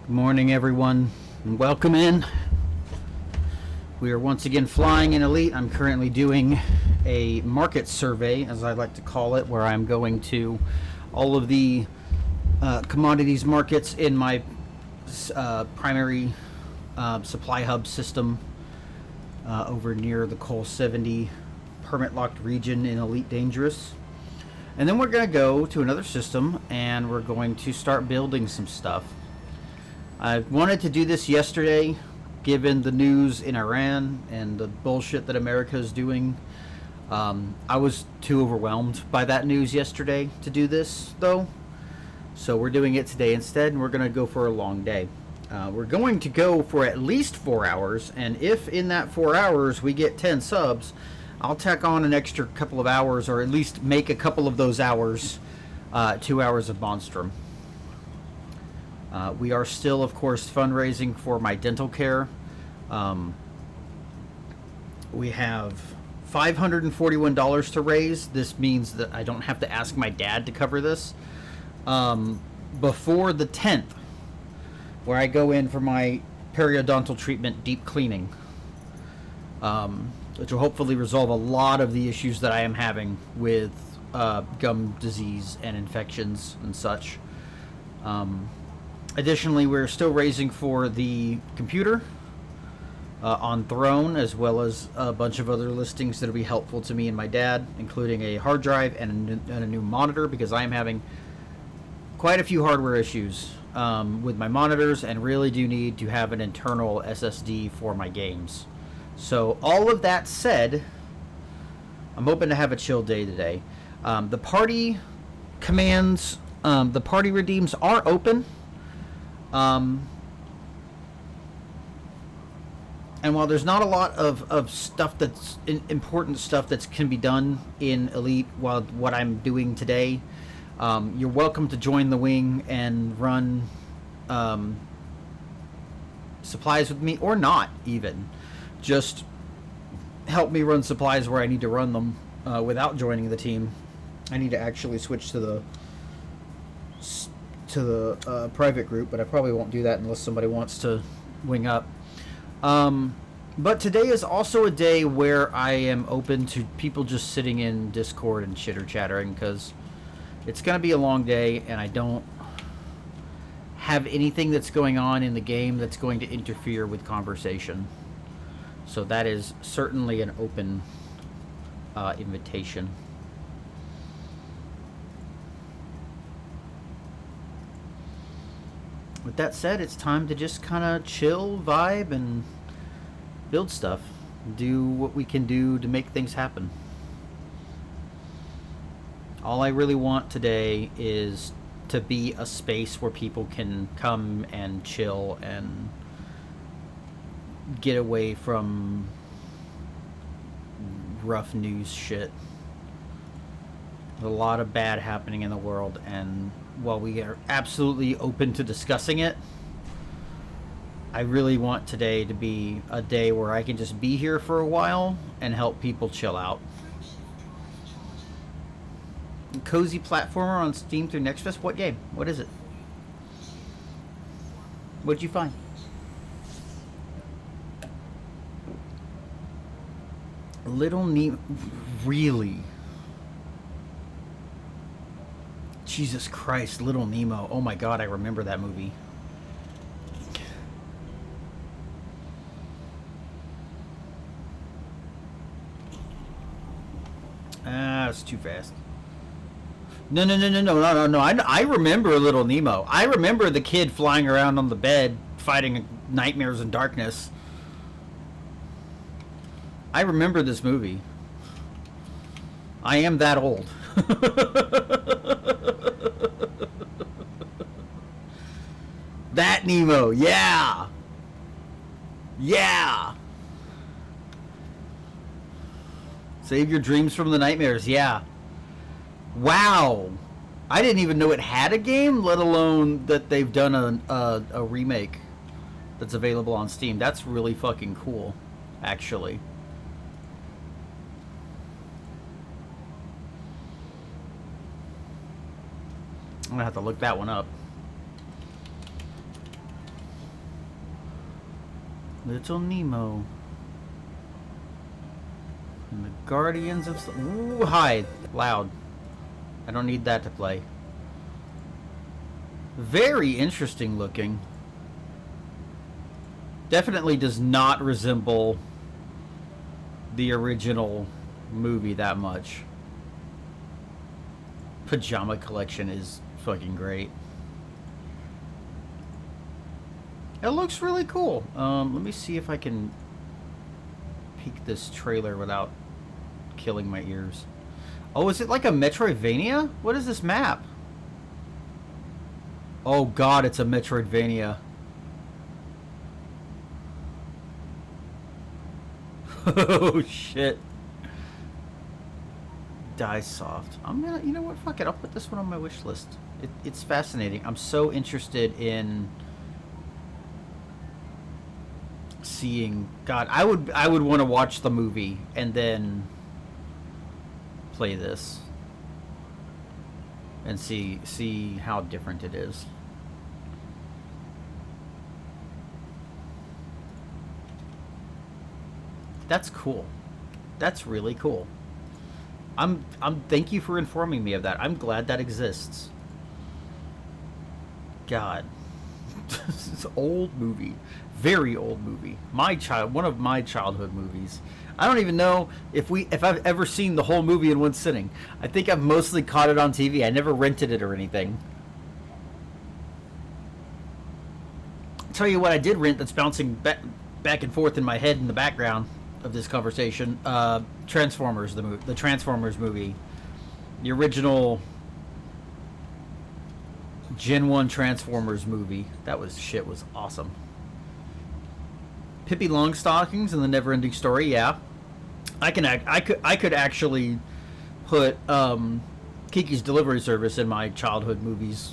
Good morning, everyone, and welcome in. We are once again flying in Elite. I'm currently doing a market survey, as I like to call it, where I'm going to all of the commodities markets in my primary supply hub system over near the Coal 70 permit locked region in Elite Dangerous. And then we're going to go to another system and we're going to start building some stuff. I wanted to do this yesterday, given the news in Iran and the bullshit that America is doing. I was too overwhelmed by that news yesterday to do this, though. So we're doing it today instead, and we're going to go for a long day. We're going to go for at least 4 hours, and if in that 4 hours we get 10 subs, I'll tack on an extra couple of hours, or at least make a couple of those hours 2 hours of Monstrum. We are still, of course, fundraising for my dental care. We have $541 to raise. This means that I don't have to ask my dad to cover this. Before the 10th, where I go in for my periodontal treatment, deep cleaning, which will hopefully resolve a lot of the issues that I am having with gum disease and infections and such. Additionally, we're still raising for the computer on Throne, as well as a bunch of other listings that will be helpful to me and my dad, including a hard drive and a new monitor, because I am having quite a few hardware issues with my monitors and really do need to have an internal SSD for my games. So all of that said, I'm hoping to have a chill day today. The party commands, the party redeems are open. And while there's not a lot of stuff that's important stuff that can be done in Elite while what I'm doing today, you're welcome to join the wing and run supplies with me, or not even. Just help me run supplies where I need to run them without joining the team. I need to actually switch to the private group, but I probably won't do that unless somebody wants to wing up. But today is also a day where I am open to people just sitting in Discord and chitter-chattering, because it's going to be a long day and I don't have anything that's going on in the game that's going to interfere with conversation. So that is certainly an open invitation. With that said, it's time to just kind of chill, vibe, and build stuff. Do what we can do to make things happen. All I really want today is to be a space where people can come and chill and get away from rough news shit. There's a lot of bad happening in the world, and while we are absolutely open to discussing it, I really want today to be a day where I can just be here for a while and help people chill out. Cozy platformer on Steam through NextFest? What game? What is it? What'd you find? Little Nemo. Really? Jesus Christ, Little Nemo. Oh my god, I remember that movie. It's too fast. No. I remember Little Nemo. I remember the kid flying around on the bed fighting nightmares and darkness. I remember this movie. I am that old. That Nemo, yeah. Yeah. Save your dreams from the nightmares, yeah. Wow. I didn't even know it had a game, let alone that they've done a remake that's available on Steam. That's really fucking cool, actually. I'm gonna have to look that one up. Little Nemo. And the Guardians of... Ooh, hi. Loud. I don't need that to play. Very interesting looking. Definitely does not resemble the original movie that much. Pajama Collection is fucking great. It looks really cool. Let me see if I can peek this trailer without killing my ears. Oh, is it like a Metroidvania? What is this map? Oh god, it's a Metroidvania. Oh shit. Die Soft. I'm gonna, you know what, fuck it, I'll put this one on my wish list. It's fascinating. I'm so interested in seeing, god, I would want to watch the movie and then play this and see how different it is. That's cool. That's really cool. I'm thank you for informing me of that. I'm glad that exists. God. This is old movie. Very old movie. One of my childhood movies. I don't even know if I've ever seen the whole movie in one sitting. I think I've mostly caught it on TV. I never rented it or anything. I'll tell you what I did rent that's bouncing back and forth in my head in the background of this conversation. Transformers, the Transformers movie. The original Gen 1 Transformers movie. That was awesome. Pippi Longstockings and the Never-Ending Story, yeah. I could actually put Kiki's Delivery Service in my childhood movies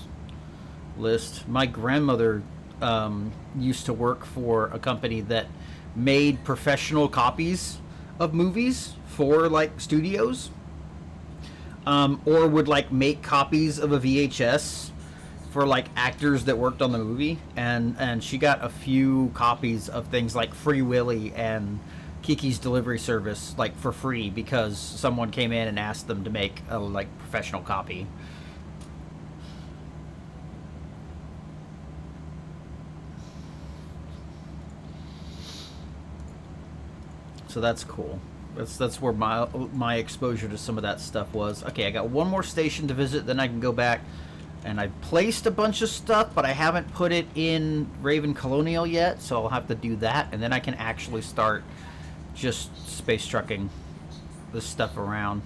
list. My grandmother used to work for a company that made professional copies of movies for like studios, or would like make copies of a VHS for like actors that worked on the movie, and she got a few copies of things like Free Willy and Kiki's Delivery Service like for free because someone came in and asked them to make a like professional copy. So that's cool. That's where my exposure to some of that stuff was. Okay, I got one more station to visit, then I can go back. And I placed a bunch of stuff, but I haven't put it in Raven Colonial yet, so I'll have to do that, and then I can actually start just space trucking this stuff around.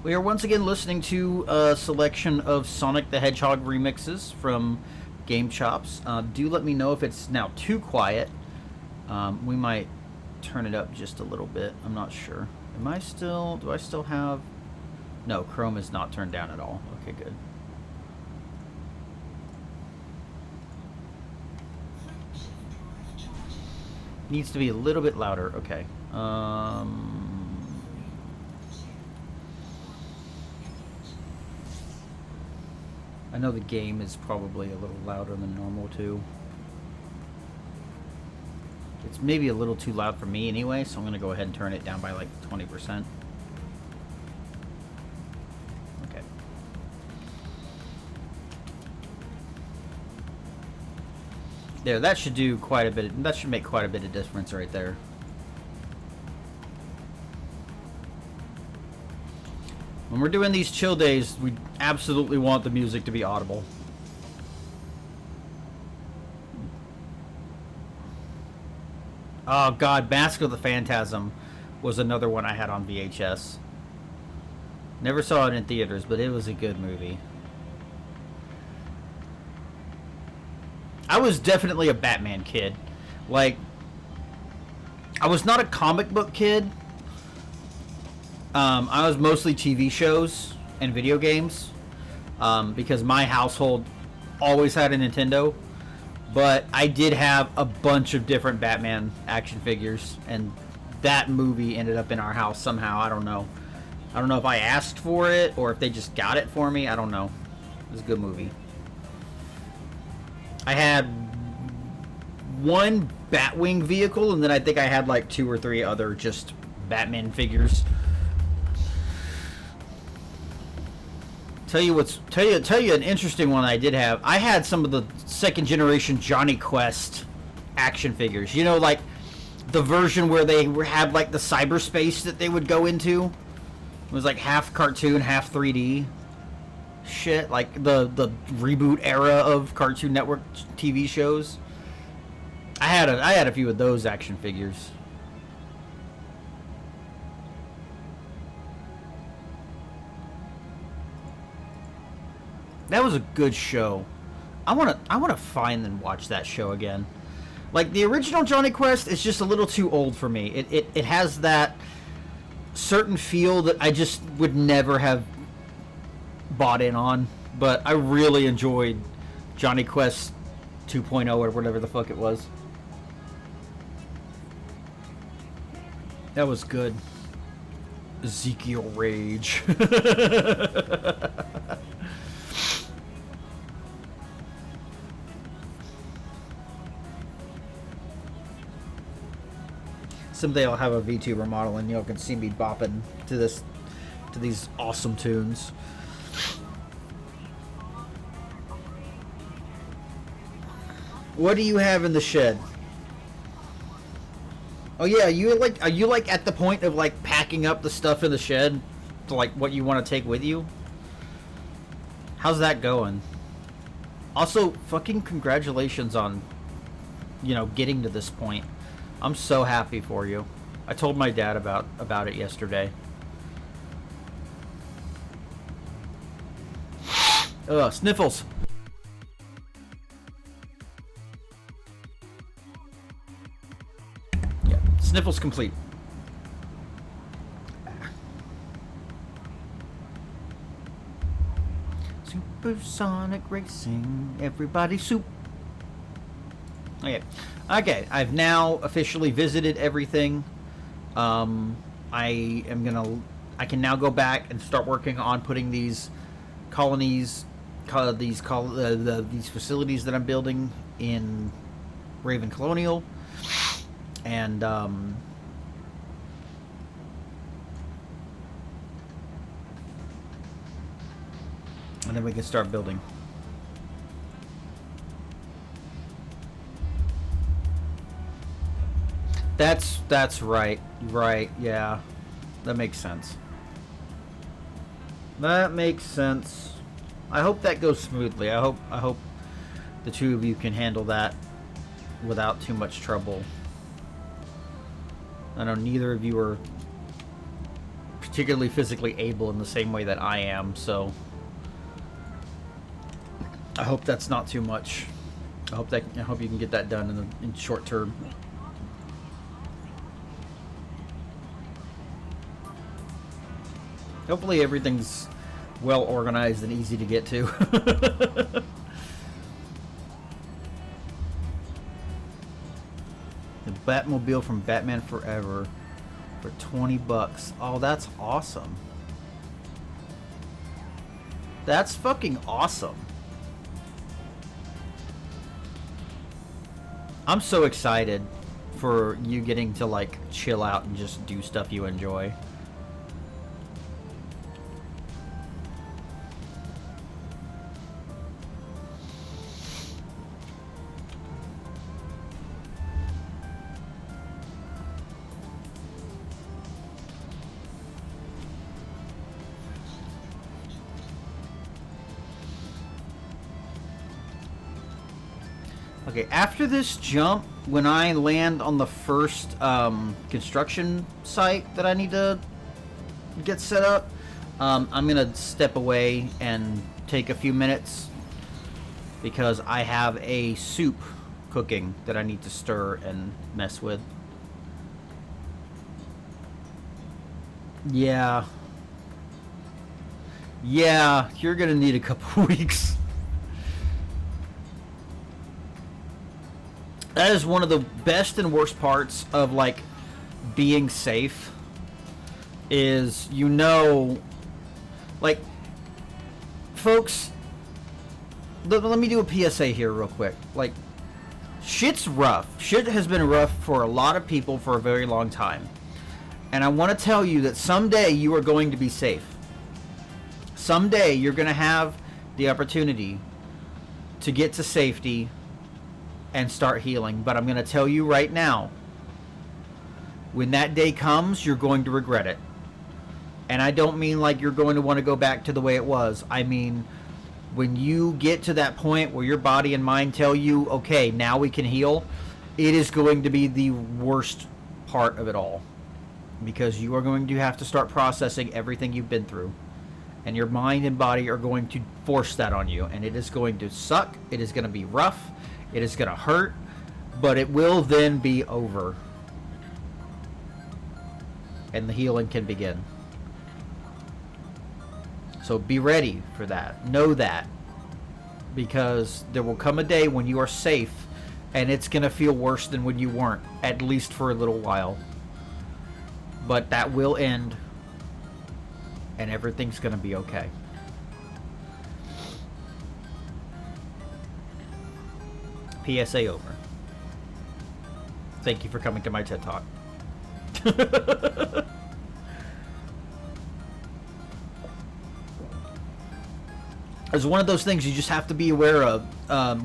We are once again listening to a selection of Sonic the Hedgehog remixes from Game Chops. Do let me know if it's now too quiet. We might turn it up just a little bit. I'm not sure. Do I still have... No, Chrome is not turned down at all. Okay, good. Needs to be a little bit louder. Okay. I know the game is probably a little louder than normal too. It's maybe a little too loud for me anyway, so I'm going to go ahead and turn it down by like 20%. Okay. There, that should do quite a bit. That should make quite a bit of difference right there. When we're doing these chill days, we absolutely want the music to be audible. Oh god, Mask of the Phantasm was another one I had on VHS. Never saw it in theaters, but it was a good movie. I was definitely a Batman kid. Like, I was not a comic book kid. I was mostly TV shows and video games, because my household always had a Nintendo. But I did have a bunch of different Batman action figures, and that movie ended up in our house somehow. I don't know. I don't know if I asked for it or if they just got it for me. I don't know. It was a good movie. I had one Batwing vehicle, and then I think I had like 2 or 3 other just Batman figures. Tell you an interesting one I did have. I had some of the second generation Johnny Quest action figures. You know, like the version where they had like the cyberspace that they would go into. It was like half cartoon, half 3D. Shit, like the reboot era of Cartoon Network TV shows. I had a few of those action figures. That was a good show. I wanna find and watch that show again. Like the original Johnny Quest is just a little too old for me. It has that certain feel that I just would never have bought in on. But I really enjoyed Johnny Quest 2.0 or whatever the fuck it was. That was good. Ezekiel Rage. Someday I'll have a VTuber model and y'all can see me bopping to these awesome tunes. What do you have in the shed? Oh yeah, are you like at the point of like packing up the stuff in the shed to like what you want to take with you? How's that going? Also, fucking congratulations on, you know, getting to this point. I'm so happy for you. I told my dad about it yesterday. Ugh, sniffles. Yeah, sniffles complete. Supersonic racing, everybody soup. Okay. Okay, I've now officially visited everything. I can now go back and start working on putting these colonies, these facilities that I'm building in Raven Colonial, and then we can start building. That's right. Right, yeah. That makes sense. That makes sense. I hope that goes smoothly. I hope the two of you can handle that without too much trouble. I know neither of you are particularly physically able in the same way that I am, so I hope that's not too much. I hope you can get that done in short term. Hopefully everything's well organized and easy to get to. The Batmobile from Batman Forever for $20. Oh, that's awesome. That's fucking awesome. I'm so excited for you getting to like chill out and just do stuff you enjoy. Okay, after this jump, when I land on the first construction site that I need to get set up, I'm gonna step away and take a few minutes because I have a soup cooking that I need to stir and mess with. Yeah. Yeah, you're gonna need a couple weeks. That is one of the best and worst parts of like being safe is, you know, like, folks, let me do a PSA here real quick. Like, shit's rough. Shit has been rough for a lot of people for a very long time. And I want to tell you that someday you are going to be safe. Someday you're going to have the opportunity to get to safety and start healing. But I'm going to tell you right now, when that day comes, you're going to regret it. And I don't mean like you're going to want to go back to the way it was. I mean, when you get to that point where your body and mind tell you, okay, now we can heal, it is going to be the worst part of it all. Because you are going to have to start processing everything you've been through. And your mind and body are going to force that on you. And it is going to suck. It is going to be rough. It is going to hurt. But it will then be over. And the healing can begin. So be ready for that. Know that. Because there will come a day when you are safe. And it's going to feel worse than when you weren't. At least for a little while. But that will end. And everything's going to be okay. PSA over. Thank you for coming to my TED Talk. It's one of those things you just have to be aware of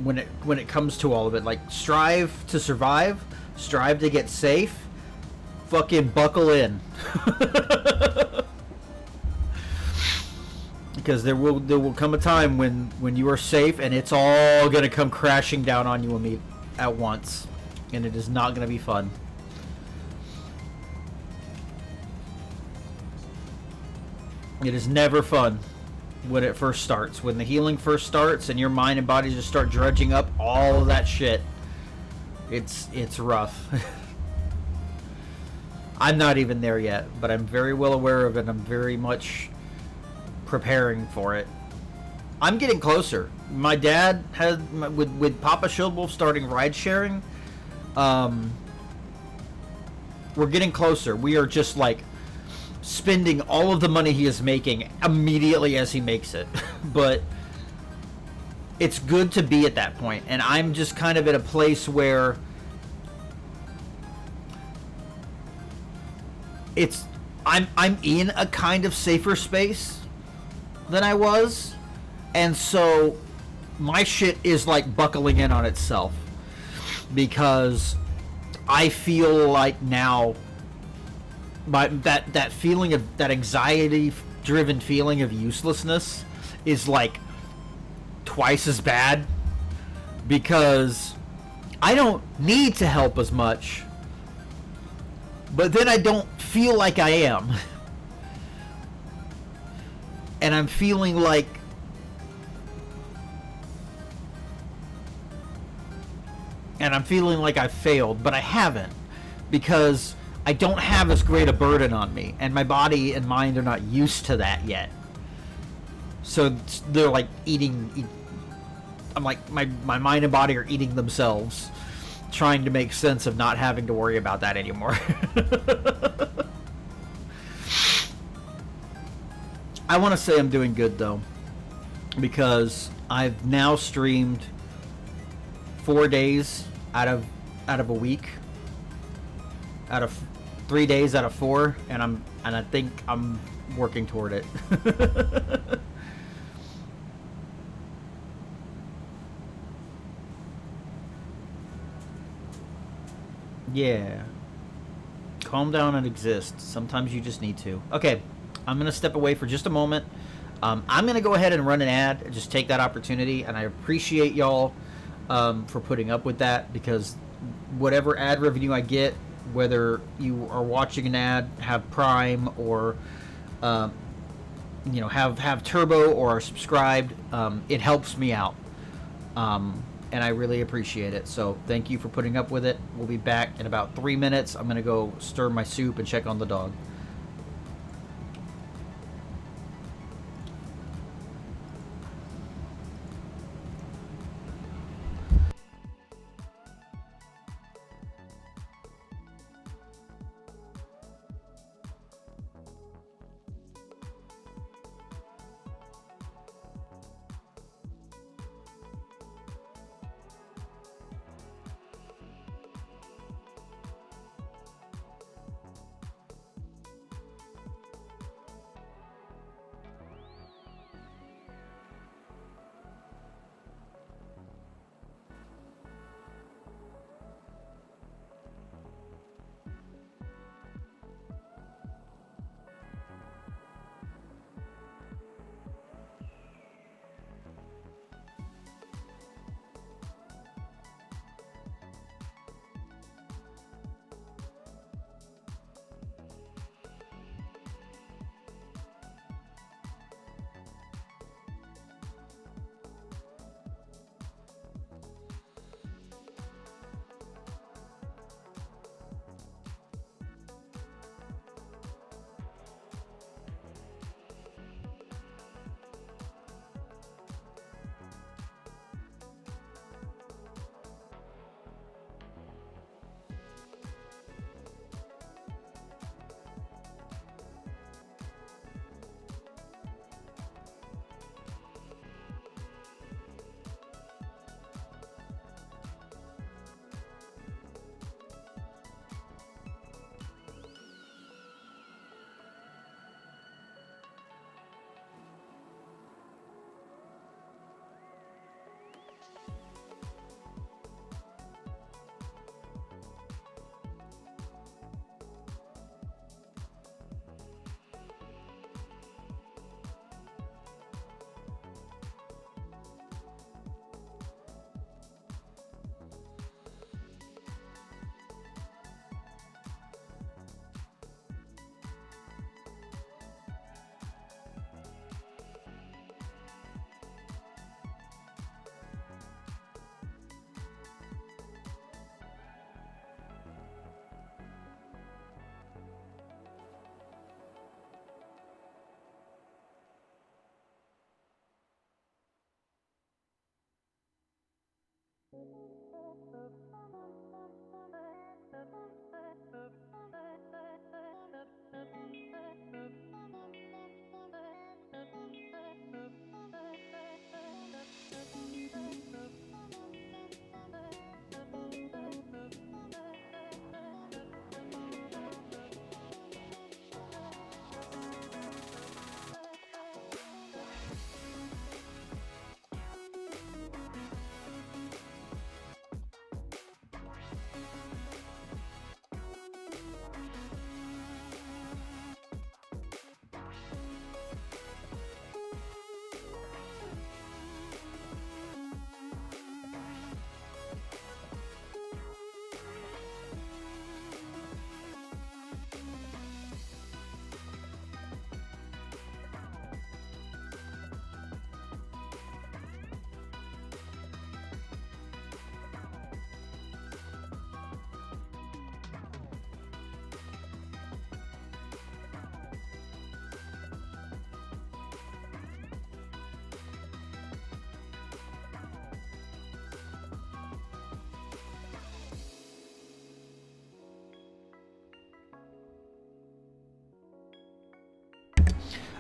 when it comes to all of it. Like, strive to survive, strive to get safe, fucking buckle in. Because there will come a time when you are safe and it's all gonna come crashing down on you and me at once, and it is not gonna be fun. It is never fun when it first starts. When the healing first starts and your mind and body just start dredging up all of that shit, it's rough. I'm not even there yet, but I'm very well aware of it. I'm very much preparing for it. I'm getting closer. My dad had, with Papa Shieldwolf starting ride sharing, we're getting closer. We are just like spending all of the money he is making immediately as he makes it. But it's good to be at that point, and I'm just kind of at a place where I'm in a kind of safer space than I was, and so my shit is like buckling in on itself, because I feel like now that feeling of that anxiety driven feeling of uselessness is like twice as bad, because I don't need to help as much, but then I don't feel like I am. And I'm feeling like I've failed, but I haven't, because I don't have as great a burden on me, and my body and mind are not used to that yet. So they're like I'm like, my mind and body are eating themselves, trying to make sense of not having to worry about that anymore. I want to say I'm doing good, though, because I've now streamed 4 days out of a week, out of 3 days out of 4, and I think I'm working toward it. Yeah. Calm down and exist. Sometimes you just need to. Okay. I'm going to step away for just a moment. I'm going to go ahead and run an ad and just take that opportunity, and I appreciate y'all for putting up with that, because whatever ad revenue I get, whether you are watching an ad, have Prime, or have Turbo or are subscribed, it helps me out, and I really appreciate it. So thank you for putting up with it. We'll be back in about 3 minutes. I'm going to go stir my soup and check on the dog.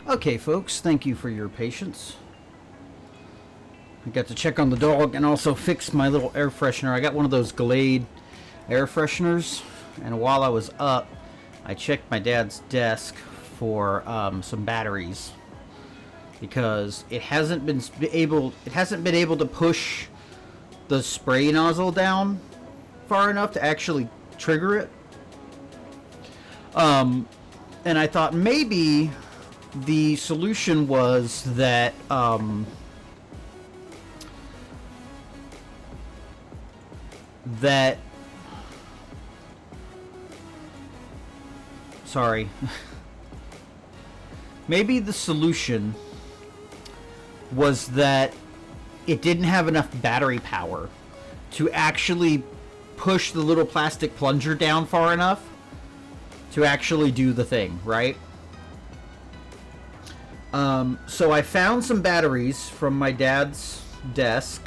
Okay, folks, thank you for your patience. I got to check on the dog and also fix my little air freshener. I got one of those Glade air fresheners, and while I was up, I checked my dad's desk for some batteries because it hasn't been able to push the spray nozzle down far enough to actually trigger it. And I thought maybe the solution was that maybe the solution was that it didn't have enough battery power to actually push the little plastic plunger down far enough to actually do the thing, right? So I found some batteries from my dad's desk,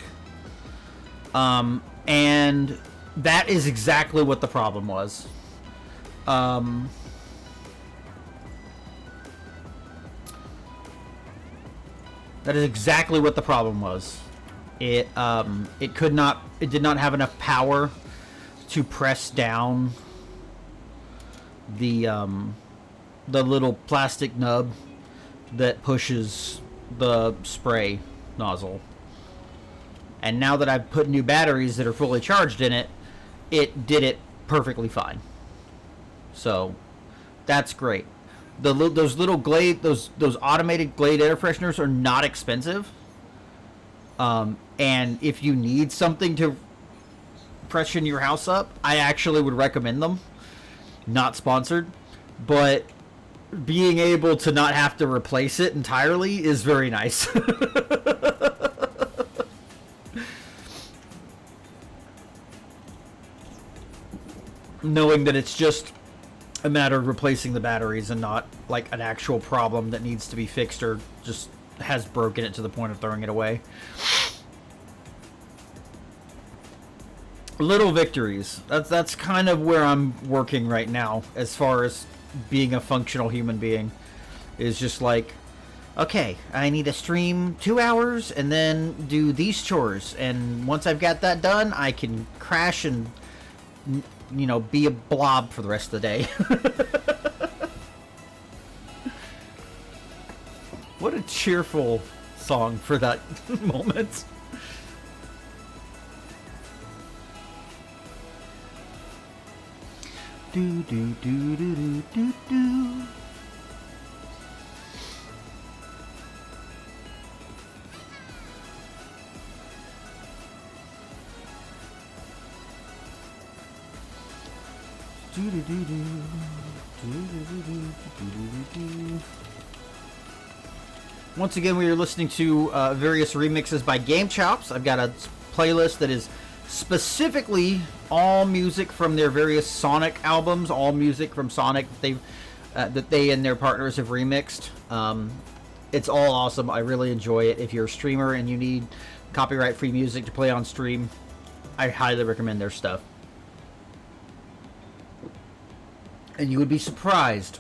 and that is exactly what the problem was. That is exactly what the problem was. It did not have enough power to press down the little plastic nub that pushes the spray nozzle. And now that I've put new batteries that are fully charged in it, it did it perfectly fine. So that's great. Those little Glade, those automated Glade air fresheners are not expensive. And if you need something to freshen your house up, I actually would recommend them. Not sponsored, but being able to not have to replace it entirely is very nice. Knowing that it's just a matter of replacing the batteries and not like an actual problem that needs to be fixed or just has broken it to the point of throwing it away. Little victories. That's kind of where I'm working right now as far as being a functional human being. Is just like, okay, I need to stream 2 hours and then do these chores, and once I've got that done, I can crash and, you know, be a blob for the rest of the day. What a cheerful song for that moment. Do do do do do do do. Do do do do do do do do do. Once again, we are listening to various remixes by Game Chops. I've got a playlist that is specifically all music from their various Sonic albums, all music from Sonic that they and their partners have remixed. It's all awesome. I really enjoy it. If you're a streamer and you need copyright-free music to play on stream, I highly recommend their stuff. And you would be surprised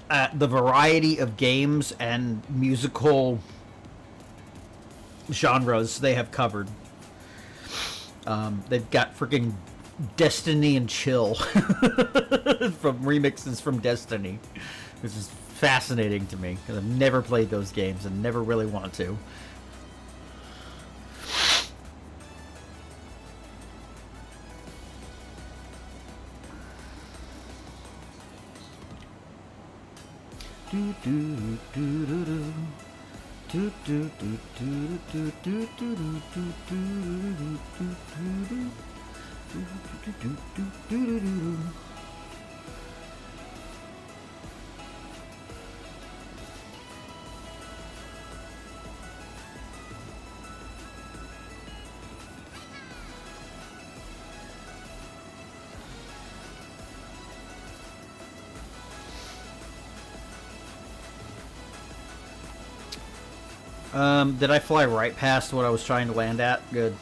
at the variety of games and musical genres they have covered. They've got freaking Destiny and Chill from remixes from Destiny. This is fascinating to me because I've never played those games and never really want to. Did I fly right past what I was trying to land at? Good.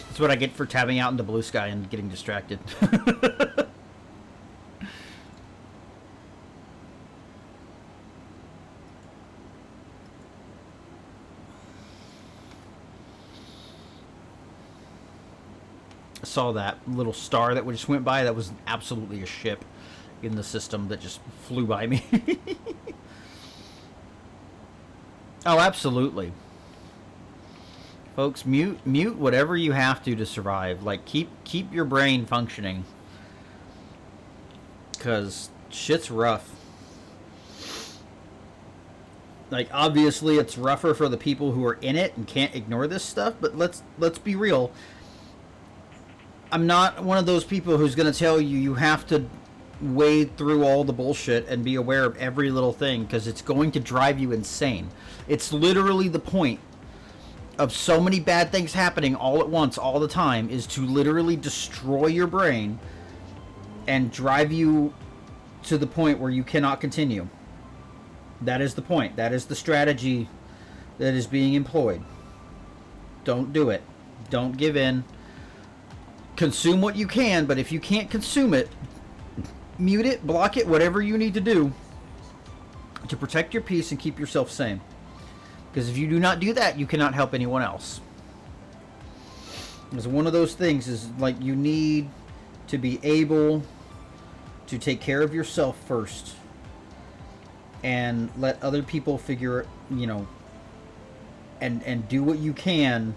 That's what I get for tabbing out into blue sky and getting distracted. Saw that little star that just went by. That was absolutely a ship in the system that just flew by me. Oh, absolutely. Folks, mute whatever you have to survive. Like, keep your brain functioning. Because shit's rough. Like, obviously it's rougher for the people who are in it and can't ignore this stuff, but let's be real. I'm not one of those people who's going to tell you you have to wade through all the bullshit and be aware of every little thing, because it's going to drive you insane. It's literally the point of so many bad things happening all at once, all the time, is to literally destroy your brain and drive you to the point where you cannot continue. That is the point. That is the strategy that is being employed. Don't do it. Don't give in. Consume what you can, but if you can't consume it, mute it, block it, whatever you need to do to protect your peace and keep yourself sane. Because if you do not do that, you cannot help anyone else. It's one of those things is like you need to be able to take care of yourself first and let other people figure, and do what you can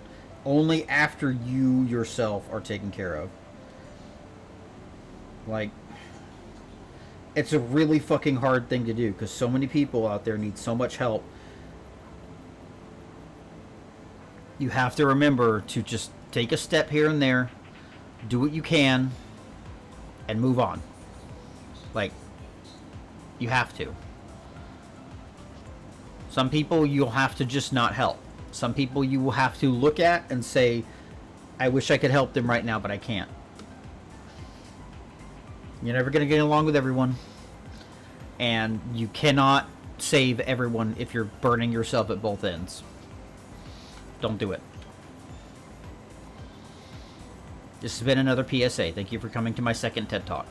only after you yourself are taken care of. Like, it's a really fucking hard thing to do because so many people out there need so much help. You have to remember to just take a step here and there, do what you can, and move on. Like, you have to. Some people you'll have to just not help. Some people you will have to look at and say, I wish I could help them right now, but I can't. You're never going to get along with everyone. And you cannot save everyone if you're burning yourself at both ends. Don't do it. This has been another PSA. Thank you for coming to my second TED Talk.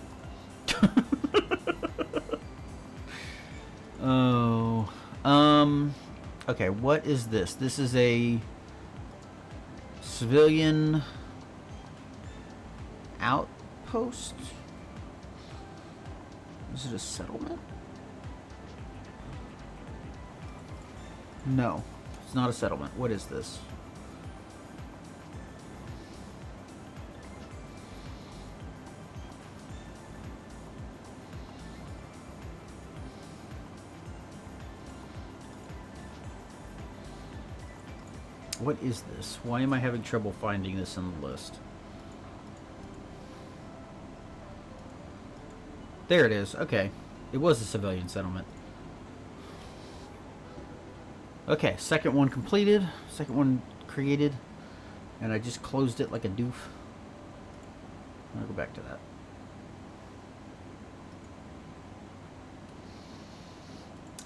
Okay, what is this? This is a civilian outpost? Is it a settlement? No, it's not a settlement. What is this? What is this? Why am I having trouble finding this in the list? There it is. Okay. It was a civilian settlement. Okay, second one completed. Second one created. And I just closed it like a doof. I'll go back to that.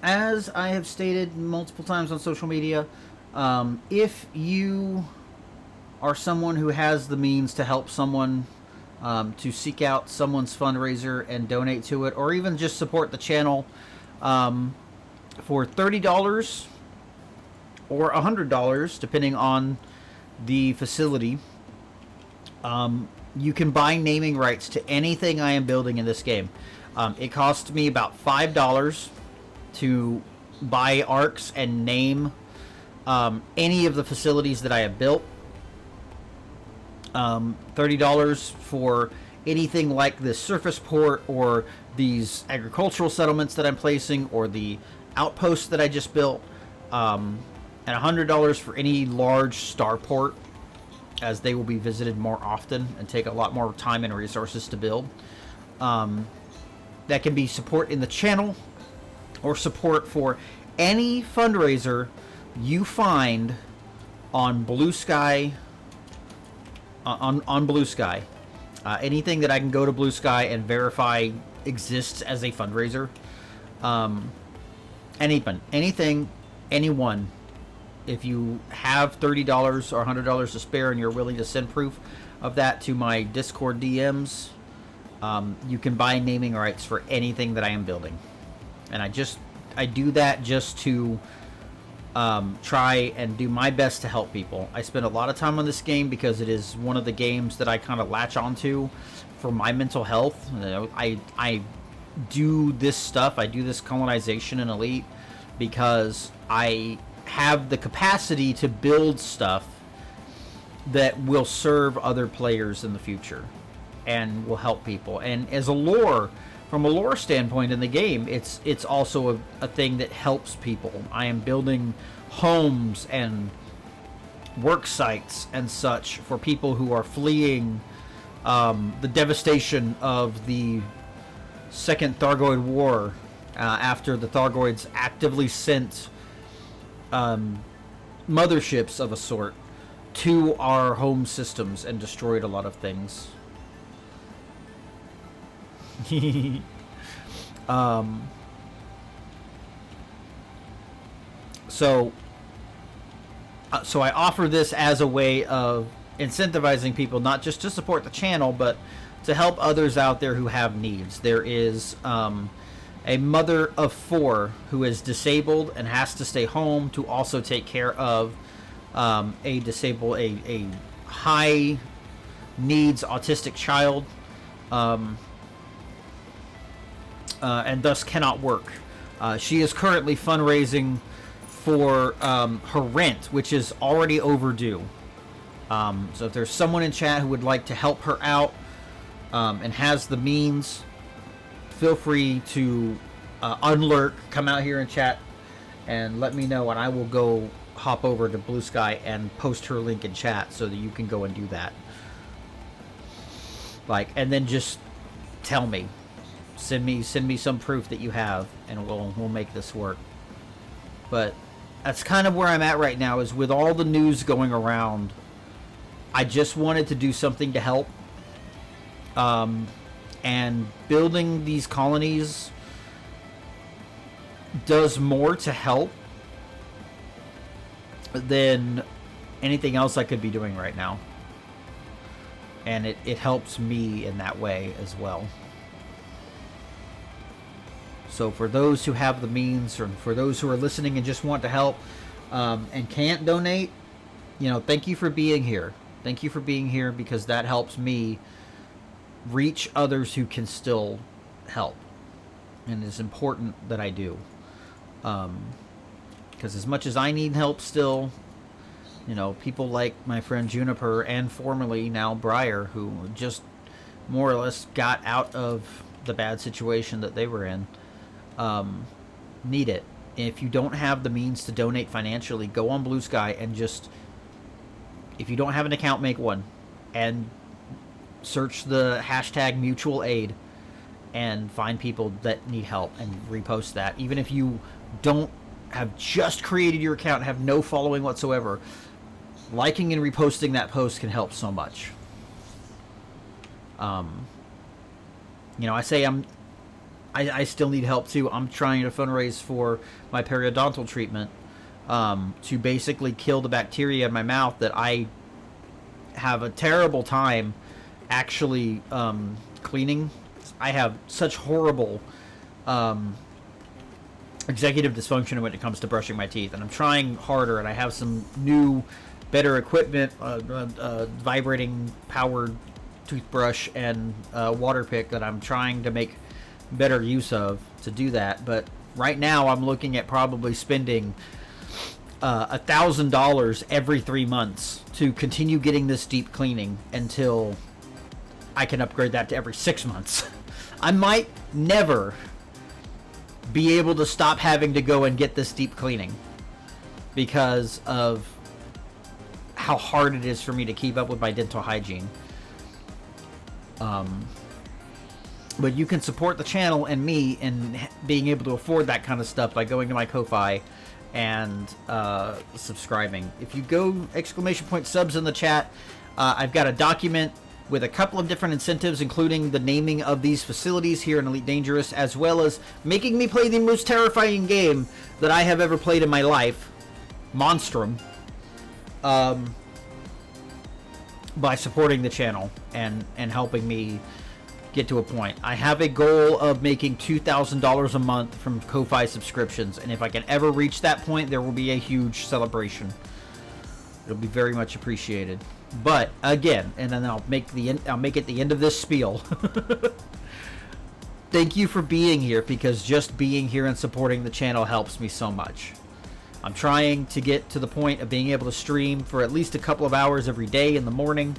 as I have stated multiple times on social media, if you are someone who has the means to help someone, to seek out someone's fundraiser and donate to it, or even just support the channel for $30 or $100, depending on the facility, you can buy naming rights to anything I am building in this game. It costs me about $5 to buy arcs and name any of the facilities that I have built. $30 for anything like this surface port or these agricultural settlements that I'm placing or the outposts that I just built, and $100 for any large starport, as they will be visited more often and take a lot more time and resources to build. That can be support in the channel or support for any fundraiser you find on Blue Sky. On Blue Sky, anything that I can go to Blue Sky and verify exists as a fundraiser. Anything, anyone. If you have $30 or $100 to spare and you're willing to send proof of that to my Discord DMs, you can buy naming rights for anything that I am building. And I do that just to try and do my best to help people. I spend a lot of time on this game because it is one of the games that I kind of latch onto for my mental health. You know, I do this stuff. I do this colonization in Elite because I have the capacity to build stuff that will serve other players in the future and will help people. And as a lore, from a lore standpoint in the game, it's also a thing that helps people. I am building homes and work sites and such for people who are fleeing the devastation of the Second Thargoid War, after the Thargoids actively sent motherships of a sort to our home systems and destroyed a lot of things. So I offer this as a way of incentivizing people not just to support the channel, but to help others out there who have needs. There is a mother of 4 who is disabled and has to stay home to also take care of a high needs autistic child, and thus cannot work. She is currently fundraising for her rent, which is already overdue. So if there's someone in chat who would like to help her out and has the means, feel free to unlurk, come out here and chat, and let me know, and I will go hop over to Blue Sky and post her link in chat so that you can go and do that. And then just tell me, send me some proof that you have, and we'll make this work. But that's kind of where I'm at right now, is with all the news going around, I just wanted to do something to help. And building these colonies does more to help than anything else I could be doing right now. And it helps me in that way as well. So for those who have the means, or for those who are listening and just want to help and can't donate, thank you for being here. Thank you for being here, because that helps me reach others who can still help. And it's important that I do. Because as much as I need help still, people like my friend Juniper, and formerly now Briar, who just more or less got out of the bad situation that they were in, need it. If you don't have the means to donate financially, go on Blue Sky and just, if you don't have an account, make one and search the hashtag mutual aid and find people that need help and repost that. Even if you don't have just created your account and have no following whatsoever, liking and reposting that post can help so much. I say I still need help too. I'm trying to fundraise for my periodontal treatment, to basically kill the bacteria in my mouth that I have a terrible time actually cleaning. I have such horrible executive dysfunction when it comes to brushing my teeth, and I'm trying harder, and I have some new, better equipment, vibrating powered toothbrush and water pick that I'm trying to make better use of to do that. But right now I'm looking at probably spending $1,000 every 3 months to continue getting this deep cleaning until I can upgrade that to every 6 months. I might never be able to stop having to go and get this deep cleaning because of how hard it is for me to keep up with my dental hygiene. But you can support the channel and me in being able to afford that kind of stuff by going to my Ko-Fi and subscribing. If you go !subs in the chat, I've got a document with a couple of different incentives, including the naming of these facilities here in Elite Dangerous, as well as making me play the most terrifying game that I have ever played in my life, Monstrum, by supporting the channel and helping me get to a point. I have a goal of making $2,000 a month from Ko-Fi subscriptions, and if I can ever reach that point, there will be a huge celebration. It'll be very much appreciated. But again, and then I'll make it the end of this spiel. Thank you for being here, because just being here and supporting the channel helps me so much. I'm trying to get to the point of being able to stream for at least a couple of hours every day in the morning.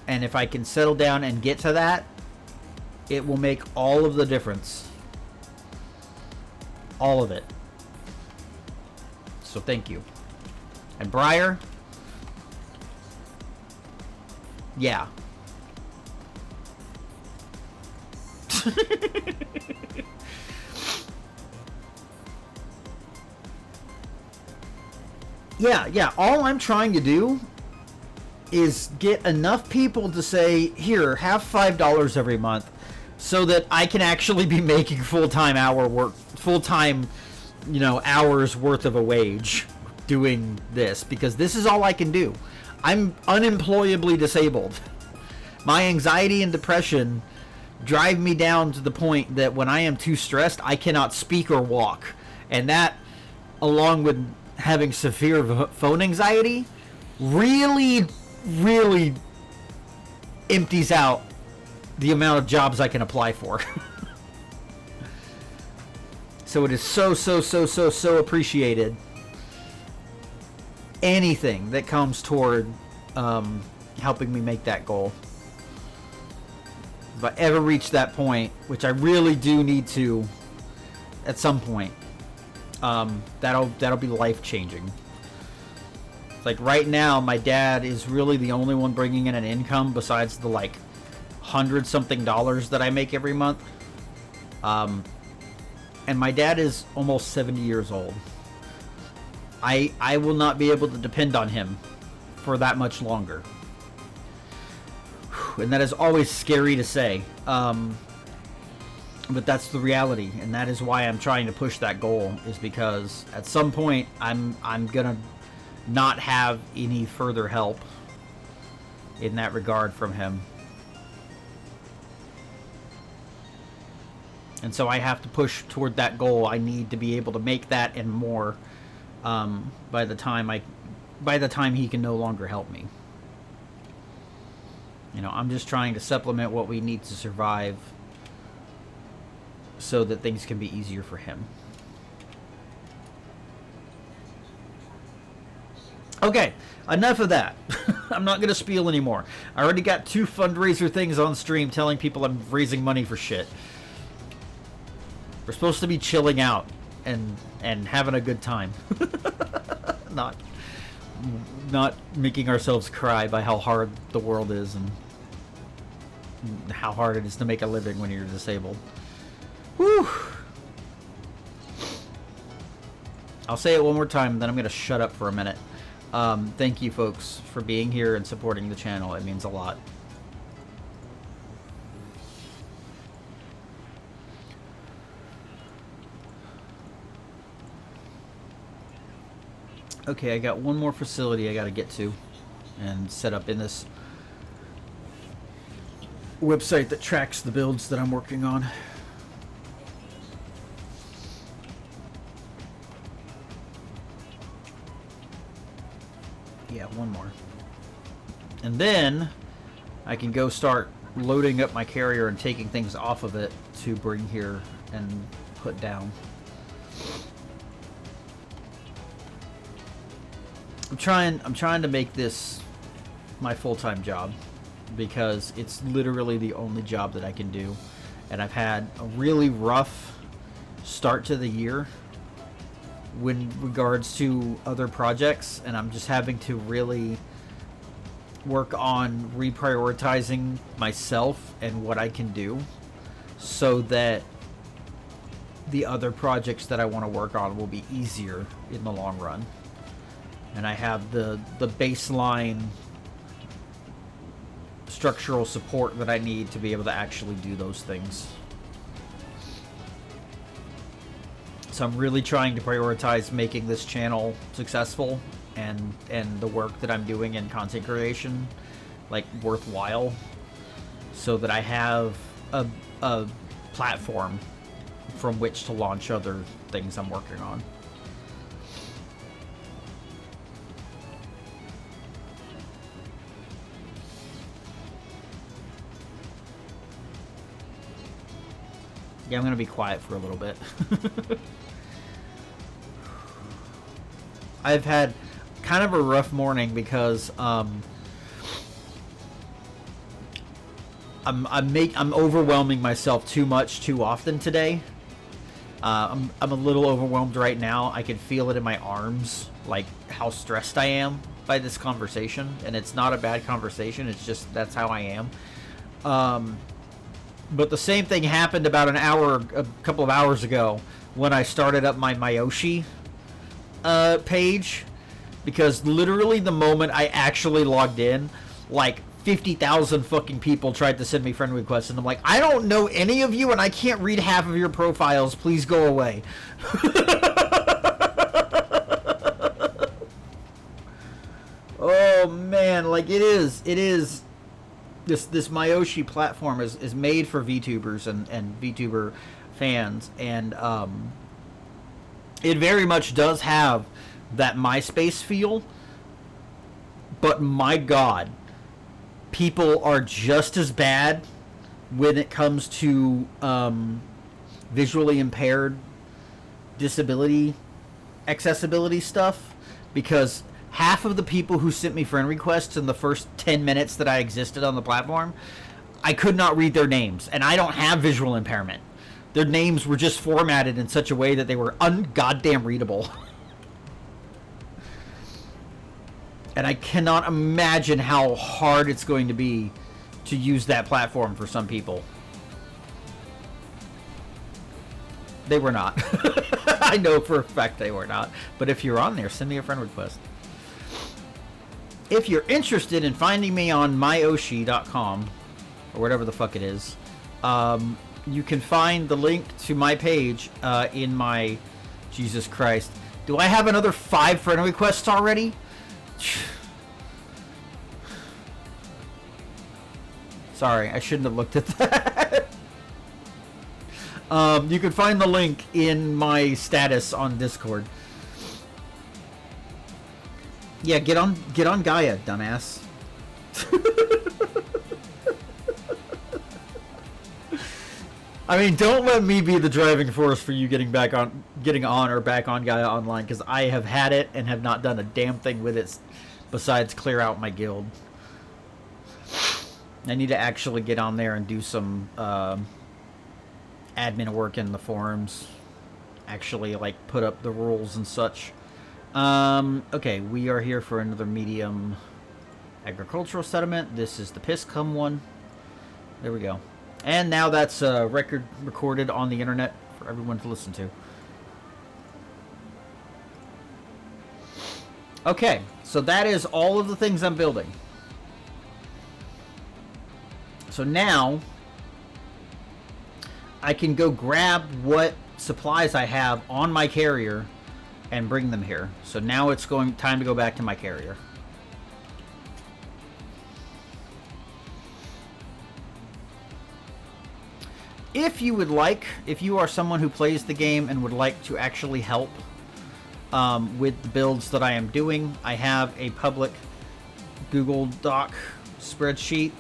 And if I can settle down and get to that, it will make all of the difference. All of it. So thank you. And Briar, yeah. Yeah, all I'm trying to do is get enough people to say, here, have $5 every month, so that I can actually be making full-time hours worth of a wage doing this, because this is all I can do. I'm unemployably disabled. My anxiety and depression drive me down to the point that when I am too stressed, I cannot speak or walk. And that, along with having severe phone anxiety, really empties out the amount of jobs I can apply for. So it is so appreciated. Anything that comes toward helping me make that goal. If I ever reach that point, which I really do need to at some point, that'll be life-changing. Like right now, my dad is really the only one bringing in an income besides the like $100-something that I make every month. And my dad is almost 70 years old. I will not be able to depend on him for that much longer. And that is always scary to say. But that's the reality, and that is why I'm trying to push that goal, is because at some point I'm gonna not have any further help in that regard from him. And so I have to push toward that goal. I need to be able to make that and more by the time he can no longer help me. You know, I'm just trying to supplement what we need to survive so that things can be easier for him. Okay, enough of that. I'm not going to spiel anymore. I already got 2 fundraiser things on stream telling people I'm raising money for shit. We're supposed to be chilling out and having a good time. not making ourselves cry by how hard the world is and how hard it is to make a living when you're disabled. Whew. I'll say it one more time, then I'm going to shut up for a minute. Thank you, folks, for being here and supporting the channel. It means a lot. Okay, I got one more facility I got to get to and set up in this website that tracks the builds that I'm working on. Yeah, one more. And then I can go start loading up my carrier and taking things off of it to bring here and put down. I'm trying to make this my full-time job because it's literally the only job that I can do, and I've had a really rough start to the year when regards to other projects, and I'm just having to really work on reprioritizing myself and what I can do so that the other projects that I want to work on will be easier in the long run. And I have the baseline structural support that I need to be able to actually do those things. So I'm really trying to prioritize making this channel successful and the work that I'm doing in content creation like worthwhile, so that I have a platform from which to launch other things I'm working on. Yeah, I'm gonna be quiet for a little bit. I've had kind of a rough morning because I'm overwhelming myself too much too often today. I'm a little overwhelmed right now. I can feel it in my arms, like how stressed I am by this conversation, and it's not a bad conversation. It's just that's how I am. But the same thing happened about a couple of hours ago when I started up my Myoshi page, because literally the moment I actually logged in, like 50,000 fucking people tried to send me friend requests, and I'm like, I don't know any of you, and I can't read half of your profiles. Please go away. Oh man, like it is. This Myoshi platform is made for VTubers and VTuber fans, and it very much does have that MySpace feel, but my god, people are just as bad when it comes to visually impaired disability accessibility stuff, because half of the people who sent me friend requests in the first 10 minutes that I existed on the platform, I could not read their names, and I don't have visual impairment. Their names were just formatted in such a way that they were ungoddamn readable. And I cannot imagine how hard it's going to be to use that platform for some people. They were not. I know for a fact they were not. But if you're on there, send me a friend request. If you're interested in finding me on myoshi.com, or whatever the fuck it is, you can find the link to my page in my... Jesus Christ. Do I have another 5 friend requests already? Sorry, I shouldn't have looked at that. You can find the link in my status on Discord. Yeah, get on Gaia, dumbass. I mean, don't let me be the driving force for you getting on or back on Gaia Online, because I have had it and have not done a damn thing with it besides clear out my guild. I need to actually get on there and do some admin work in the forums. Actually, like, put up the rules and such. Okay, we are here for another medium agricultural settlement. This is the Piscum one. There we go. And now that's recorded on the internet for everyone to listen to. Okay, so that is all of the things I'm building. So now I can go grab what supplies I have on my carrier and bring them here. So now it's time to go back to my carrier. If you would like, if you are someone who plays the game and would like to actually help with the builds that I am doing, I have a public Google Doc spreadsheet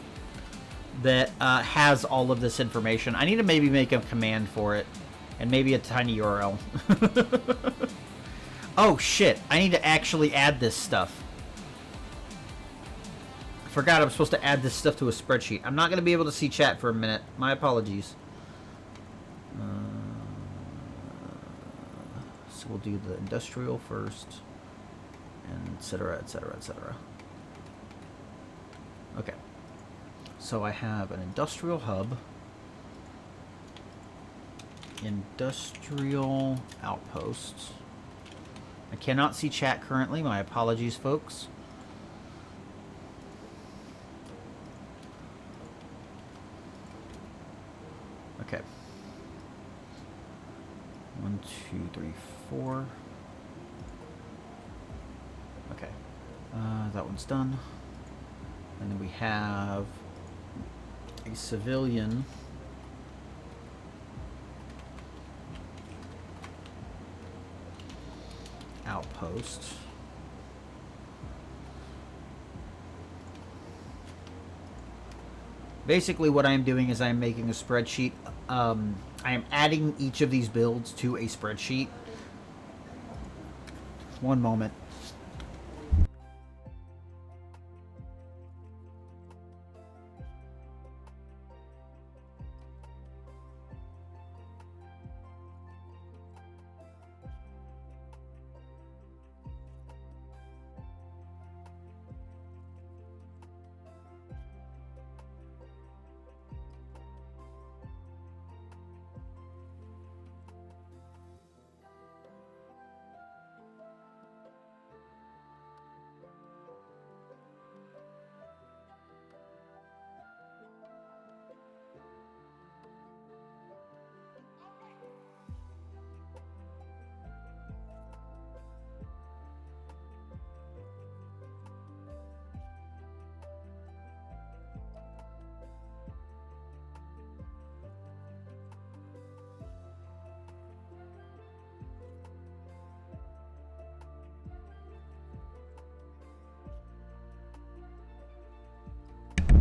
that has all of this information. I need to maybe make a command for it and maybe a tiny URL. Oh shit, I need to actually add this stuff. I forgot I'm supposed to add this stuff to a spreadsheet. I'm not going to be able to see chat for a minute. My apologies. So we'll do the industrial first, and etc., etc., etc. Okay. So I have an industrial hub, industrial outposts. I cannot see chat currently. My apologies, folks. Okay. 1, 2, 3, 4. Okay. That one's done. And then we have a civilian outpost. Basically what I'm doing is I'm making a spreadsheet. I am adding each of these builds to a spreadsheet. One moment.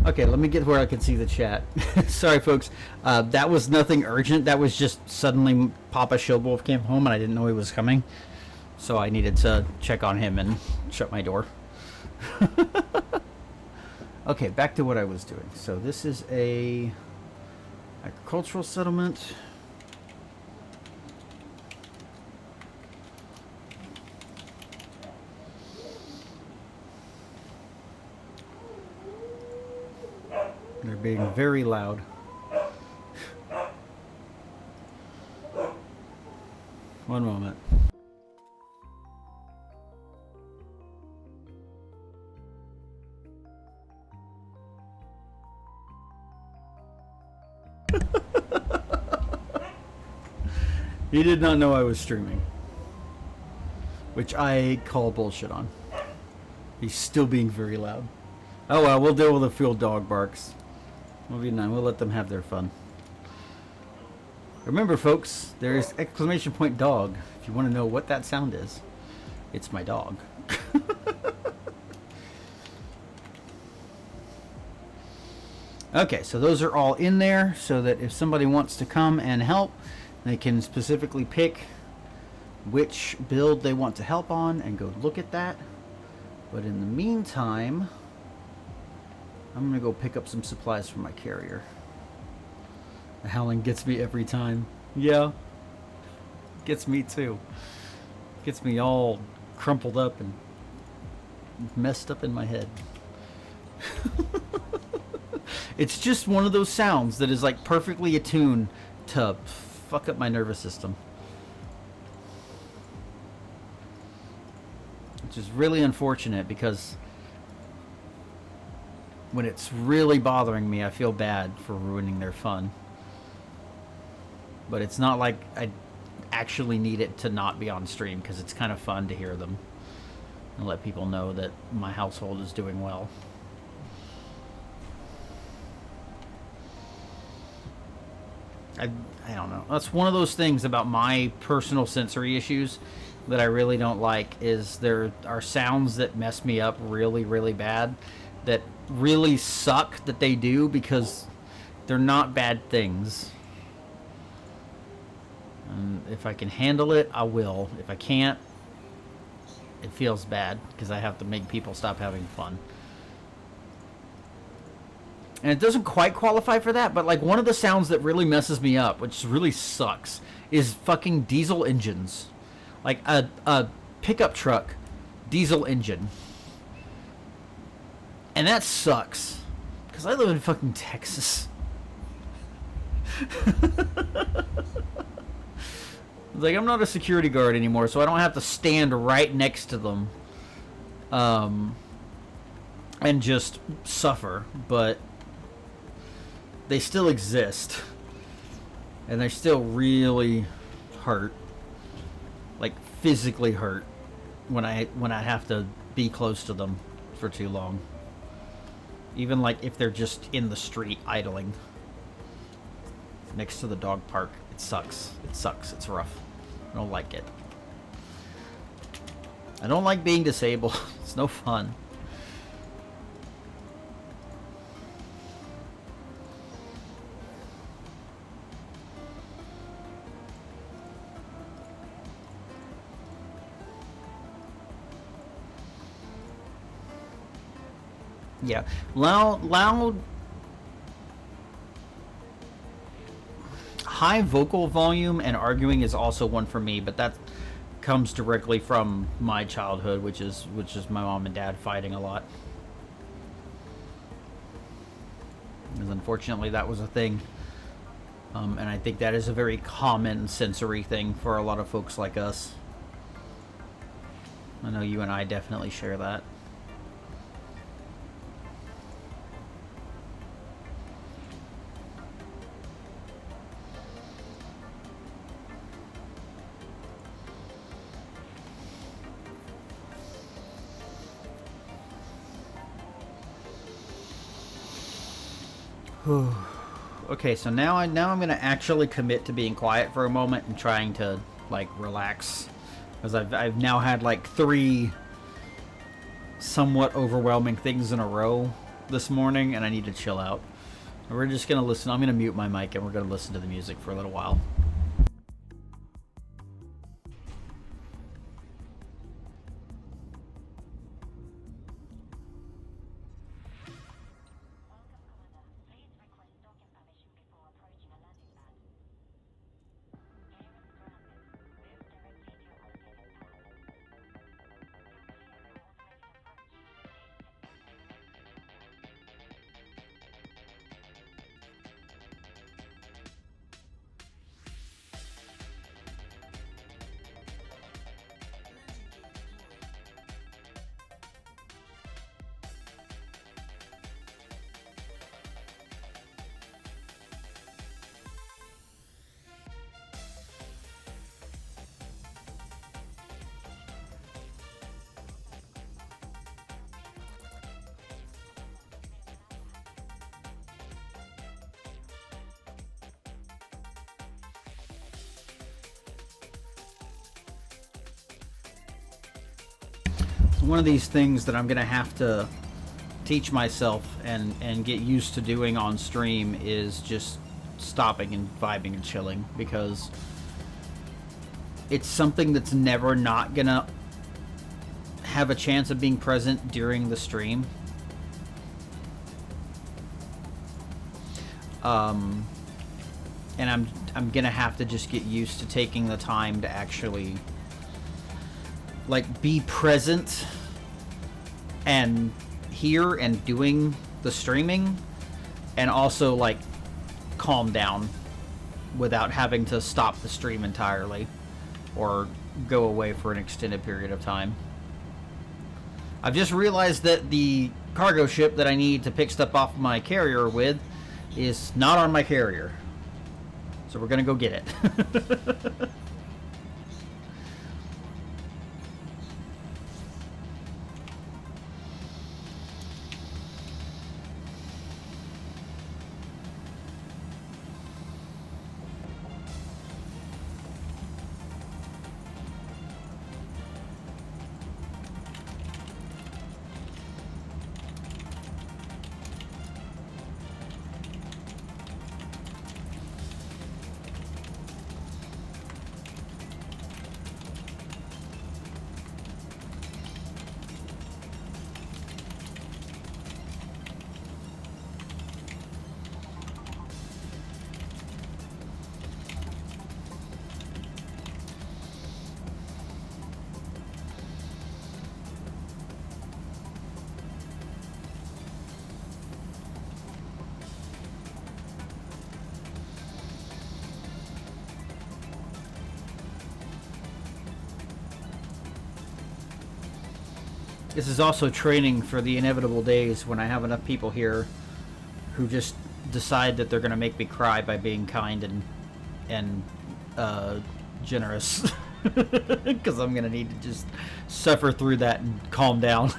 Okay, let me get where I can see the chat. Sorry, folks. That was nothing urgent. That was just suddenly Papa Shieldwolf came home and I didn't know he was coming. So I needed to check on him and shut my door. Okay, back to what I was doing. So this is a agricultural settlement. They're being very loud. One moment. He did not know I was streaming, which I call bullshit on. He's still being very loud. Oh well, we'll deal with a few dog barks. We'll be none. We'll let them have their fun. Remember, folks, there's exclamation point dog. If you want to know what that sound is, it's my dog. Okay, so those are all in there so that if somebody wants to come and help, they can specifically pick which build they want to help on and go look at that. But in the meantime, I'm going to go pick up some supplies from my carrier. The howling gets me every time. Yeah. Gets me too. Gets me all crumpled up and messed up in my head. It's just one of those sounds that is like perfectly attuned to fuck up my nervous system. Which is really unfortunate because when it's really bothering me, I feel bad for ruining their fun. But it's not like actually need it to not be on stream, because it's kind of fun to hear them and let people know that my household is doing well. I don't know. That's one of those things about my personal sensory issues that I really don't like, is there are sounds that mess me up really, really bad, that really suck that they do, because they're not bad things. And if I can handle it, I will. If I can't, it feels bad, because I have to make people stop having fun. And it doesn't quite qualify for that, but like one of the sounds that really messes me up, which really sucks, is fucking diesel engines. Like a pickup truck diesel engine. And that sucks, because I live in fucking Texas. Like, I'm not a security guard anymore, so I don't have to stand right next to them and just suffer, but they still exist, and they're still really hurt, like physically hurt, when I have to be close to them for too long. Even like if they're just in the street idling next to the dog park, it sucks. It's rough. I don't like it. I don't like being disabled. It's no fun. Yeah, loud, high vocal volume and arguing is also one for me, but that comes directly from my childhood, which is my mom and dad fighting a lot. Because unfortunately that was a thing, and I think that is a very common sensory thing for a lot of folks like us. I know you and I definitely share that. Okay, so now I'm gonna actually commit to being quiet for a moment and trying to like relax, because I've now had like 3 somewhat overwhelming things in a row this morning, and I need to chill out. We're just gonna listen. I'm gonna mute my mic and we're gonna listen to the music for a little while. One of these things that I'm gonna have to teach myself and get used to doing on stream is just stopping and vibing and chilling, because it's something that's never not gonna have a chance of being present during the stream. And I'm gonna have to just get used to taking the time to actually like be present and here and doing the streaming, and also like calm down without having to stop the stream entirely or go away for an extended period of time. I've just realized that the cargo ship that I need to pick stuff off my carrier with is not on my carrier, so we're gonna go get it. This is also training for the inevitable days when I have enough people here who just decide that they're going to make me cry by being kind and generous. Because I'm going to need to just suffer through that and calm down.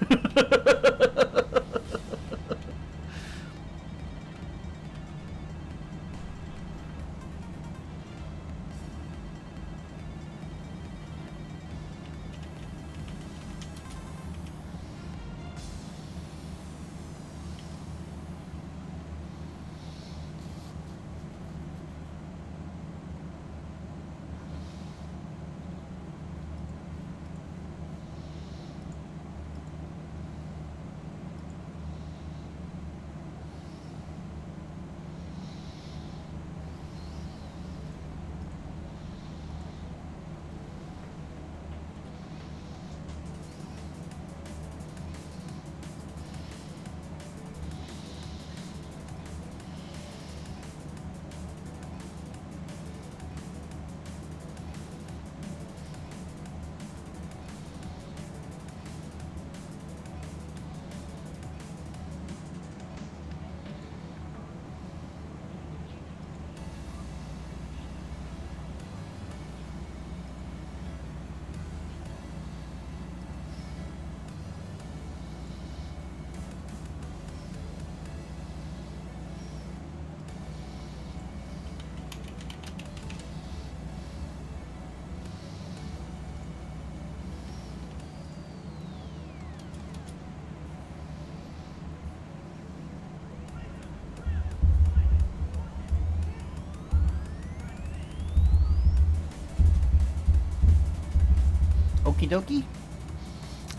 Okie dokie?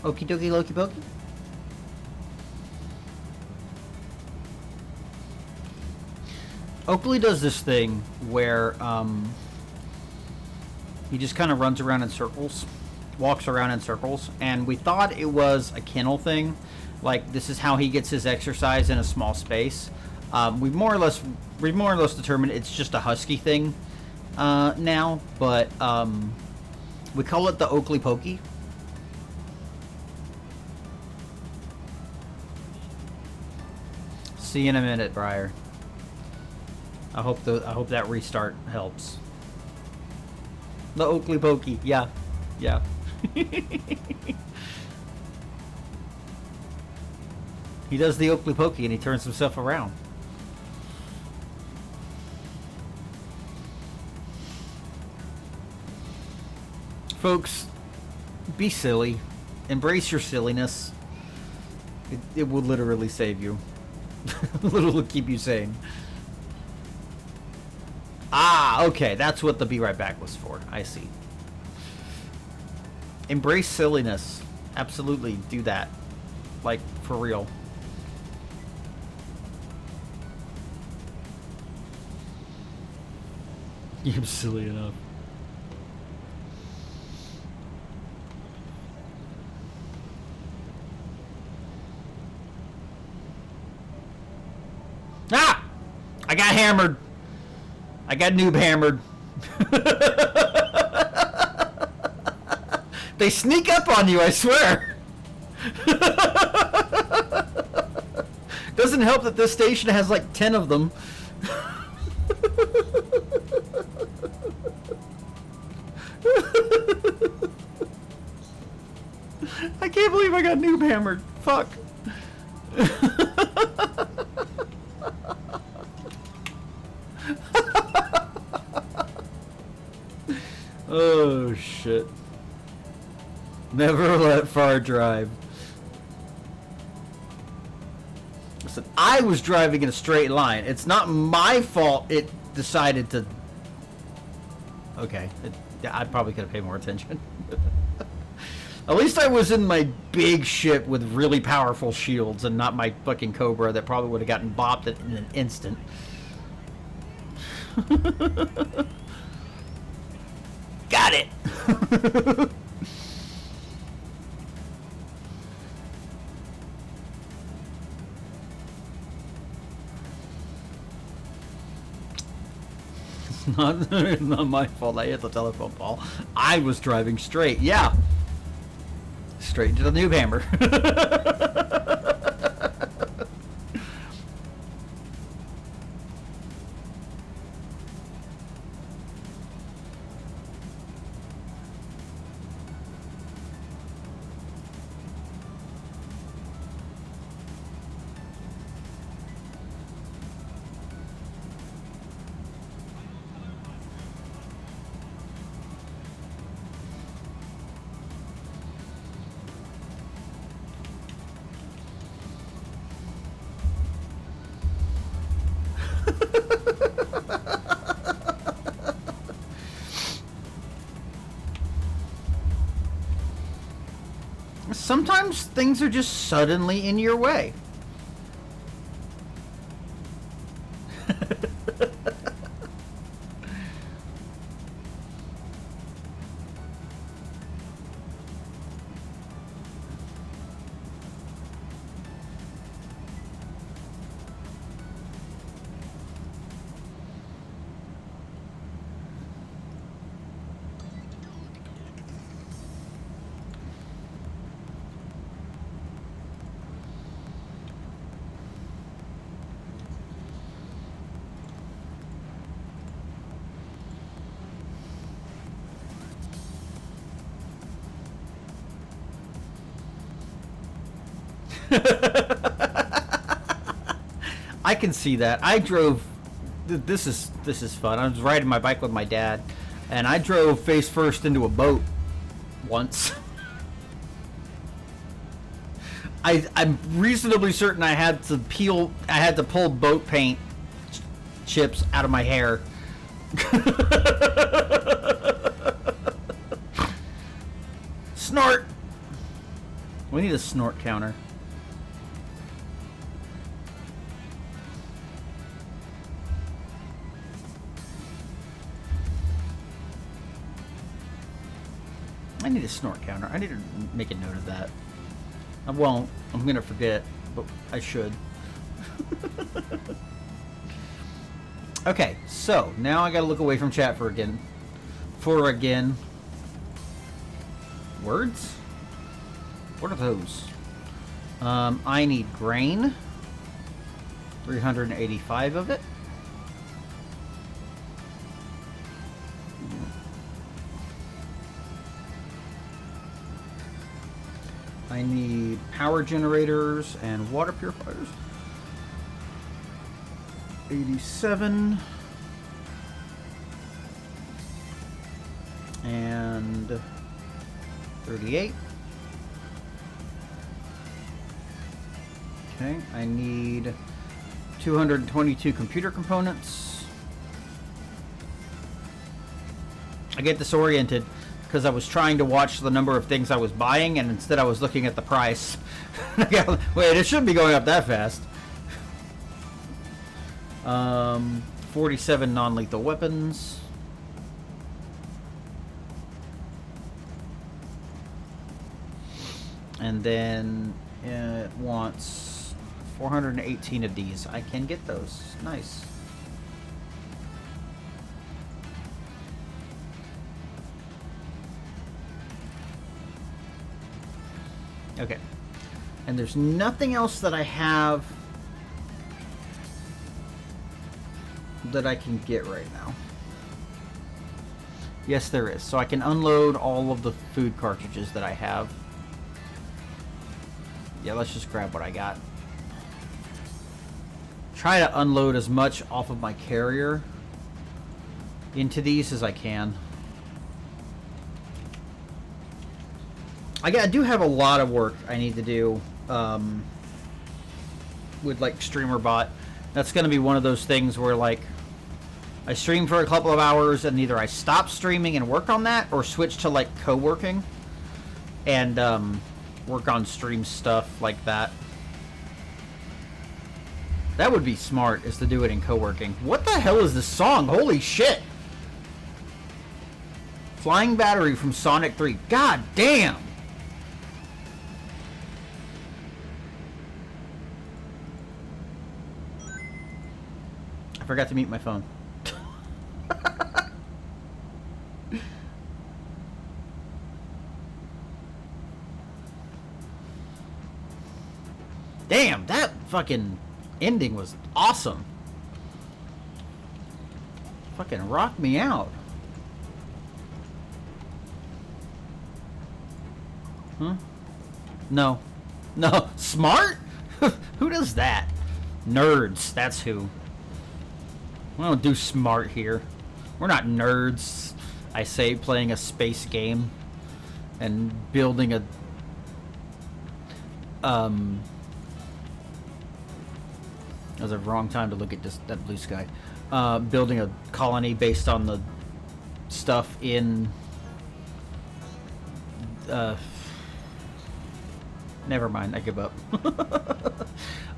Okie dokie, Loki pokey? Oakley does this thing where he just kind of runs around in circles, walks around in circles, and we thought it was a kennel thing, like this is how he gets his exercise in a small space. We've more or less determined it's just a husky thing now, but we call it the Oakley pokey. See you in a minute, Briar. I hope that restart helps. The Oakley pokey, yeah. He does the Oakley pokey and he turns himself around. Folks, be silly. Embrace your silliness. It will literally save you. It'll keep you sane. Ah, okay. That's what the Be Right Back was for. I see. Embrace silliness. Absolutely do that. Like, for real. You're silly enough. Ah! I got hammered. I got noob hammered. They sneak up on you, I swear. Doesn't help that this station has like 10 of them. I can't believe I got noob hammered. Fuck. Oh shit. Never let far drive. Listen, I was driving in a straight line. It's not my fault it decided to... Okay. I probably could have paid more attention. At least I was in my big ship with really powerful shields and not my fucking Cobra that probably would have gotten bopped in an instant. Got it! It's not my fault I hit the telephone pole. I was driving straight. Yeah. straight to the noob hammer. Sometimes things are just suddenly in your way. I can see that. I drove. This is fun. I was riding my bike with my dad, and I drove face first into a boat once. I'm reasonably certain I had to pull boat paint chips out of my hair. Snort. We need a snort counter. I need a snort counter. I need to make a note of that. I won't. I'm gonna forget, but I should. Okay, so now I gotta look away from chat for again. Words? What are those? I need grain. 385 of it. I need power generators and water purifiers. 87. And 38. Okay, I need 222 computer components. I get disoriented because I was trying to watch the number of things I was buying, and instead I was looking at the price. Wait, it shouldn't be going up that fast. 47 non-lethal weapons. And then it wants 418 of these. I can get those. Nice. Okay. And there's nothing else that I have that I can get right now. Yes, there is. So I can unload all of the food cartridges that I have. Yeah, let's just grab what I got. Try to unload as much off of my carrier into these as I can. I do have a lot of work I need to do with like StreamerBot. That's going to be one of those things where like I stream for a couple of hours and either I stop streaming and work on that or switch to like co-working and work on stream stuff like that. That would be smart, is to do it in co-working. What the hell is this song? Holy shit! Flying Battery from Sonic 3. God damn! I forgot to mute my phone. Damn, that fucking ending was awesome. Fucking rocked me out. Huh? No. No. Smart? Who does that? Nerds. That's who. We don't do smart here. We're not nerds. I say playing a space game and building a that was a wrong time to look at that blue sky. Building a colony based on the stuff in never mind, I give up.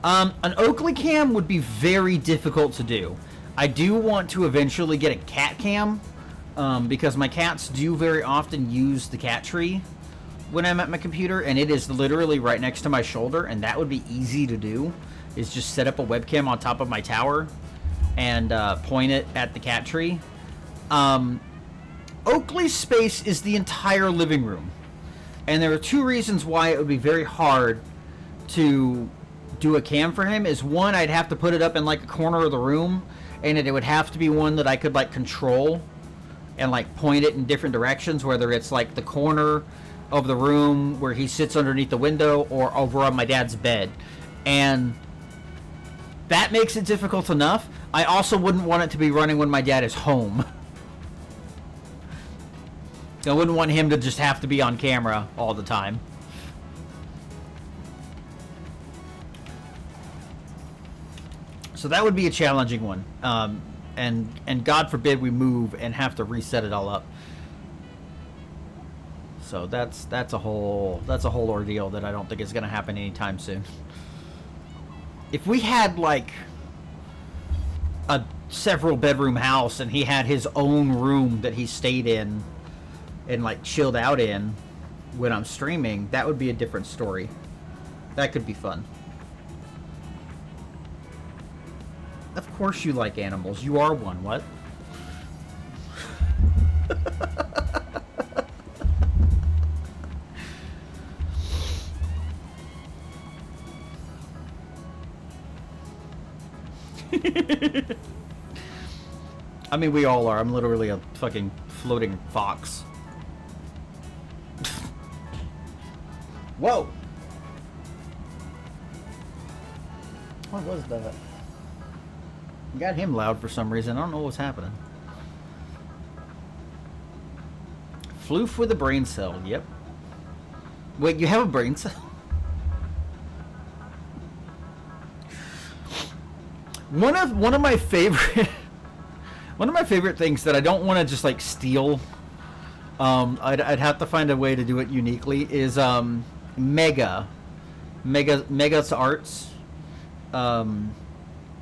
An Oakley cam would be very difficult to do. I do want to eventually get a cat cam, because my cats do very often use the cat tree when I'm at my computer, and it is literally right next to my shoulder, and that would be easy to do, is just set up a webcam on top of my tower and point it at the cat tree. Oakley's space is the entire living room, and there are two reasons why it would be very hard to do a cam for him. Is one, I'd have to put it up in like a corner of the room, and it would have to be one that I could like control and like point it in different directions, whether it's like the corner of the room where he sits underneath the window or over on my dad's bed. And that makes it difficult enough. I also wouldn't want it to be running when my dad is home. I wouldn't want him to just have to be on camera all the time. So that would be a challenging one. And God forbid we move and have to reset it all up. So that's a whole ordeal that I don't think is going to happen anytime soon. If we had like a several bedroom house and he had his own room that he stayed in and like chilled out in when I'm streaming, that would be a different story. That could be fun. Of course you like animals. You are one. What? I mean, we all are. I'm literally a fucking floating fox. Whoa! What was that? Got him loud for some reason. I don't know what's happening. Floof with a brain cell. Yep. Wait, you have a brain cell? One of my favorite things that I don't want to just like steal. I'd have to find a way to do it uniquely. Is Mega's Arts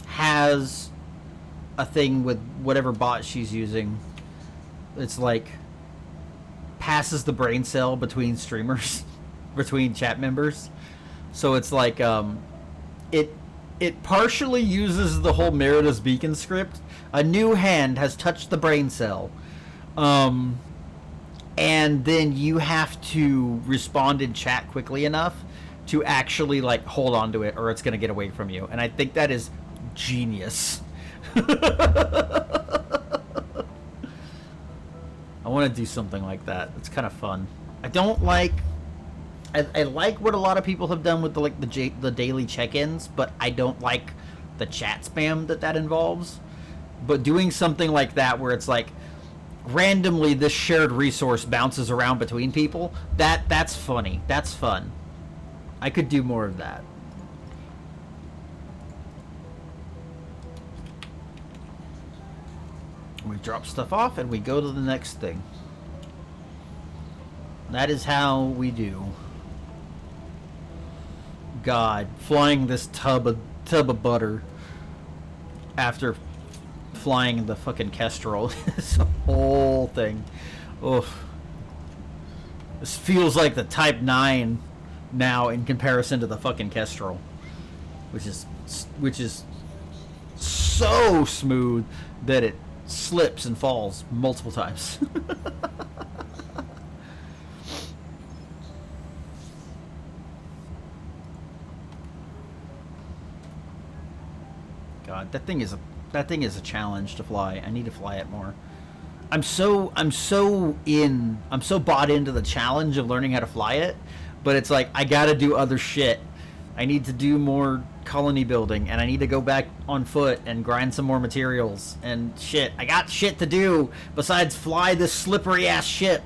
has a thing with whatever bot she's using. It's like passes the brain cell between streamers, between chat members. So it's like it partially uses the whole Merida's Beacon script. A new hand has touched the brain cell. And then you have to respond in chat quickly enough to actually like hold on to it, or it's going to get away from you. And I think that is genius. I want to do something like that. It's kind of fun. I don't like... I like what a lot of people have done with the daily check-ins, but I don't like the chat spam that involves. But doing something like that where it's like randomly this shared resource bounces around between people, that's funny. That's fun. I could do more of that. We drop stuff off and we go to the next thing. That is how we do. God, flying this tub of butter after flying the fucking Kestrel. This whole thing. Oof. This feels like the Type 9 now in comparison to the fucking Kestrel, which is so smooth that it slips and falls multiple times. god, that thing is a challenge to fly. I need to fly it more. I'm so bought into the challenge of learning how to fly it, but it's like I gotta do other shit. I need to do more colony building, and I need to go back on foot and grind some more materials and shit. I got shit to do besides fly this slippery ass ship.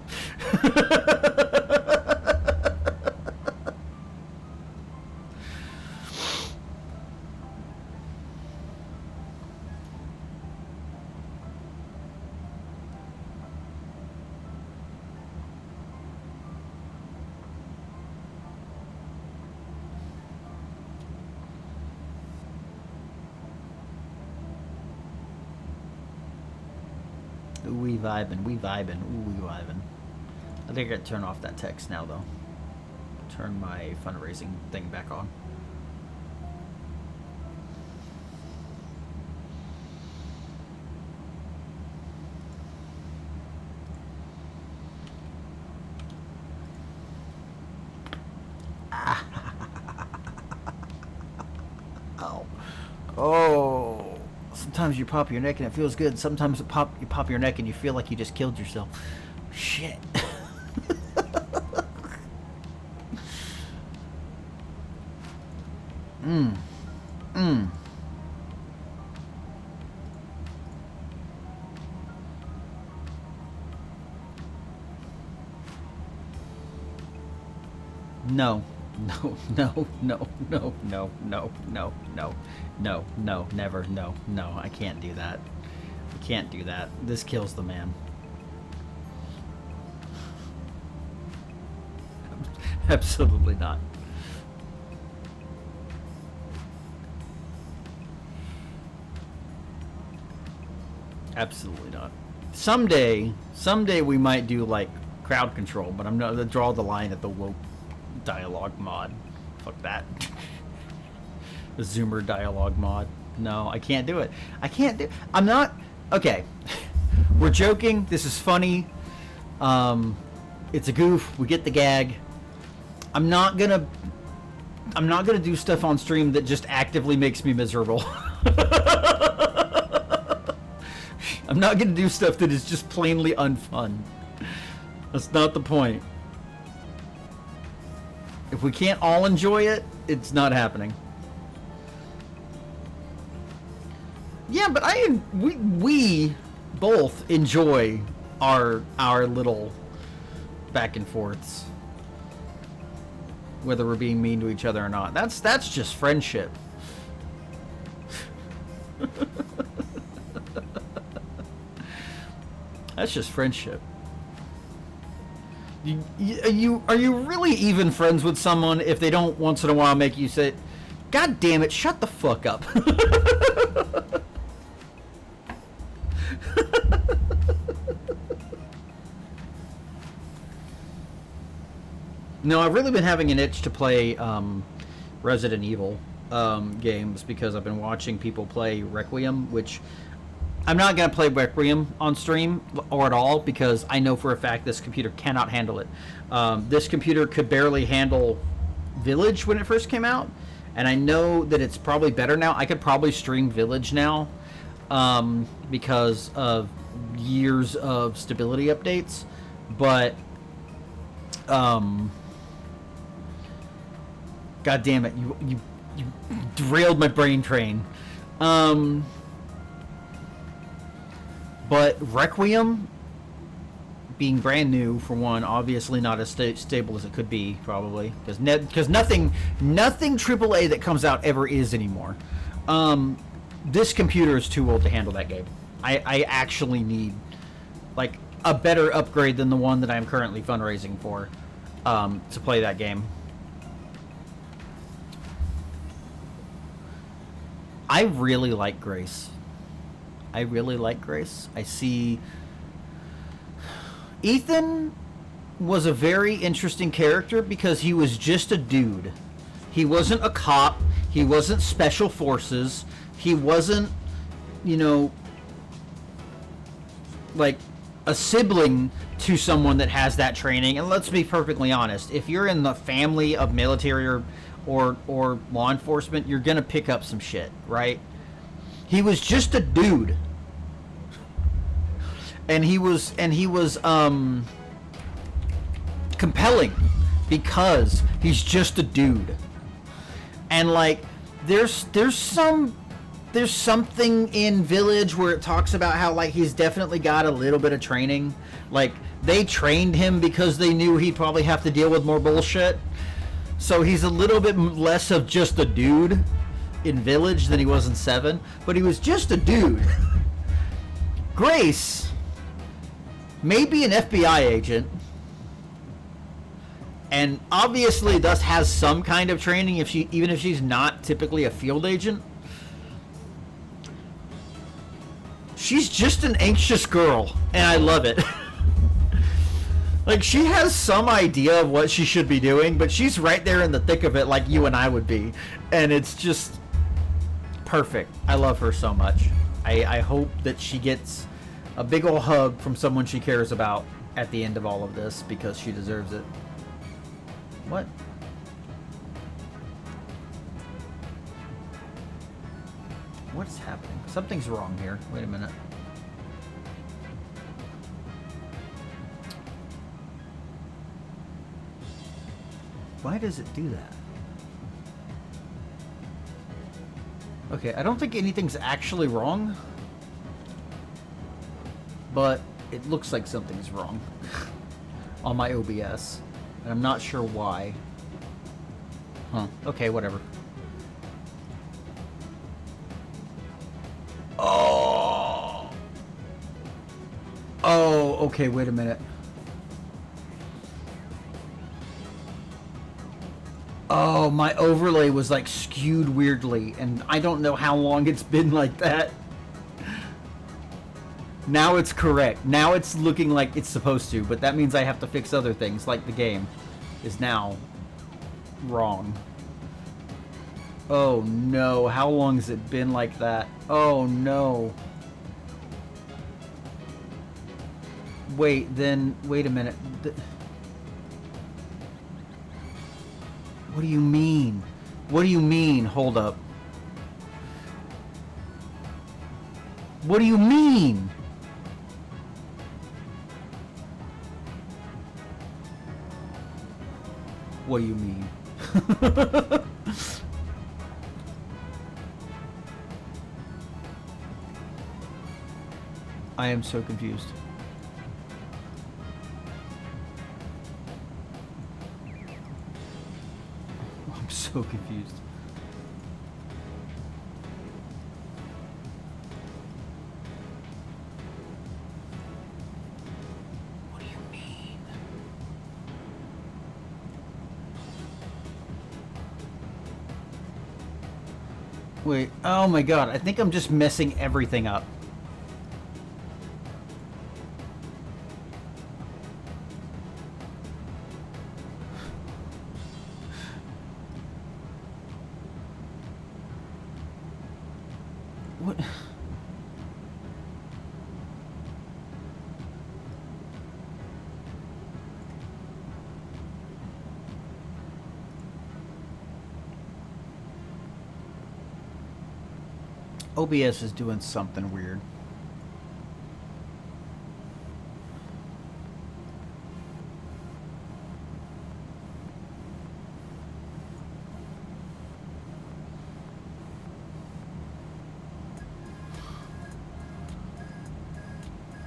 We vibing. Ooh, we vibing. I think I gotta turn off that text now, though. Turn my fundraising thing back on. Ow. Oh. Sometimes you pop your neck and it feels good. Sometimes you pop your neck and you feel like you just killed yourself. Shit. No. No, never. No, I can't do that. I can't do that. This kills the man. Absolutely not. Absolutely not. Someday we might do like crowd control, but I'm not gonna draw the line at the woke dialogue mod. Fuck that. The Zoomer dialogue mod. No, I can't do it. I'm not. Okay. We're joking. This is funny. It's a goof. We get the gag. I'm not gonna do stuff on stream that just actively makes me miserable. I'm not gonna do stuff that is just plainly unfun. That's not the point. If we can't all enjoy it, it's not happening. Yeah, but we both enjoy our little back and forths, whether we're being mean to each other or not. That's just friendship. That's just friendship. Are you really even friends with someone if they don't once in a while make you say, "God damn it, shut the fuck up"? No, I've really been having an itch to play Resident Evil games because I've been watching people play Requiem, which I'm not going to play Requiem on stream or at all because I know for a fact this computer cannot handle it. This computer could barely handle Village when it first came out, and I know that it's probably better now. I could probably stream Village now because of years of stability updates, but God damn it, you derailed my brain train. But Requiem, being brand new for one, obviously not as stable as it could be, probably, because nothing AAA that comes out ever is anymore. This computer is too old to handle that game. I actually need like a better upgrade than the one that I'm currently fundraising for to play that game. I really like Grace. I see Ethan was a very interesting character because he was just a dude. He wasn't a cop. He wasn't special forces. He wasn't, like a sibling to someone that has that training. And let's be perfectly honest, if you're in the family of military or law enforcement, you're gonna pick up some shit, right? He was just a dude. And he was compelling because he's just a dude. And like there's something in Village where it talks about how like he's definitely got a little bit of training. Like they trained him because they knew he'd probably have to deal with more bullshit. So he's a little bit less of just a dude in Village than he was in 7, but he was just a dude. Grace may be an FBI agent, and obviously thus has some kind of training even if she's not typically a field agent. She's just an anxious girl, and I love it. Like, she has some idea of what she should be doing, but she's right there in the thick of it like you and I would be. And it's just perfect. I love her so much. I hope that she gets a big ol' hug from someone she cares about at the end of all of this, because she deserves it. What? What's happening? Something's wrong here. Wait a minute. Why does it do that? Okay, I don't think anything's actually wrong, but it looks like something's wrong on my OBS, and I'm not sure why. Huh. Okay, whatever. Oh! Oh, okay, wait a minute. Oh, my overlay was like skewed weirdly, and I don't know how long it's been like that. Now it's correct. Now it's looking like it's supposed to, but that means I have to fix other things, like the game is now wrong. Oh no, how long has it been like that? Oh no. Wait a minute. What do you mean? What do you mean? Hold up. What do you mean? What do you mean? I am so confused. I'm so confused. What do you mean? Wait, oh my god, I think I'm just messing everything up. What? OBS is doing something weird.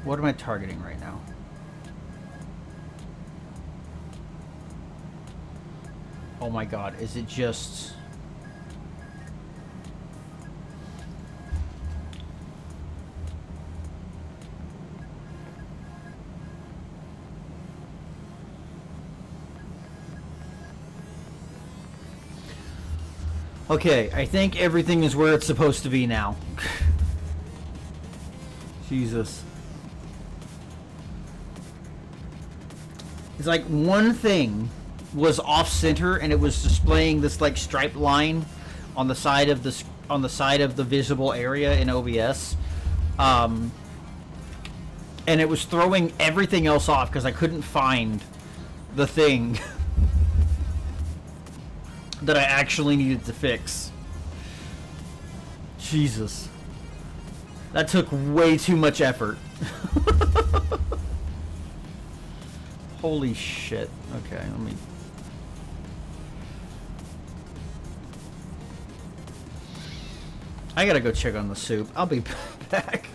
What am I targeting right now? Oh my god, is it just... Okay, I think everything is where it's supposed to be now. Jesus. It's like one thing was off center and it was displaying this like striped line on the side of the visible area in OBS. And it was throwing everything else off because I couldn't find the thing that I actually needed to fix. Jesus. That took way too much effort. Holy shit. Okay, let me... I gotta go check on the soup. I'll be back.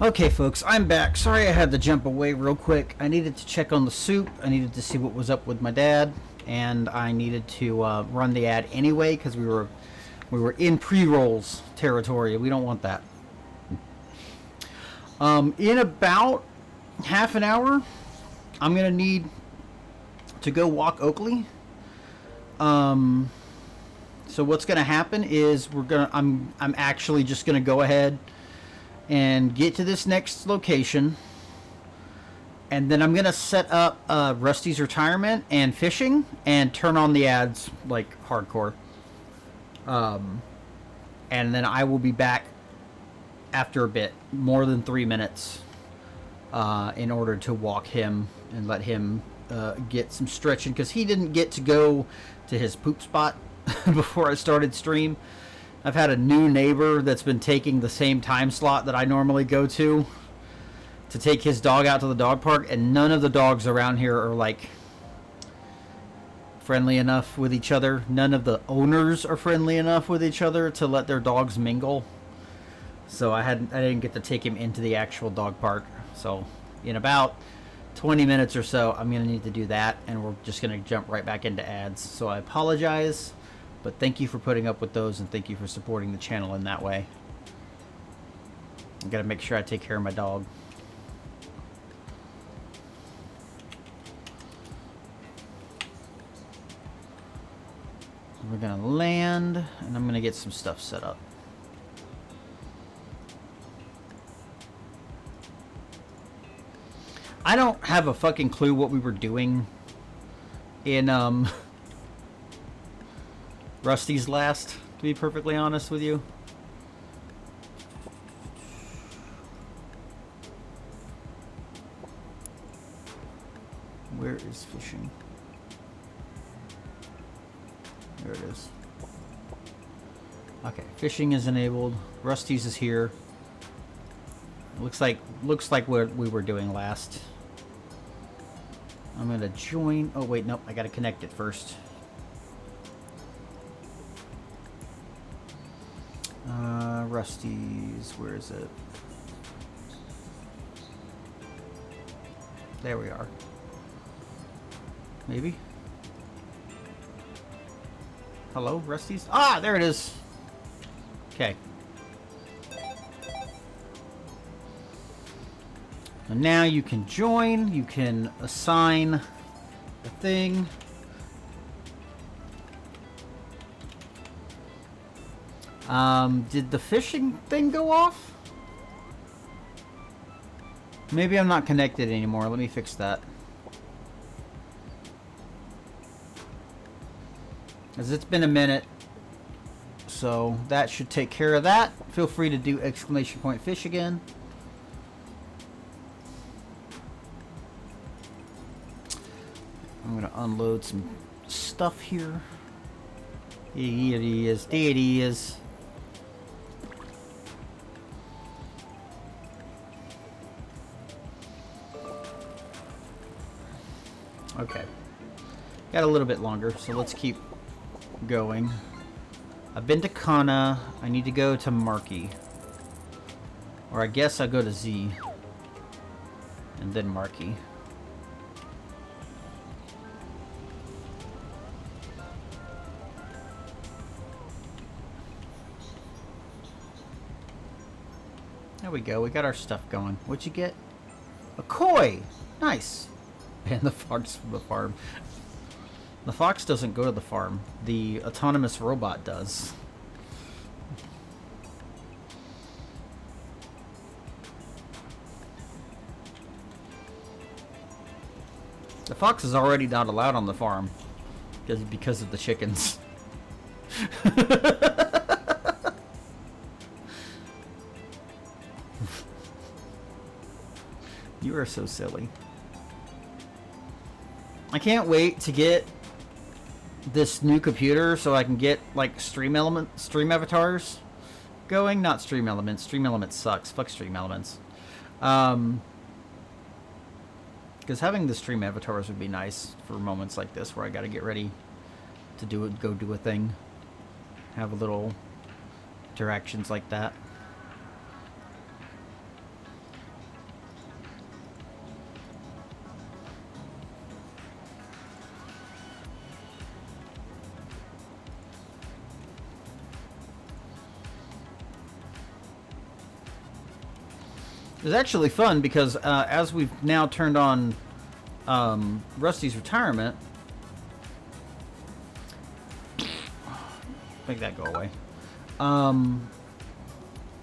Okay, folks, I'm back. Sorry I had to jump away real quick. I needed to check on the soup. I needed to see what was up with my dad, and I needed to run the ad anyway because we were in pre-rolls territory. We don't want that. In about half an hour, I'm gonna need to go walk Oakley. So what's gonna happen is I'm actually just gonna go ahead and get to this next location, and then I'm gonna set up Rusty's retirement and fishing and turn on the ads like hardcore. And then I will be back after a bit, more than 3 minutes, in order to walk him and let him get some stretching, because he didn't get to go to his poop spot before I started stream. I've had a new neighbor that's been taking the same time slot that I normally go to take his dog out to the dog park, and none of the dogs around here are like friendly enough with each other. None of the owners are friendly enough with each other to let their dogs mingle. So I didn't get to take him into the actual dog park. So in about 20 minutes or so, I'm going to need to do that, and we're just going to jump right back into ads. So I apologize, but thank you for putting up with those, and thank you for supporting the channel in that way. I got to make sure I take care of my dog. We're going to land, and I'm going to get some stuff set up. I don't have a fucking clue what we were doing in Rusty's last, to be perfectly honest with you. Where is fishing? There it is. Okay, fishing is enabled. Rusty's is here. Looks like what we were doing last. I'm gonna join. Oh wait, nope. I gotta connect it first. Rusty's. Where is it? There we are. Maybe. Hello, Rusty's. Ah, there it is. Okay. And now you can join, you can assign a thing. Did the fishing thing go off? Maybe I'm not connected anymore. Let me fix that. As it's been a minute, so that should take care of that. Feel free to do exclamation point fish again. I'm gonna unload some stuff here. Here it is. There it is. Okay. Got a little bit longer, so let's keep going. I've been to Kana. I need to go to Markey. Or I guess I'll go to Z. And then Markey. There we go. We got our stuff going. What'd you get? A koi! Nice! And the fox from the farm. The fox doesn't go to the farm. The autonomous robot does. The fox is already not allowed on the farm because of the chickens. You are so silly. I can't wait to get this new computer so I can get like stream avatars going. Not Stream Elements. Stream Elements sucks. Fuck Stream Elements. Because having the stream avatars would be nice for moments like this where I got to get ready to go do a thing. Have a little interactions like that. It's actually fun because as we've now turned on Rusty's retirement, make that go away.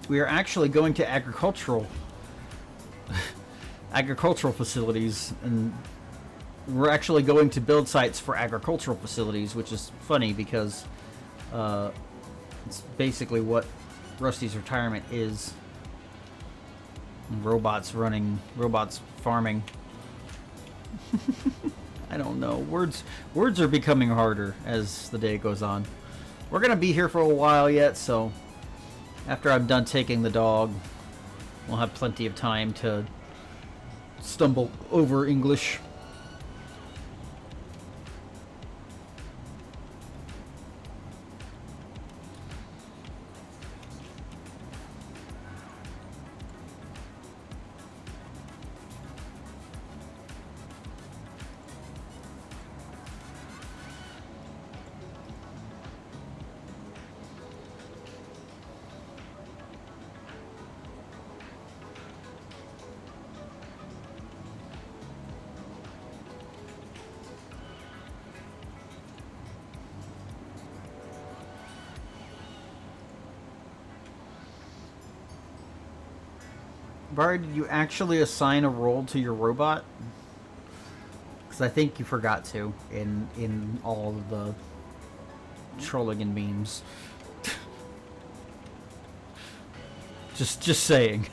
We are actually going to agricultural facilities, and we're actually going to build sites for agricultural facilities, which is funny because it's basically what Rusty's retirement is. Robots farming. I don't know. Words are becoming harder as the day goes on. We're gonna be here for a while yet, so after I'm done taking the dog, we'll have plenty of time to stumble over English. Barry, did you actually assign a role to your robot? Because I think you forgot to in all of the trolling and memes. just saying.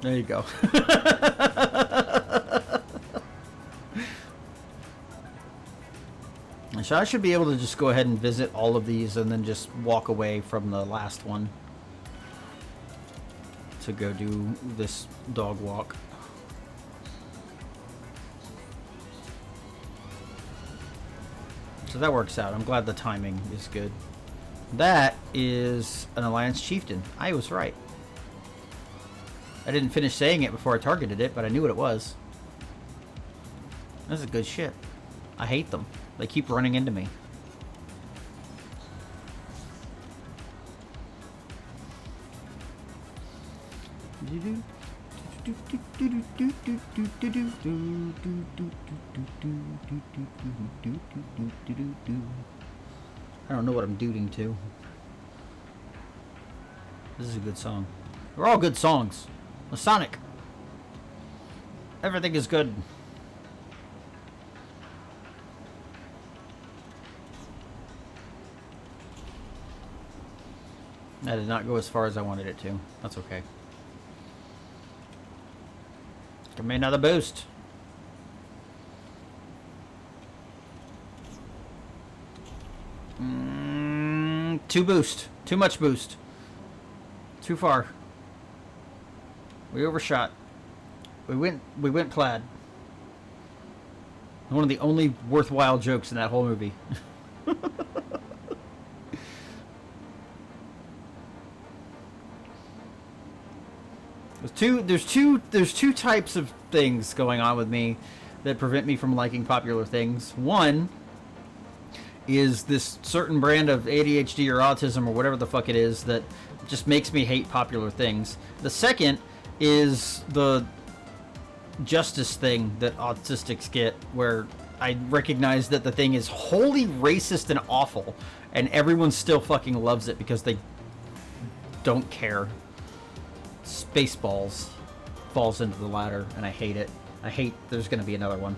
There you go. So I should be able to just go ahead and visit all of these and then just walk away from the last one to go do this dog walk. So that works out. I'm glad the timing is good. That is an Alliance Chieftain. I was right. I didn't finish saying it before I targeted it, but I knew what it was. That's a good shit. I hate them. They keep running into me. I don't know what I'm duding to. This is a good song. They're all good songs. Masonic. Everything is good. That did not go as far as I wanted it to. That's okay. Give me another boost. Too boost. Too much boost. Too far. We overshot. We went plaid. One of the only worthwhile jokes in that whole movie. There's two types of things going on with me that prevent me from liking popular things. One is this certain brand of ADHD or autism or whatever the fuck it is that just makes me hate popular things. The second is the justice thing that autistics get, where I recognize that the thing is wholly racist and awful, and everyone still fucking loves it because they don't care. Spaceballs falls into the latter, and I hate it. I hate there's going to be another one.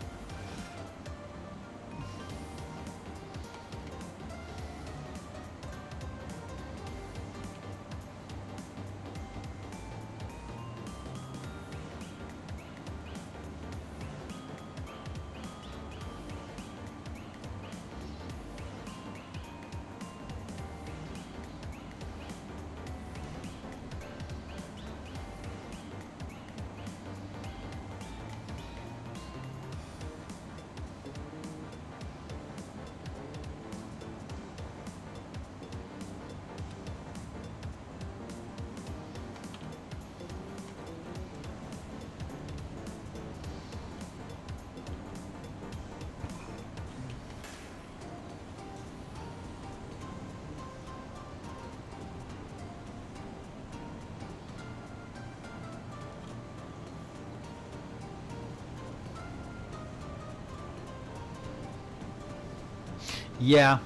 Yeah.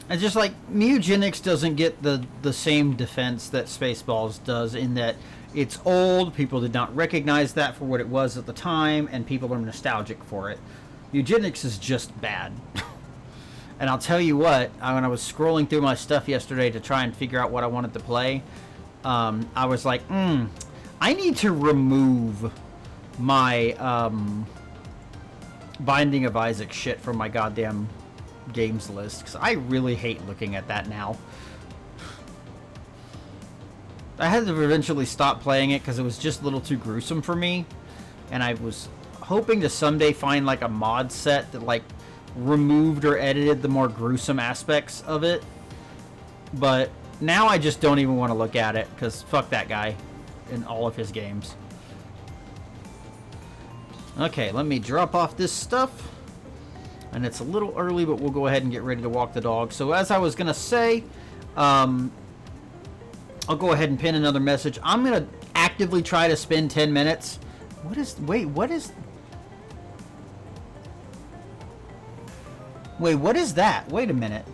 And just like Mutagenics doesn't get the same defense that Spaceballs does, in that it's old, people did not recognize that for what it was at the time, and people are nostalgic for it. Eugenics is just bad. And I'll tell you what, when I was scrolling through my stuff yesterday to try and figure out what I wanted to play, I was like, I need to remove my Binding of Isaac shit from my goddamn games list, because I really hate looking at that now. I had to eventually stop playing it because it was just a little too gruesome for me, and I was hoping to someday find like a mod set that like removed or edited the more gruesome aspects of it, but now I just don't even want to look at it because fuck that guy in all of his games. Okay, let me drop off this stuff. And it's a little early, but we'll go ahead and get ready to walk the dog. So as I was going to say, I'll go ahead and pin another message. I'm going to actively try to spend 10 minutes. Wait, what is that? Wait a minute.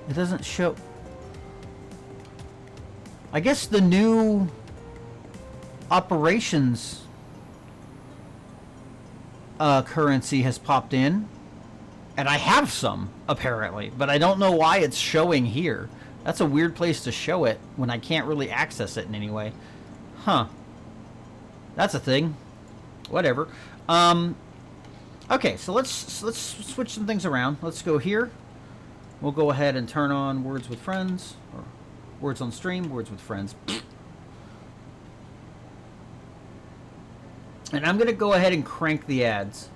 It doesn't show. I guess the new operations currency has popped in, and I have some apparently, but I don't know why it's showing here. That's a weird place to show it when I can't really access it in any way. Huh. That's a thing. Whatever. Okay, so let's switch some things around. Let's go here. We'll go ahead and turn on Words with Friends, or Words on Stream, Words with Friends. And I'm going to go ahead and crank the ads.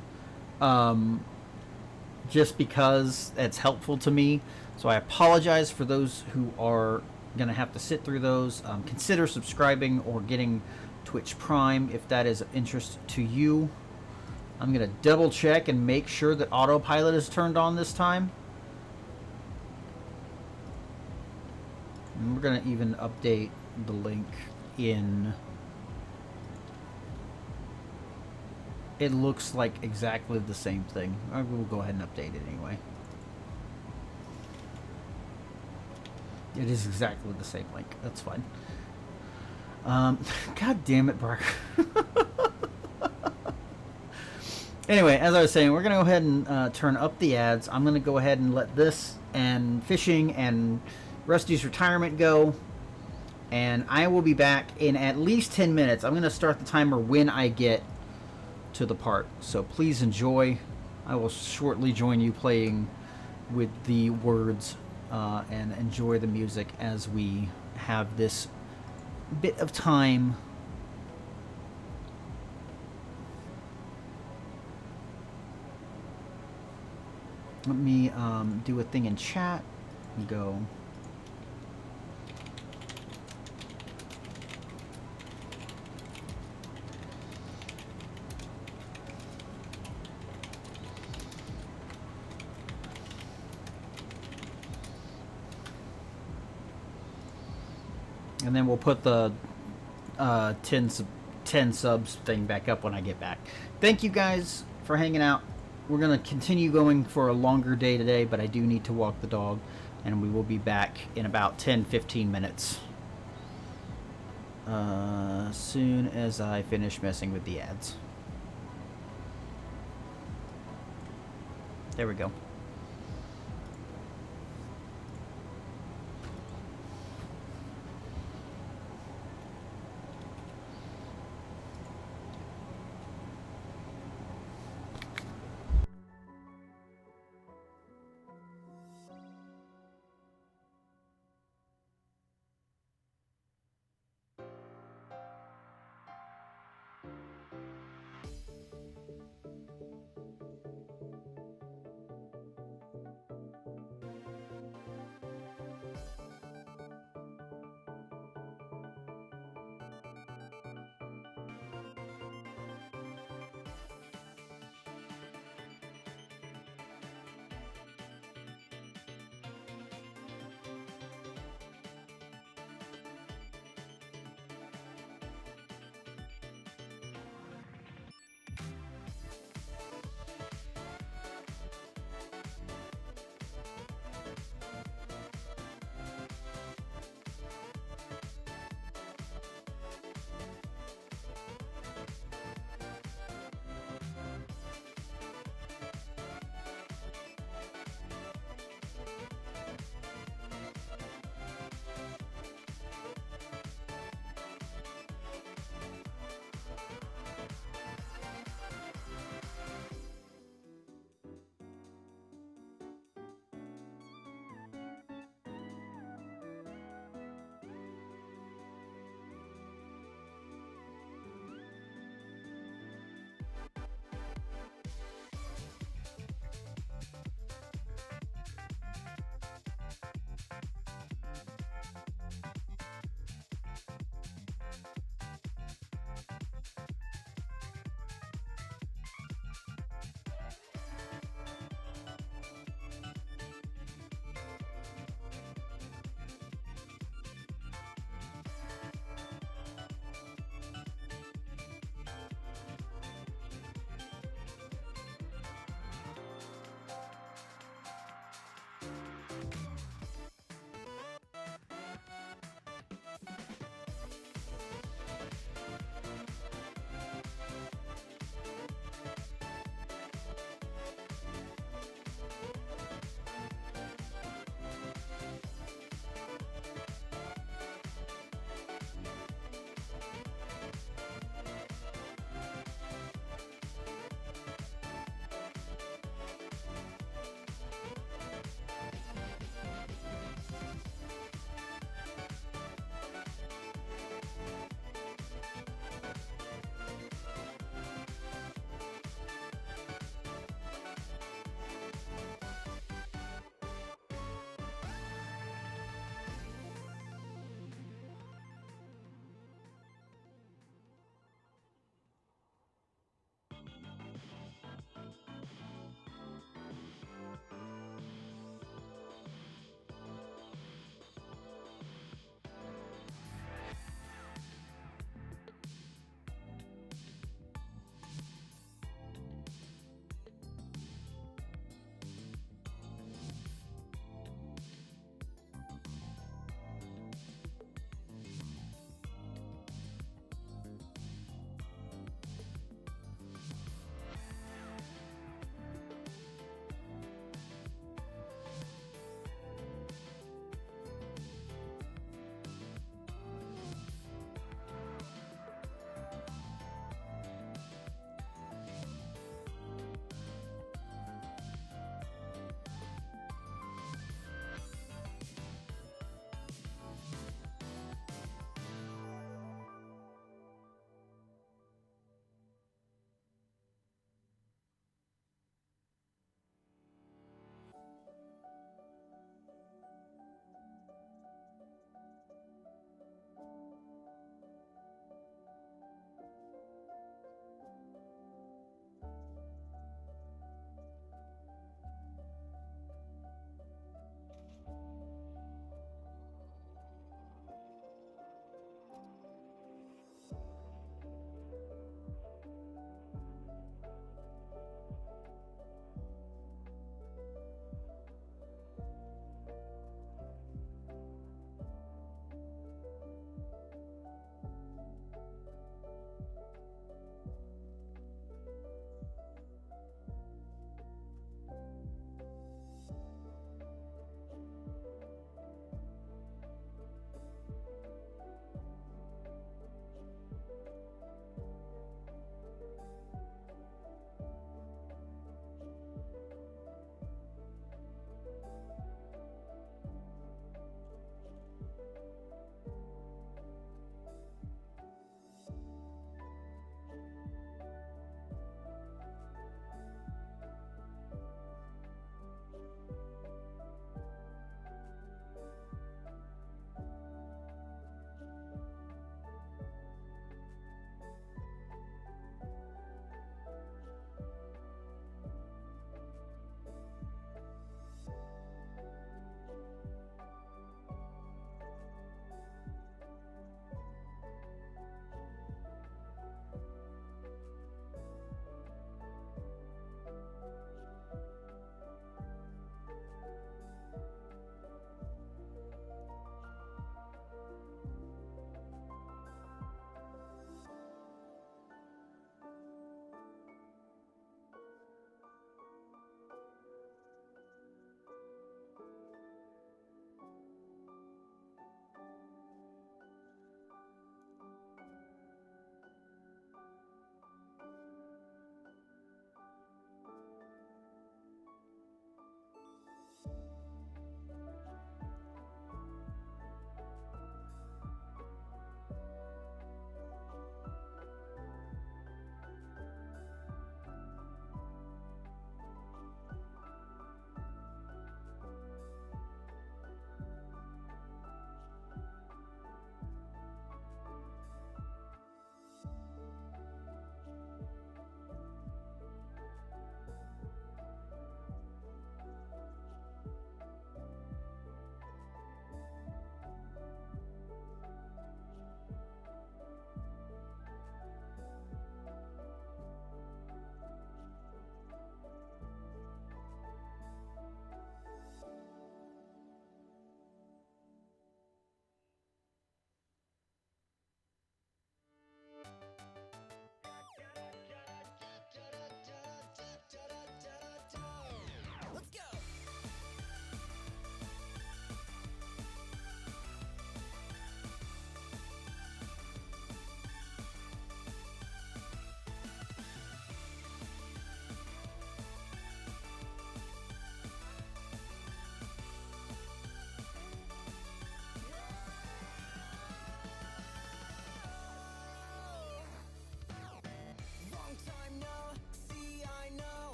Just because it's helpful to me. So I apologize for those who are going to have to sit through those. Consider subscribing or getting Twitch Prime if that is of interest to you. I'm going to double check and make sure that autopilot is turned on this time. And we're going to even update the link in... It looks like exactly the same thing. We'll go ahead and update it anyway. It is exactly the same link. That's fine. God damn it, Bark. Anyway, as I was saying, we're going to go ahead and turn up the ads. I'm going to go ahead and let this and fishing and Rusty's retirement go. And I will be back in at least 10 minutes. I'm going to start the timer when I get to the part. So please enjoy. I will shortly join you playing with the words and enjoy the music as we have this bit of time. Let me do a thing in chat and go. And then we'll put the 10 subs thing back up when I get back. Thank you guys for hanging out. We're going to continue going for a longer day today, but I do need to walk the dog, and we will be back in about 10-15 minutes. As soon as I finish messing with the ads. There we go.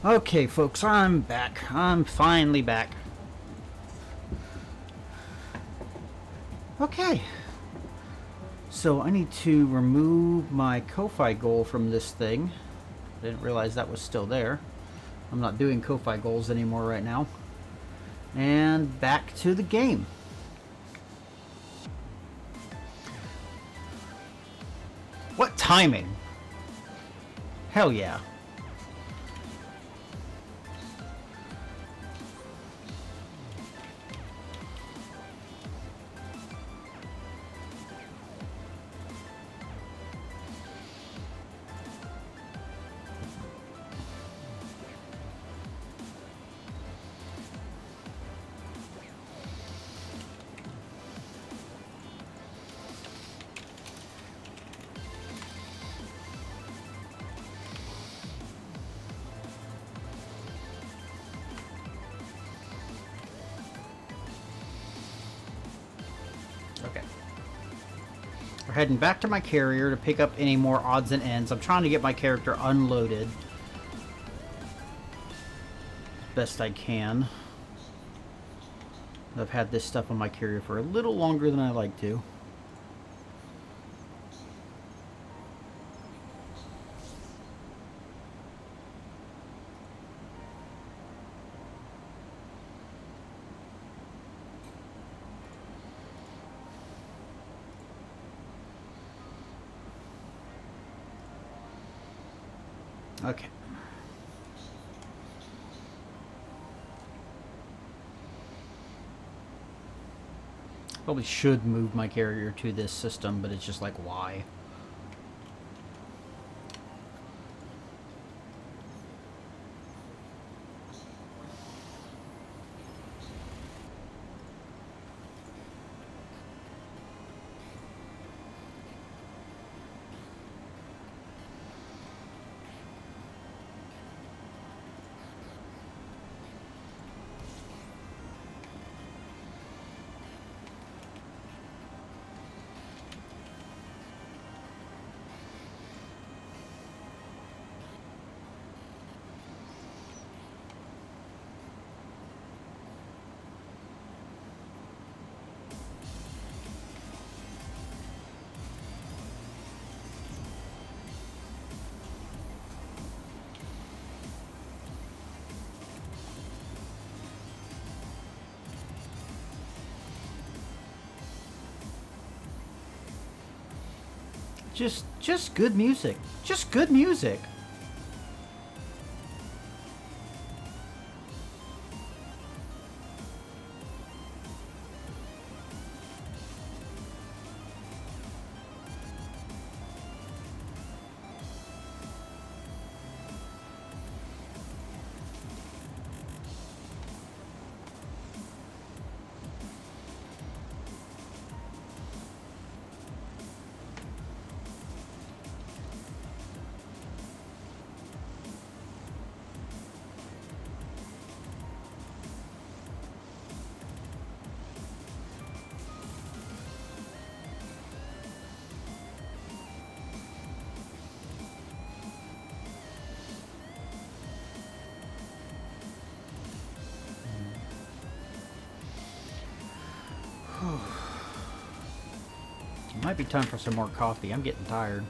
Okay, folks, I'm back. I'm finally back. Okay. So I need to remove my Ko-Fi goal from this thing. I didn't realize that was still there. I'm not doing Ko-Fi goals anymore right now. And back to the game. What timing? Hell yeah. Okay. We're heading back to my carrier to pick up any more odds and ends. I'm trying to get my character unloaded best I can. I've had this stuff on my carrier for a little longer than I like to. Okay. Probably should move my carrier to this system, but it's just like, why? Just good music. Just good music. It might be time for some more coffee. I'm getting tired.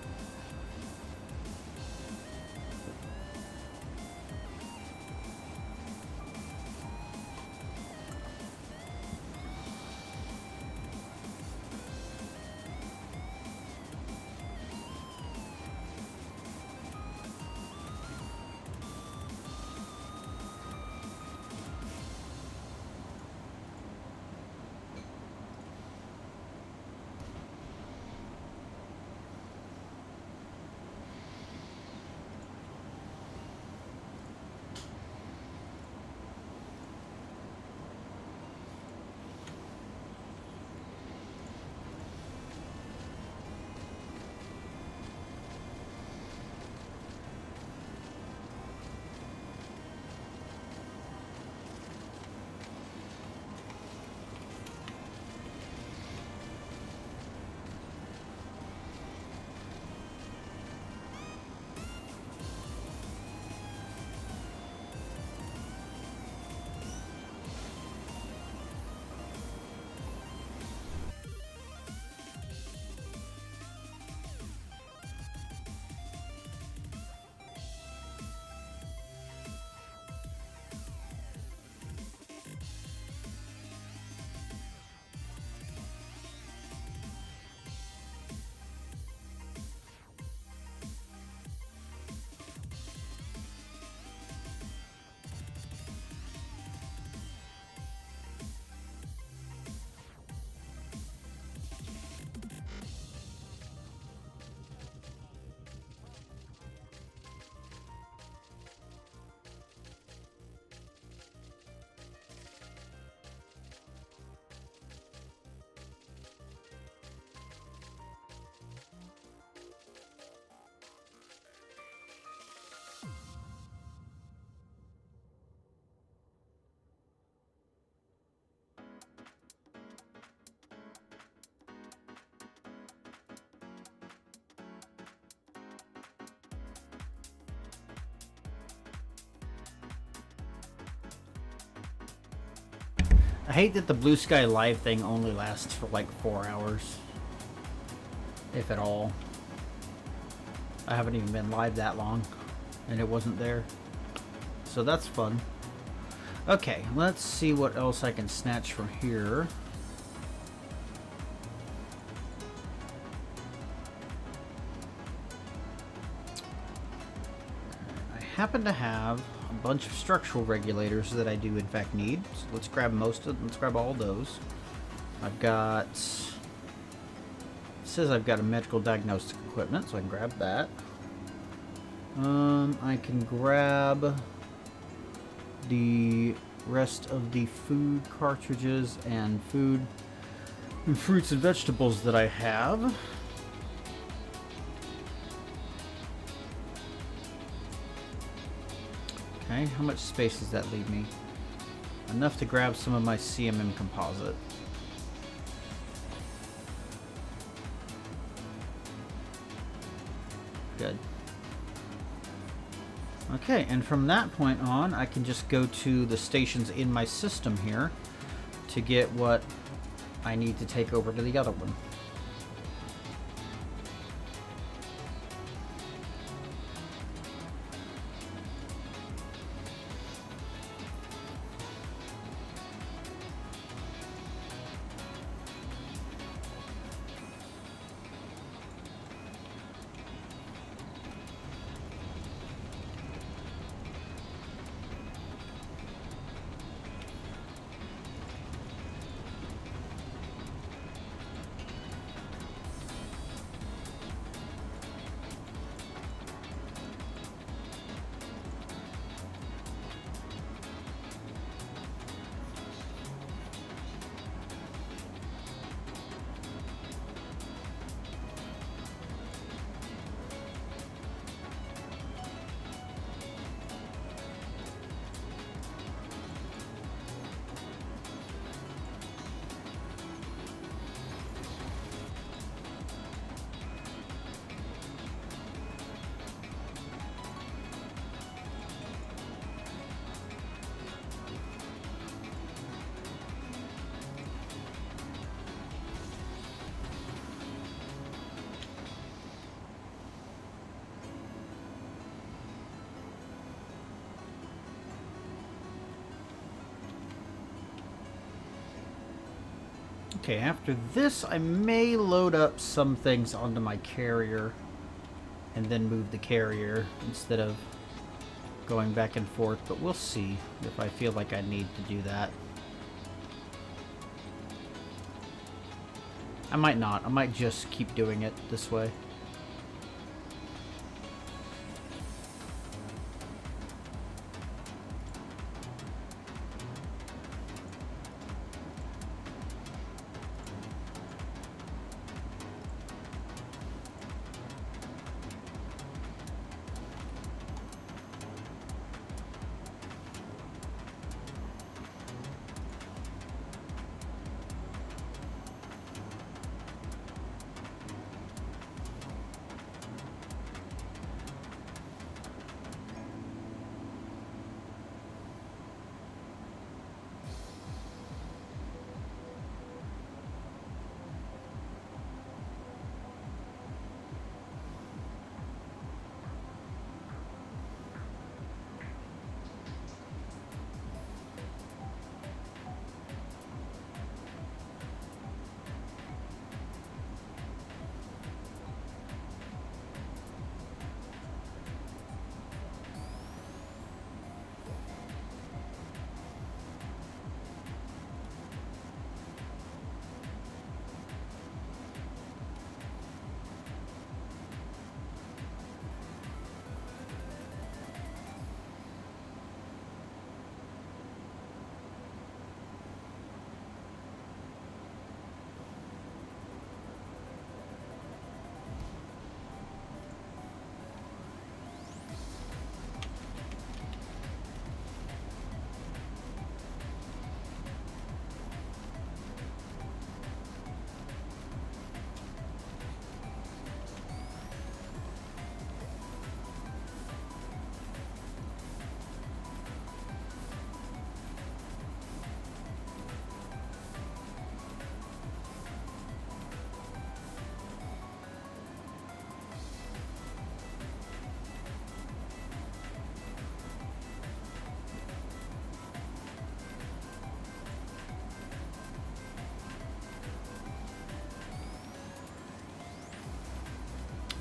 I hate that the Blue Sky Live thing only lasts for like 4 hours. If at all. I haven't even been live that long, and it wasn't there. So that's fun. Okay, let's see what else I can snatch from here. I happen to have a bunch of structural regulators that I do in fact need. So let's grab let's grab all those. I've got, it says I've got a medical diagnostic equipment, so I can grab that. I can grab the rest of the food cartridges and food and fruits and vegetables that I have. Okay, how much space does that leave me? Enough to grab some of my CMM composite. Good. Okay, and from that point on, I can just go to the stations in my system here to get what I need to take over to the other one. Okay, after this, I may load up some things onto my carrier and then move the carrier instead of going back and forth, but we'll see if I feel like I need to do that. I might not. I might just keep doing it this way.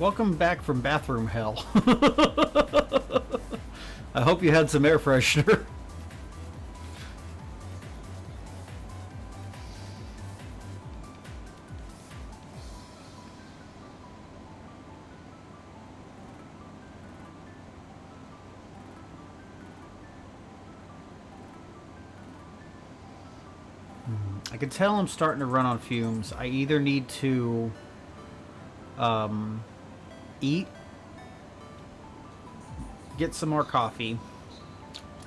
Welcome back from bathroom hell. I hope you had some air freshener. I can tell I'm starting to run on fumes. I either need to eat, get some more coffee,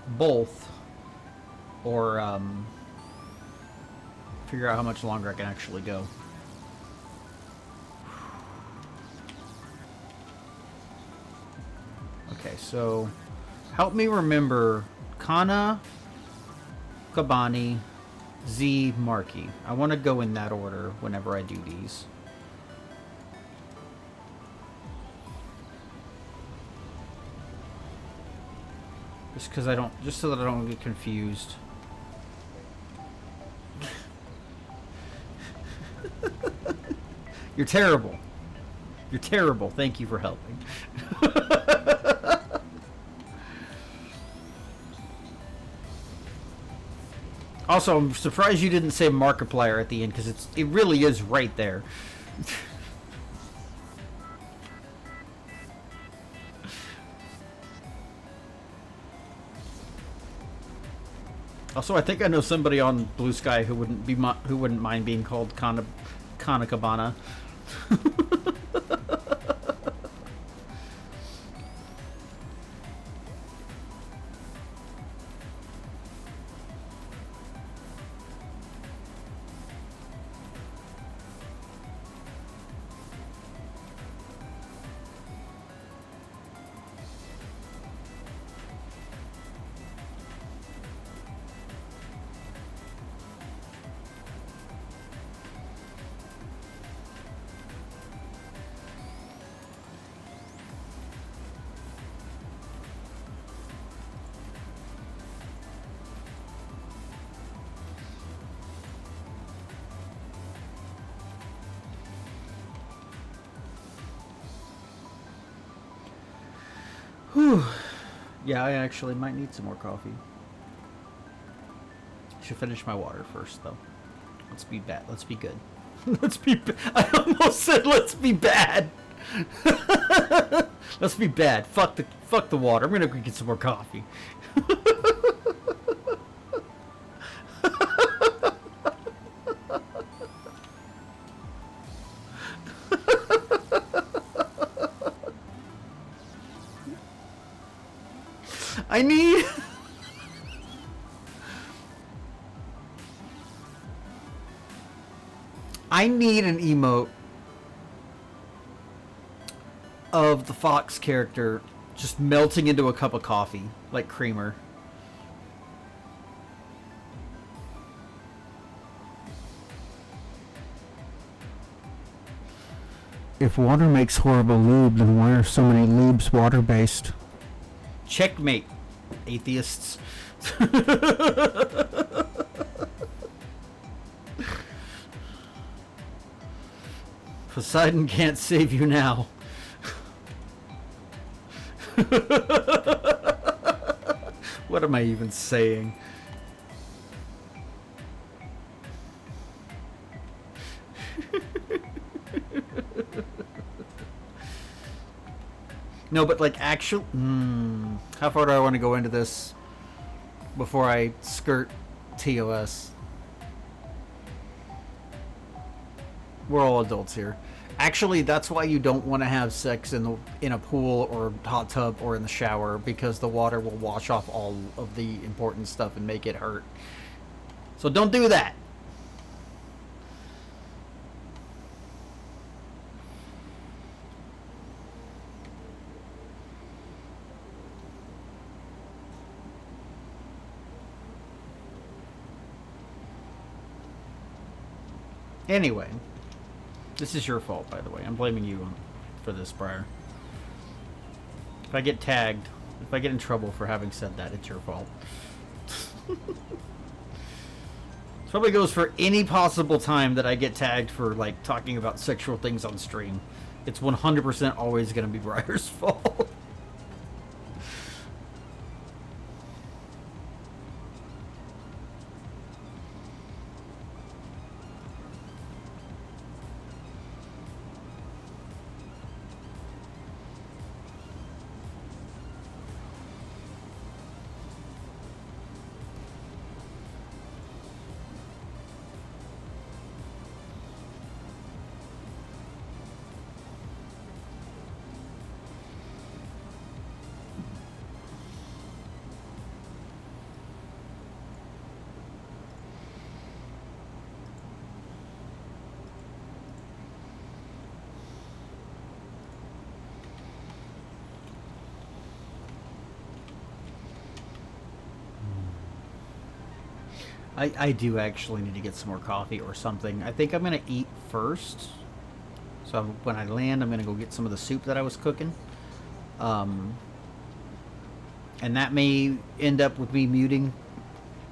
both, or figure out how much longer I can actually go. Okay, so help me remember Kana, Kabani, Z, Marky. I want to go in that order whenever I do these. Just so that I don't get confused. You're terrible. You're terrible. Thank you for helping. Also, I'm surprised you didn't say Markiplier at the end, because it really is right there. Also, I think I know somebody on Blue Sky who wouldn't mind being called Kanakabana. Whew. Yeah, I actually might need some more coffee. Should finish my water first, though. Let's be bad. Let's be good. Let's be. I almost said let's be bad. Let's be bad. Fuck the water. I'm gonna go get some more coffee. I need an emote of the Fox character just melting into a cup of coffee, like creamer. If water makes horrible lube, then why are so many lubes water-based? Checkmate, atheists. Poseidon can't save you now. What am I even saying? No, but like actual. How far do I want to go into this before I skirt TOS? We're all adults here. Actually, that's why you don't want to have sex in a pool or hot tub or in the shower, because the water will wash off all of the important stuff and make it hurt. So don't do that. Anyway, this is your fault, by the way. I'm blaming you for this, Briar. If I get tagged, if I get in trouble for having said that, it's your fault. This probably goes for any possible time that I get tagged for, like, talking about sexual things on stream. It's 100% always going to be Briar's fault. I do actually need to get some more coffee or something. I think I'm going to eat first. So when I land, I'm going to go get some of the soup that I was cooking. And that may end up with me muting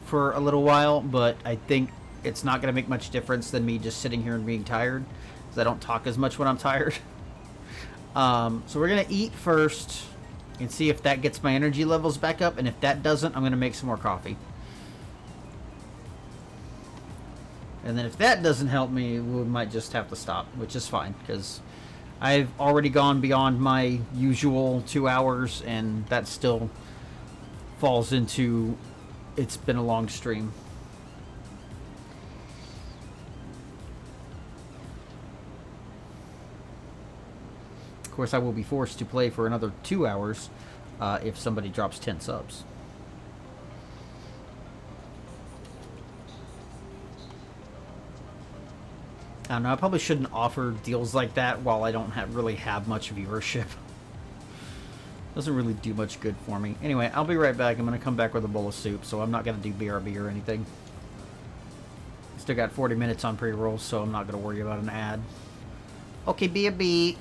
for a little while, but I think it's not going to make much difference than me just sitting here and being tired, because I don't talk as much when I'm tired. So we're going to eat first and see if that gets my energy levels back up, and if that doesn't, I'm going to make some more coffee. And then if that doesn't help me, we might just have to stop, which is fine, because I've already gone beyond my usual 2 hours, and that still falls into it's been a long stream. Of course, I will be forced to play for another 2 hours if somebody drops 10 subs. I don't know, I probably shouldn't offer deals like that while I don't really have much viewership. Doesn't really do much good for me. Anyway, I'll be right back. I'm going to come back with a bowl of soup, so I'm not going to do BRB or anything. Still got 40 minutes on pre-roll, so I'm not going to worry about an ad. Okay, be a bee.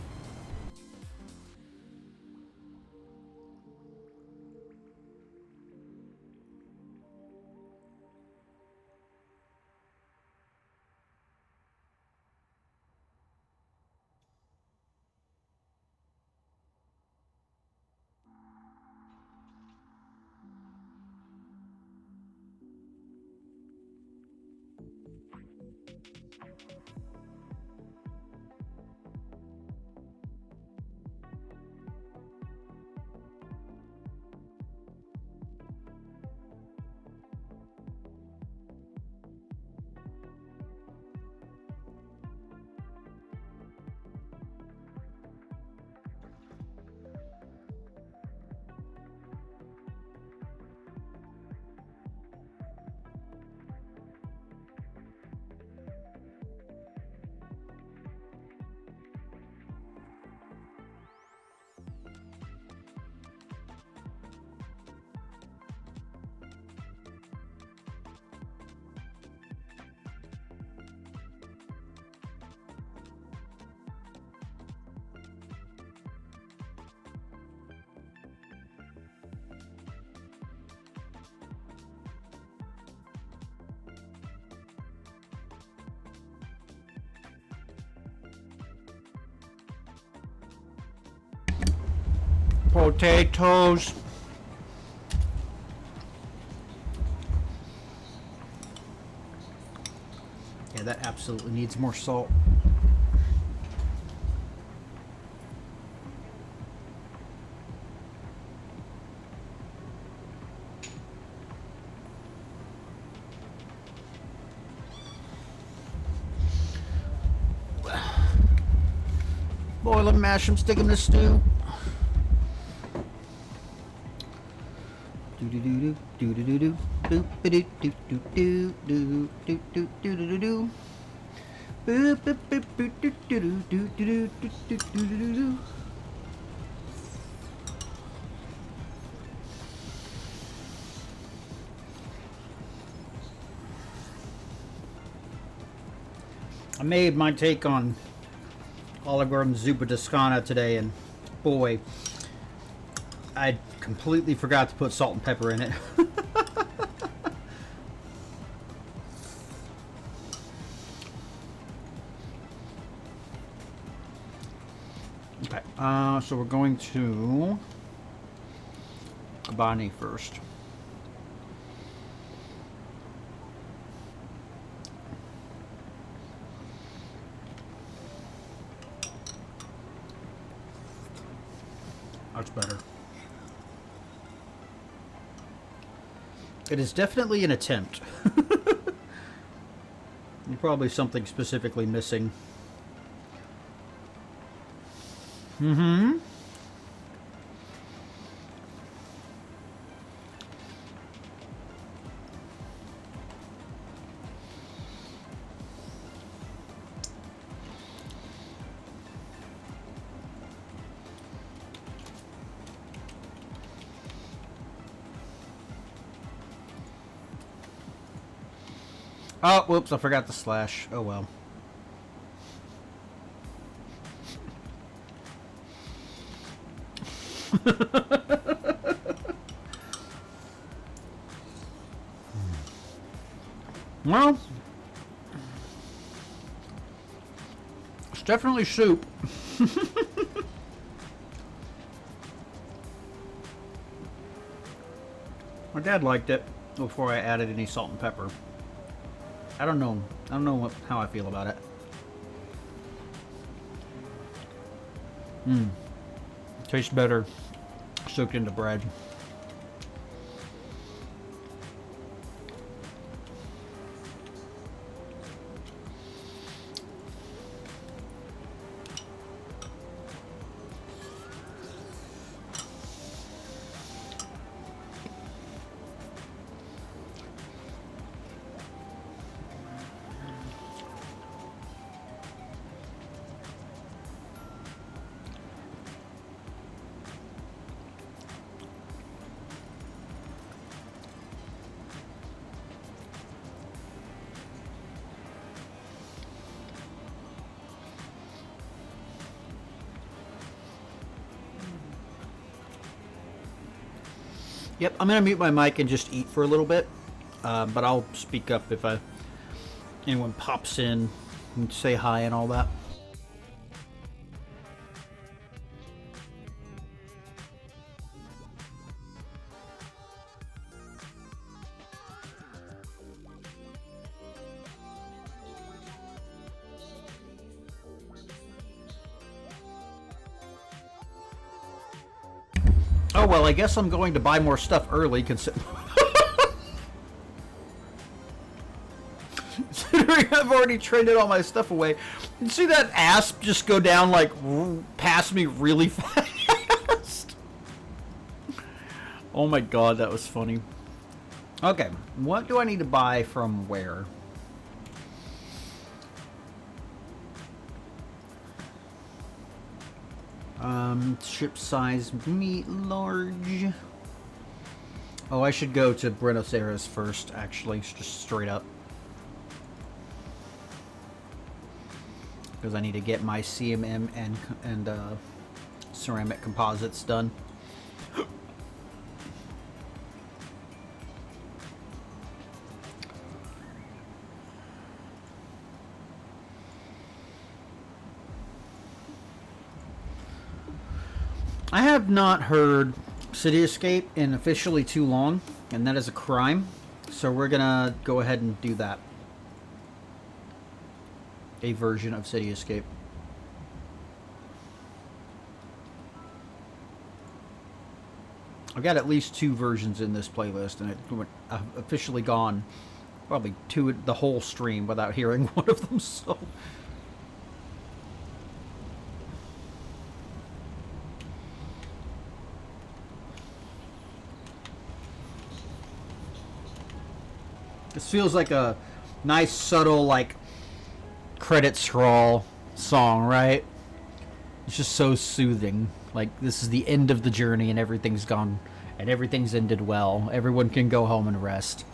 Potatoes. Yeah, that absolutely needs more salt. Boil them, mash them, stick them in the stew. Do do do do do do do do do do do do do do do do do. Boop boop boop boop do do do do do do do do do. I made my take on Olive Garden Zuppa Toscana today, and boy, I completely forgot to put salt and pepper in it. Okay, so we're going to Bonnie first. That's better. It is definitely an attempt. Probably something specifically missing. Mm-hmm. Oh, whoops, I forgot the slash. Oh well. Well, it's definitely soup. My dad liked it before I added any salt and pepper. I don't know. I don't know how I feel about it. Tastes better soaked into bread. Yep, I'm gonna mute my mic and just eat for a little bit, but I'll speak up if anyone pops in and say hi and all that. Oh well, I guess I'm going to buy more stuff early, considering I've already traded all my stuff away. You see that asp just go down like past me really fast? Oh my god, that was funny. Okay, what do I need to buy from where? Ship size meat large. Oh, I should go to Buenos Aires first, actually, just straight up. Because I need to get my CMM and ceramic composites done. I have not heard City Escape in officially too long, and that is a crime. So we're gonna go ahead and do that. A version of City Escape. I've got at least 2 versions in this playlist, and I've officially gone probably the whole stream without hearing one of them. So. This feels like a nice, subtle, like, credit scroll song, right? It's just so soothing. Like, this is the end of the journey and everything's gone, and everything's ended well. Everyone can go home and rest.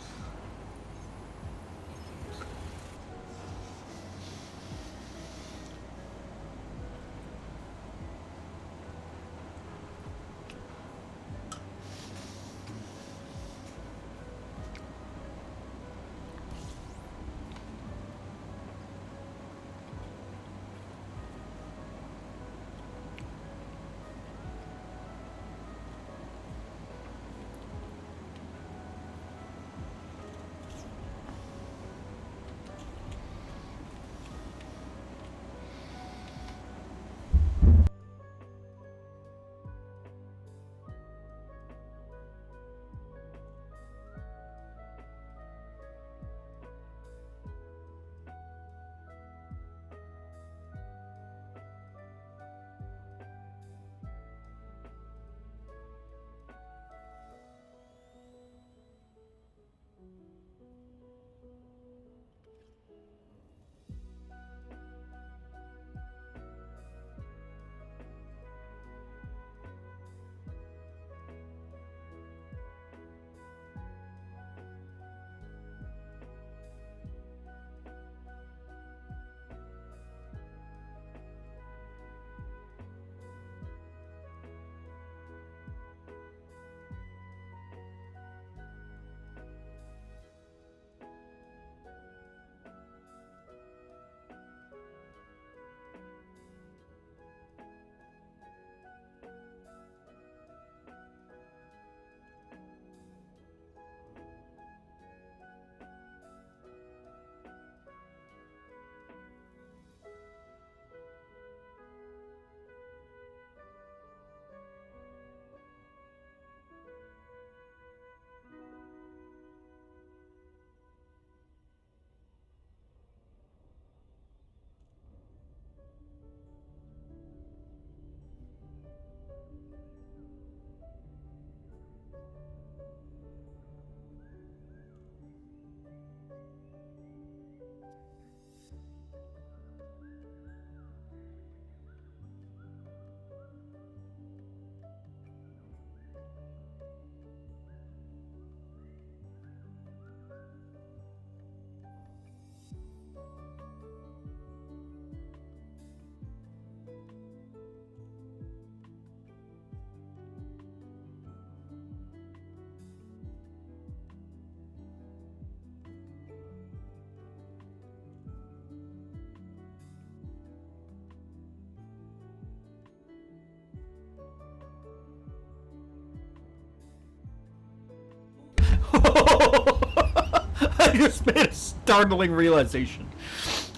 I just made a startling realization.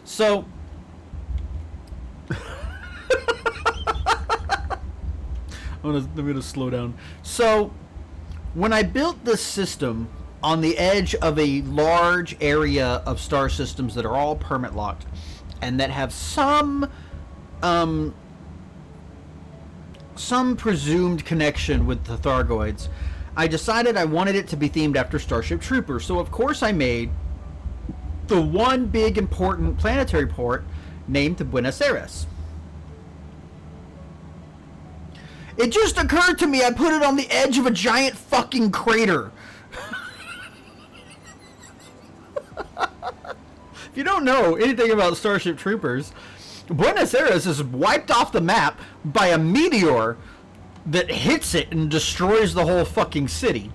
So, I'm gonna slow down. So, when I built this system on the edge of a large area of star systems that are all permit locked, and that have some presumed connection with the Thargoids, I decided I wanted it to be themed after Starship Troopers. So of course I made the one big important planetary port named Buenos Aires. It just occurred to me I put it on the edge of a giant fucking crater. If you don't know anything about Starship Troopers, Buenos Aires is wiped off the map by a meteor that hits it and destroys the whole fucking city.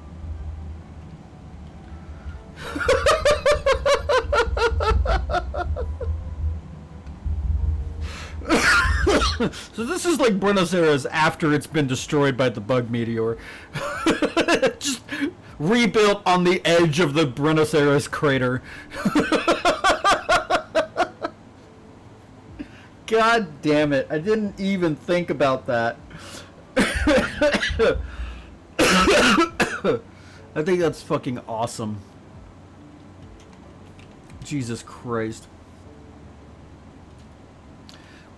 So this is like Buenos Aires after it's been destroyed by the bug meteor. Just rebuilt on the edge of the Buenos Aires crater. God damn it. I didn't even think about that. I think that's fucking awesome. Jesus Christ.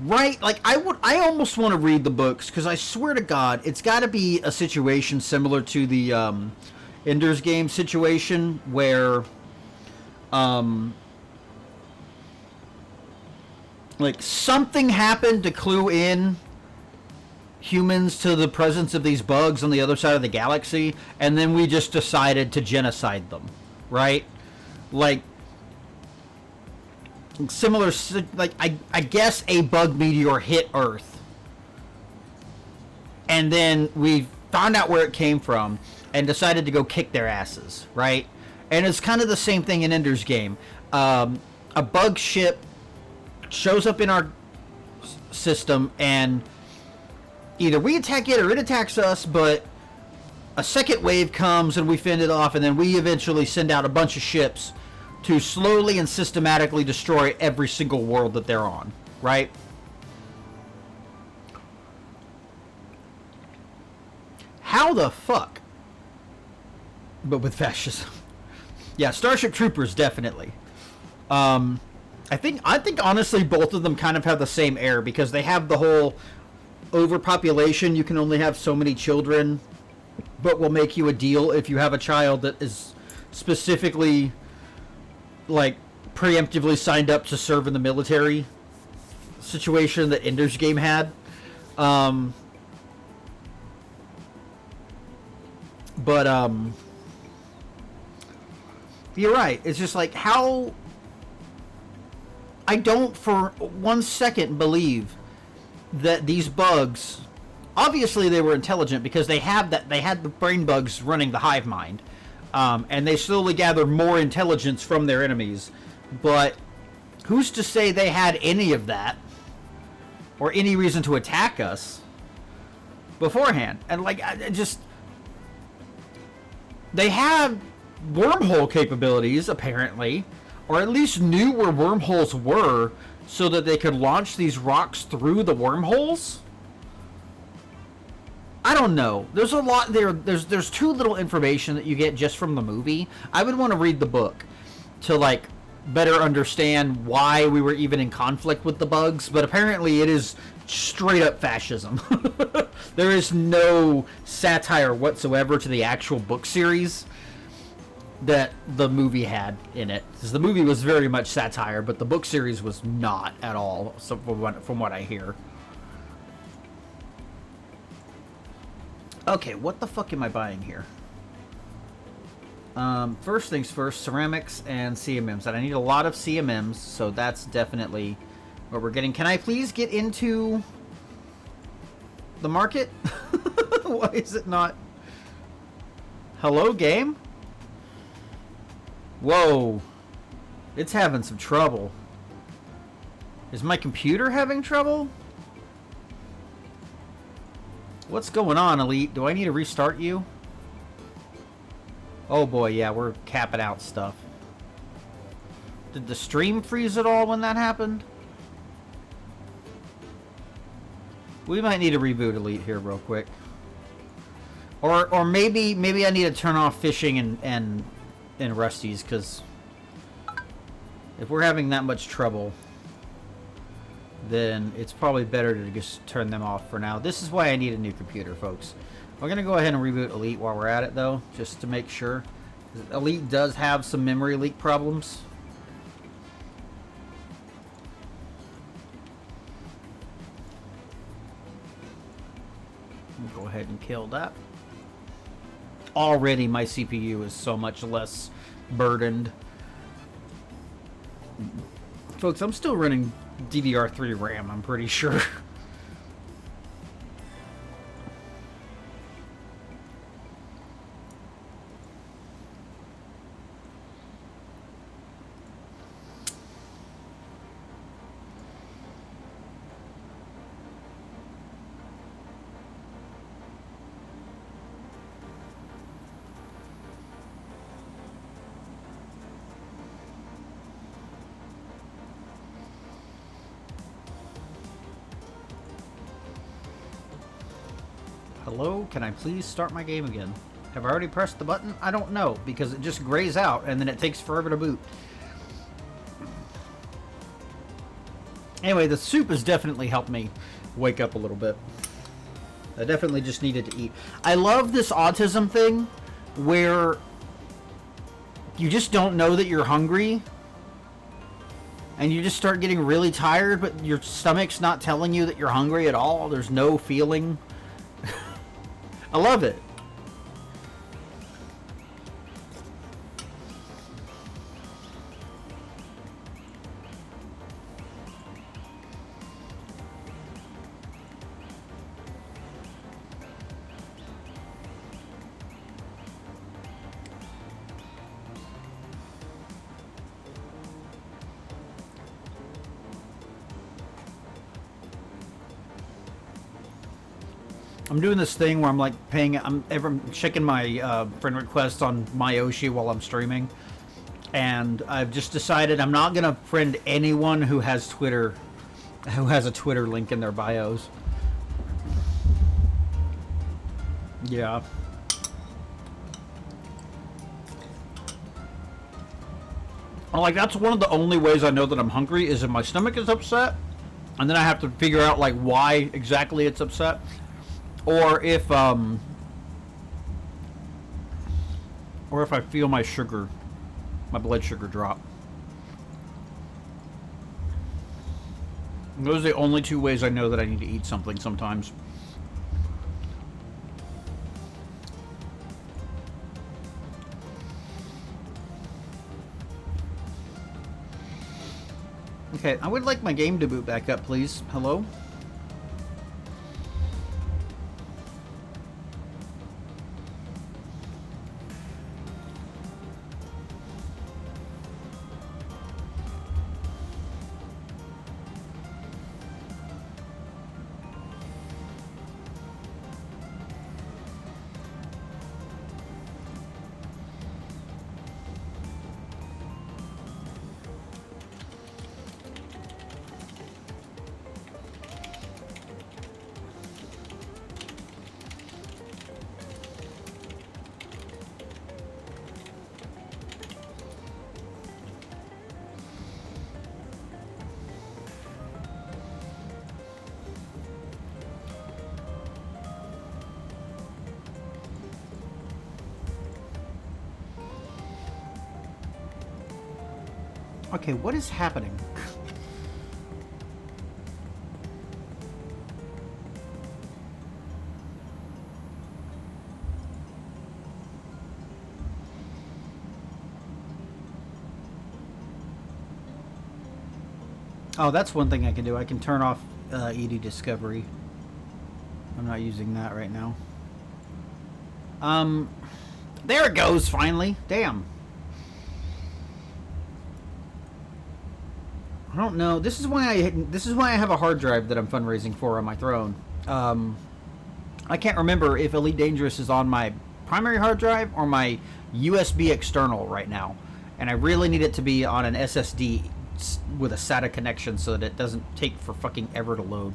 Right, like I almost want to read the books, because I swear to God, it's got to be a situation similar to the Ender's Game situation, where like something happened to clue in humans to the presence of these bugs on the other side of the galaxy, and then we just decided to genocide them, right? Like similar, like I guess a bug meteor hit Earth, and then we found out where it came from and decided to go kick their asses, right? And it's kind of the same thing in Ender's Game. A bug ship shows up in our system, and either we attack it or it attacks us, but a second wave comes and we fend it off, and then we eventually send out a bunch of ships to slowly and systematically destroy every single world that they're on, right? How the fuck? But with fascism. Yeah, Starship Troopers, definitely. I think honestly both of them kind of have the same air, because they have the whole overpopulation. You can only have so many children, but we'll make you a deal if you have a child that is specifically like preemptively signed up to serve in the military situation that Ender's Game had. But you're right. It's just like how I don't for 1 second believe that these bugs, obviously they were intelligent, because they had the brain bugs running the hive mind, and they slowly gather more intelligence from their enemies. But who's to say they had any of that or any reason to attack us beforehand? And like, they have wormhole capabilities apparently, or at least knew where wormholes were, so that they could launch these rocks through the wormholes? I don't know. There's a lot there. There's too little information that you get just from the movie. I would want to read the book to like better understand why we were even in conflict with the bugs, but apparently it is straight up fascism. There is no satire whatsoever to the actual book series that the movie had in it, because the movie was very much satire, but the book series was not at all, so from what I hear. Okay, what the fuck am I buying here? First things first, ceramics and CMMs, and I need a lot of CMMs, so that's definitely what we're getting. Can I please get into the market? Why is it not? Hello, game? Whoa. It's having some trouble. Is my computer having trouble? What's going on, Elite? Do I need to restart you? Oh boy, yeah, we're capping out stuff. Did the stream freeze at all when that happened? We might need to reboot Elite here real quick. Or maybe I need to turn off fishing and Rusty's, because if we're having that much trouble, then it's probably better to just turn them off for now. This is why I need a new computer, folks. We're going to go ahead and reboot Elite while we're at it, though, just to make sure. Elite does have some memory leak problems. We'll go ahead and kill that. Already my CPU is so much less burdened. Folks, I'm still running DDR3 RAM, I'm pretty sure. Hello, can I please start my game again? Have I already pressed the button? I don't know, because it just grays out and then it takes forever to boot. Anyway, the soup has definitely helped me wake up a little bit. I definitely just needed to eat. I love this autism thing where you just don't know that you're hungry and you just start getting really tired, but your stomach's not telling you that you're hungry at all. There's no feeling. I love it. I'm doing this thing where I'm like I'm checking my friend requests on MyOshi while I'm streaming, and I've just decided I'm not gonna friend anyone who has Twitter, who has a Twitter link in their bios. Yeah. Like, that's one of the only ways I know that I'm hungry is if my stomach is upset, and then I have to figure out like why exactly it's upset. Or if I feel my blood sugar drop. And those are the only two ways I know that I need to eat something sometimes. Okay, I would like my game to boot back up, please. Hello? Okay, what is happening? Oh, that's one thing I can do. I can turn off ED Discovery. I'm not using that right now. There it goes, finally. Damn. I don't know. This is why I have a hard drive that I'm fundraising for on my throne. I can't remember if Elite Dangerous is on my primary hard drive or my USB external right now. And I really need it to be on an SSD with a SATA connection so that it doesn't take for fucking ever to load.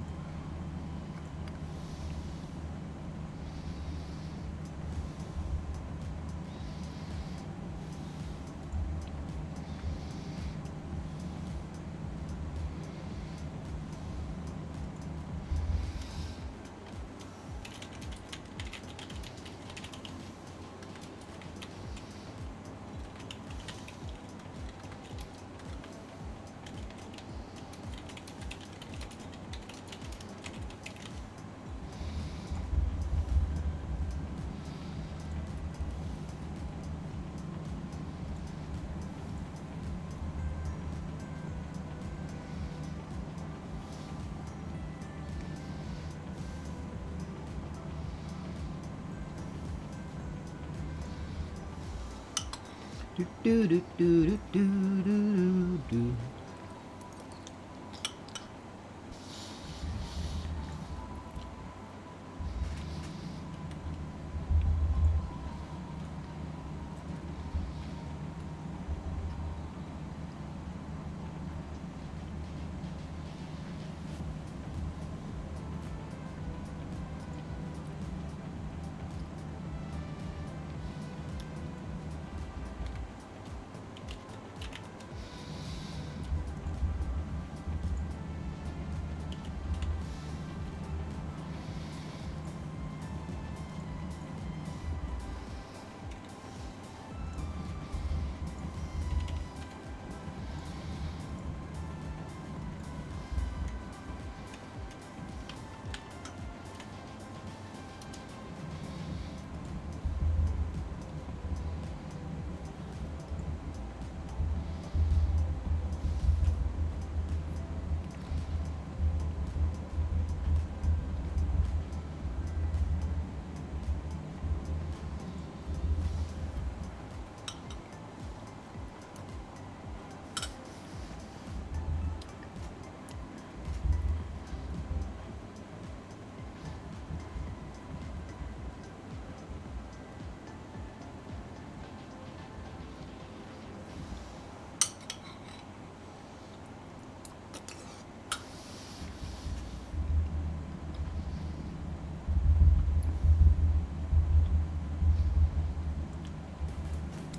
Do do do do do do do.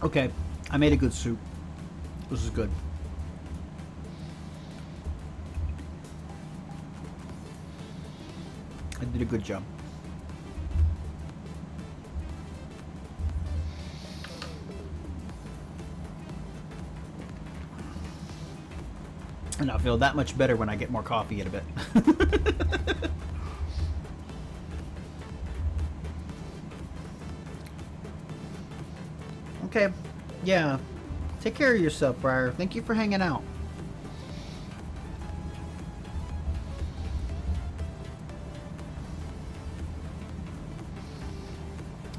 Okay, I made a good soup. This is good. I did a good job. And I'll feel that much better when I get more coffee in a bit. Okay, yeah. Take care of yourself, Briar. Thank you for hanging out.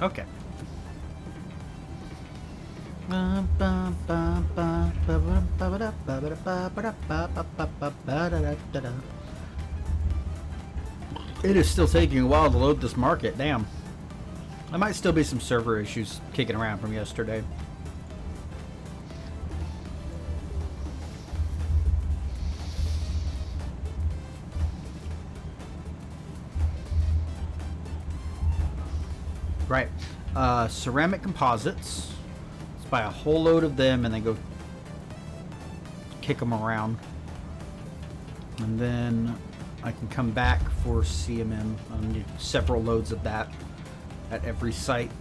Okay. It is still taking a while to load this market. Damn. There might still be some server issues kicking around from yesterday. Right. Ceramic composites. Let's buy a whole load of them and then go kick them around. And then I can come back for CMM. I'll need several loads of that at every site.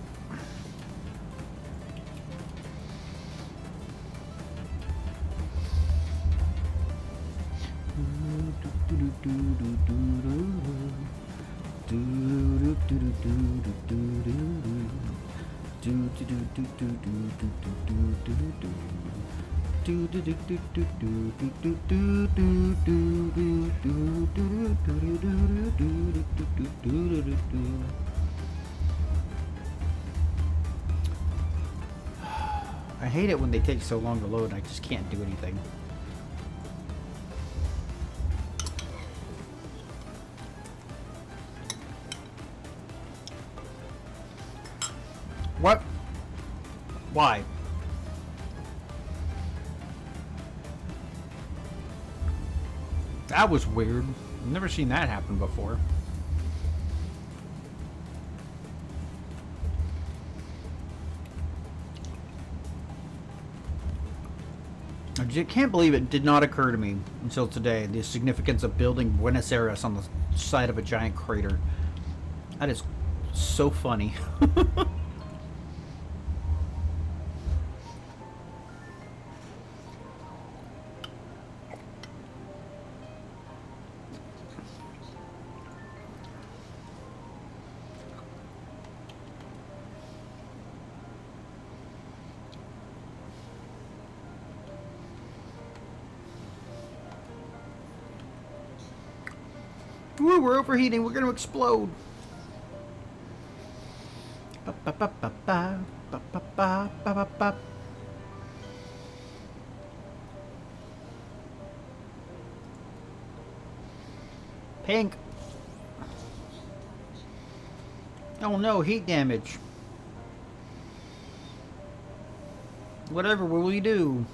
I hate it when they take so long to load and I just can't do anything. Why? That was weird. I've never seen that happen before. I can't believe it did not occur to me until today, the significance of building Buenos Aires on the side of a giant crater. That is so funny. Ooh, we're overheating. We're going to explode. Pink. Oh no, heat damage. Whatever will we do?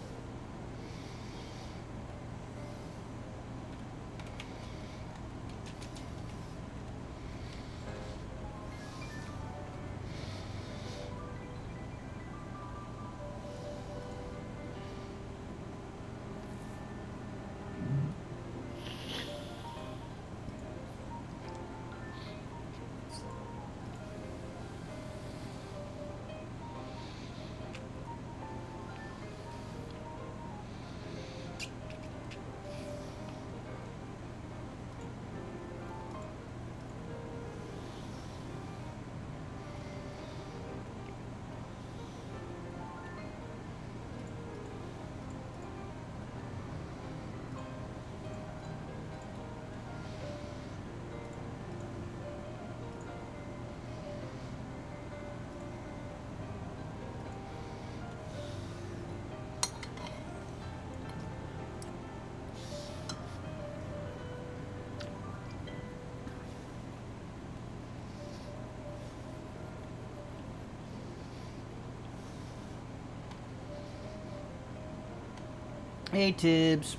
Hey Tibbs.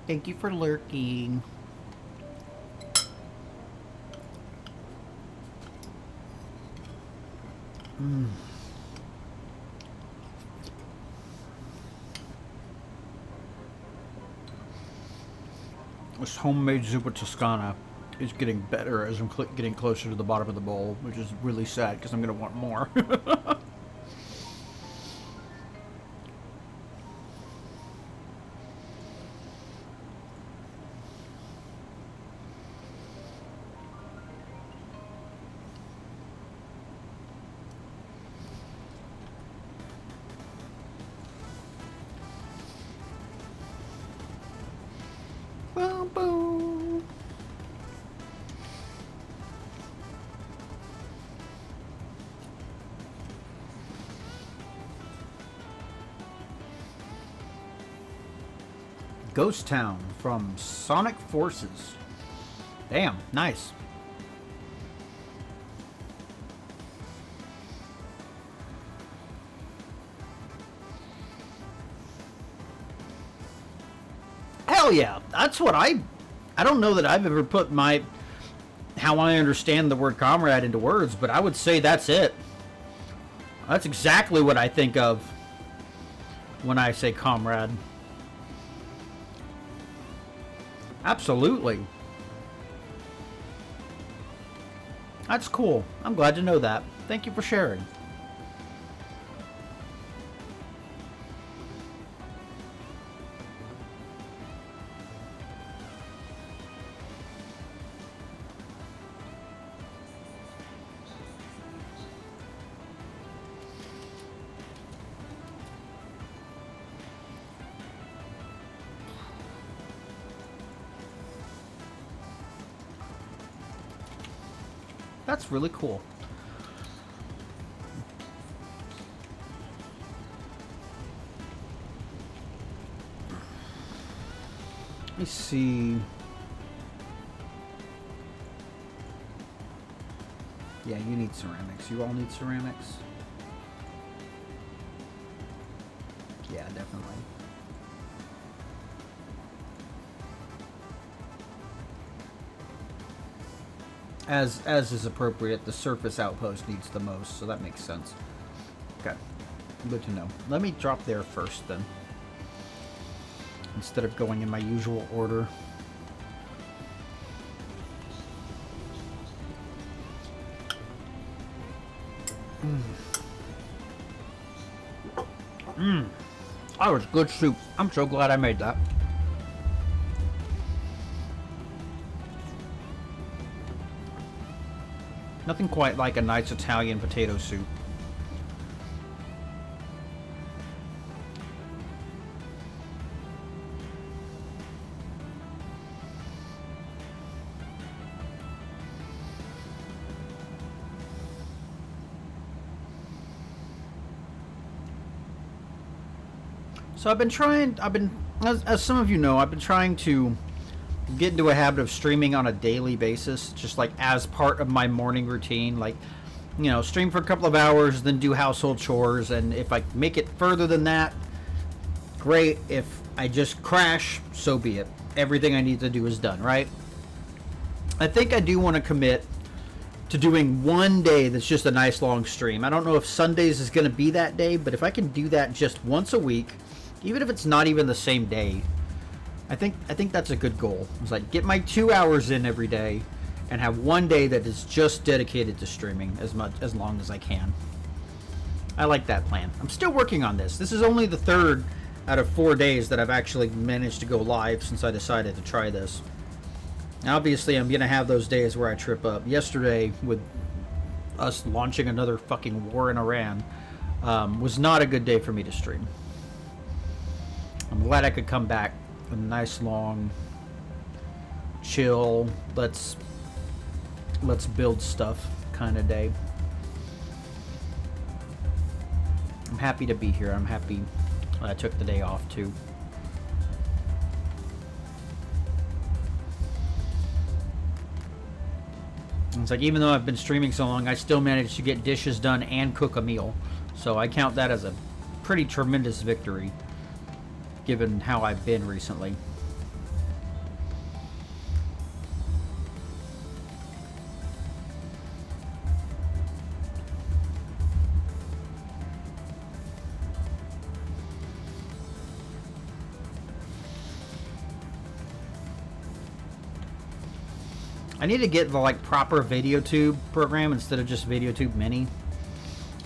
Thank you for lurking. This homemade zuppa toscana is getting better as I'm getting closer to the bottom of the bowl, which is really sad because I'm going to want more. Boom, boom. Ghost Town from Sonic Forces. Damn, nice. Hell yeah, that's what I don't know that I've ever put how I understand the word comrade into words, but I would say that's it. That's exactly what I think of when I say comrade. Absolutely. That's cool. I'm glad to know that. Thank you for sharing. That's really cool. Let me see. Yeah, you need ceramics. You all need ceramics. definitely. As is appropriate, the surface outpost needs the most, so that makes sense. Okay, good to know. Let me drop there first then, instead of going in my usual order. That was good soup. I'm so glad I made that. Nothing quite like a nice Italian potato soup. So as some of you know, I've been trying to get into a habit of streaming on a daily basis, just like as part of my morning routine. Like, you know, stream for a couple of hours, then do household chores, and if I make it further than that, great. If I just crash, so be it. Everything I need to do is done, right? I think I do want to commit to doing one day that's just a nice long stream. I don't know if Sundays is going to be that day, but if I can do that just once a week, even if it's not even the same day, I think that's a good goal. It's like get my 2 hours in every day and have one day that is just dedicated to streaming as long as I can. I like that plan. I'm still working on this. This is only the third out of 4 days that I've actually managed to go live since I decided to try this. Now, obviously, I'm going to have those days where I trip up. Yesterday, with us launching another fucking war in Iran, was not a good day for me to stream. I'm glad I could come back with a nice long chill, let's build stuff kind of day. I'm happy to be here. I'm happy I took the day off too. It's like, even though I've been streaming so long, I still managed to get dishes done and cook a meal. So I count that as a pretty tremendous victory, given how I've been recently. I need to get the like proper VideoTube program instead of just VideoTube Mini,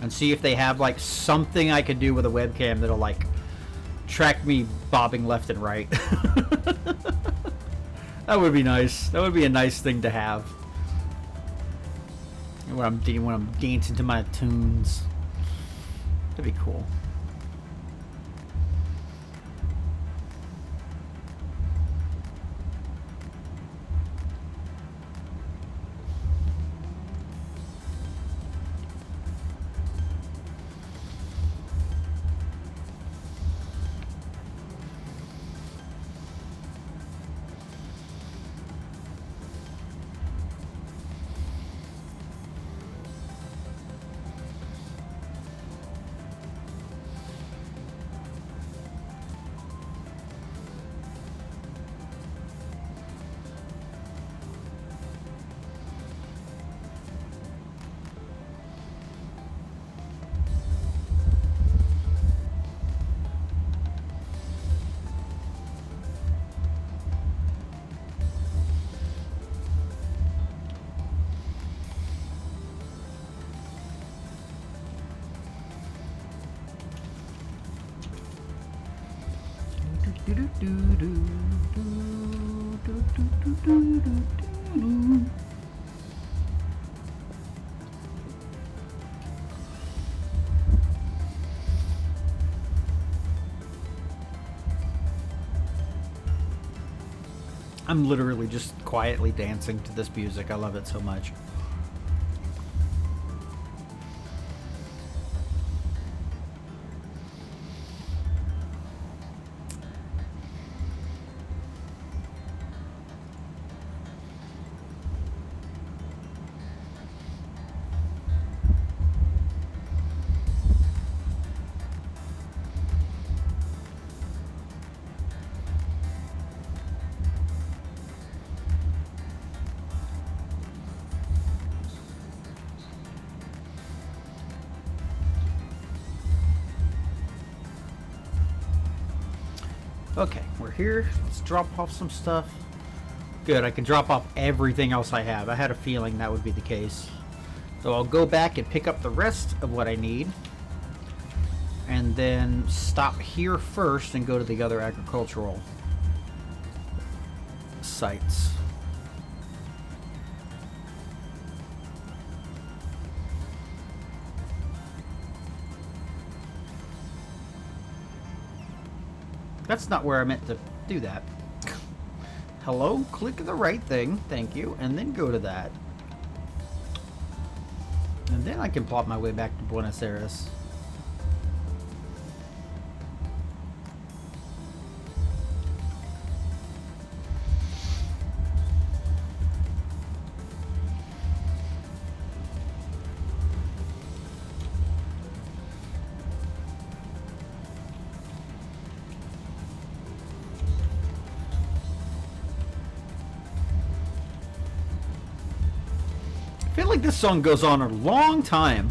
and see if they have like something I could do with a webcam that'll like track me bobbing left and right. That would be nice. That would be a nice thing to have when I'm dancing to my tunes. That'd be cool. I'm literally just quietly dancing to this music. I love it so much. Okay, we're here. Let's drop off some stuff. Good, I can drop off everything else I have. I had a feeling that would be the case. So I'll go back and pick up the rest of what I need. And then stop here first and go to the other agricultural sites. That's not where I meant to do that. Hello? Click the right thing. Thank you. And then go to that. And then I can plot my way back to Buenos Aires. I feel like this song goes on a long time.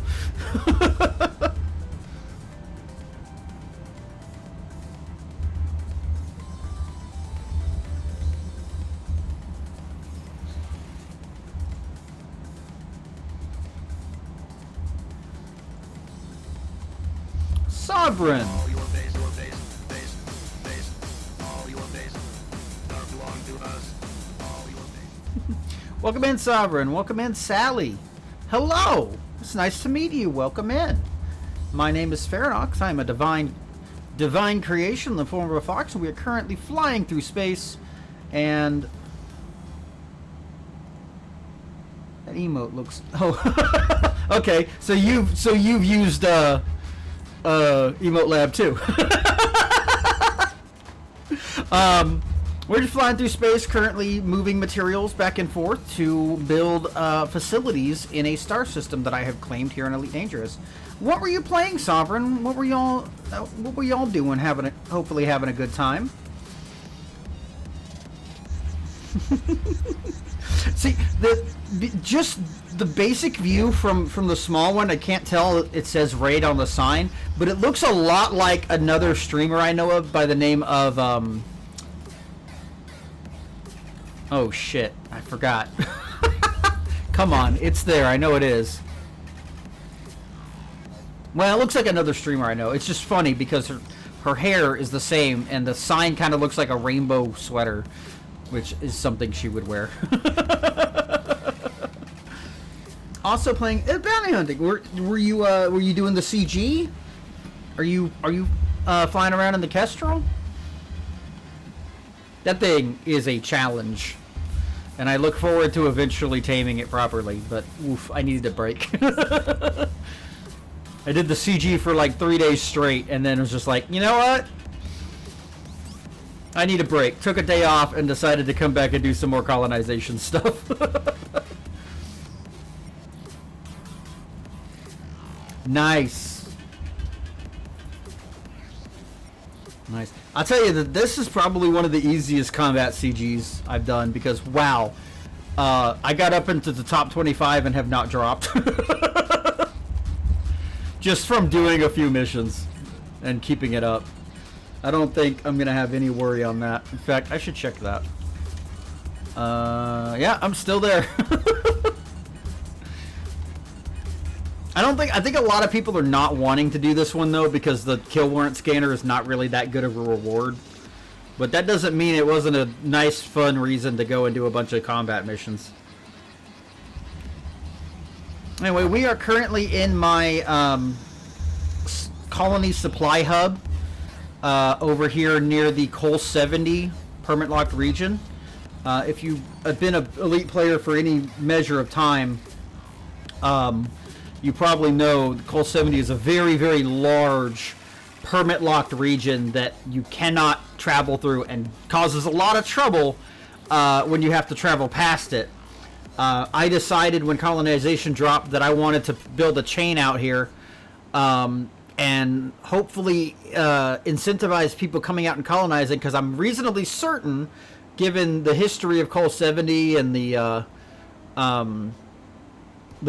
Sovereign. Welcome in, Sovereign. Welcome in, Sally. Hello. It's nice to meet you. Welcome in. My name is Ferronox. I am a divine creation in the form of a fox, and we are currently flying through space. And that emote looks. Oh, okay. So you've used Emote Lab too. We're just flying through space, currently moving materials back and forth to build facilities in a star system that I have claimed here in Elite Dangerous. What were you playing, Sovereign? What were y'all doing? Hopefully having a good time. See, just the basic view from the small one, I can't tell. It says raid on the sign, but it looks a lot like another streamer I know of by the name of oh shit, I forgot. Come on, it's there. I know it is. Well, it looks like another streamer I know. It's just funny because her hair is the same, and the sign kind of looks like a rainbow sweater, which is something she would wear. Also playing bounty hunting. Were you doing the CG? Are you flying around in the Kestrel? That thing is a challenge, and I look forward to eventually taming it properly. But oof, I needed a break. I did the CG for like 3 days straight, and then it was just like, you know what? I need a break. Took a day off and decided to come back and do some more colonization stuff. Nice. Nice. I'll tell you that this is probably one of the easiest combat CGs I've done because, wow, I got up into the top 25 and have not dropped. Just from doing a few missions and keeping it up. I don't think I'm going to have any worry on that. In fact, I should check that. Yeah, I'm still there. I think a lot of people are not wanting to do this one though because the kill warrant scanner is not really that good of a reward. But that doesn't mean it wasn't a nice, fun reason to go and do a bunch of combat missions. Anyway, we are currently in my colony supply hub over here near the Col 70 permit locked region. If you've been an elite player for any measure of time, you probably know the Col 70 is a very, very large permit locked region that you cannot travel through and causes a lot of trouble when you have to travel past it. I decided when colonization dropped that I wanted to build a chain out here and hopefully incentivize people coming out and colonizing, because I'm reasonably certain, given the history of Col 70 and the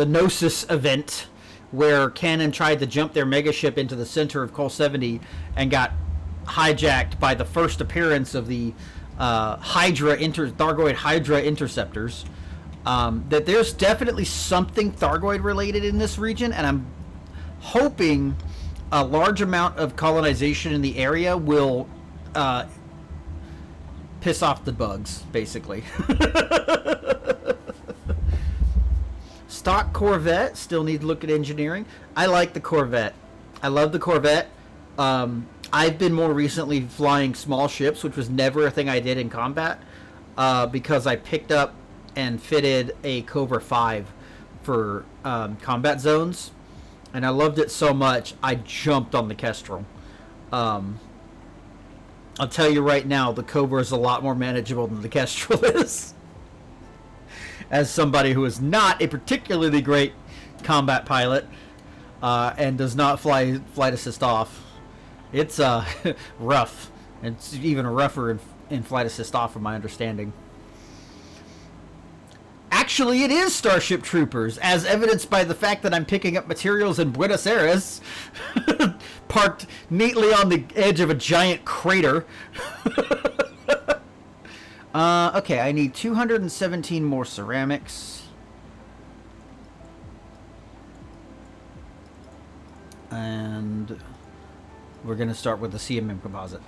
Gnosis event where Cannon tried to jump their megaship into the center of Col 70 and got hijacked by the first appearance of the Thargoid Hydra interceptors. That there's definitely something Thargoid related in this region, and I'm hoping a large amount of colonization in the area will piss off the bugs, basically. Stock Corvette, still need to look at engineering. I like the Corvette. I love the Corvette. I've been more recently flying small ships, which was never a thing I did in combat, because I picked up and fitted a Cobra 5 for combat zones, and I loved it so much I jumped on the Kestrel. I'll tell you right now, the Cobra is a lot more manageable than the Kestrel is. As somebody who is not a particularly great combat pilot and does not flight assist off, it's rough. It's even rougher in flight assist off, from my understanding. Actually, it is Starship Troopers, as evidenced by the fact that I'm picking up materials in Buenos Aires, parked neatly on the edge of a giant crater. Okay, I need 217 more ceramics. And we're going to start with the CMM composite.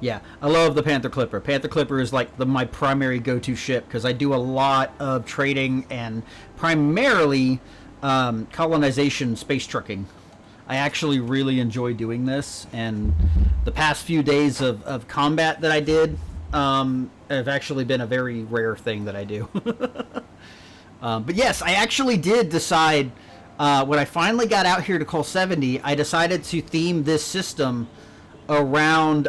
Yeah, I love the Panther Clipper. Panther Clipper is like my primary go-to ship, because I do a lot of trading and primarily colonization space trucking. I actually really enjoy doing this, and the past few days of combat that I did have actually been a very rare thing that I do. But yes, I actually did decide, when I finally got out here to Col 70, I decided to theme this system around,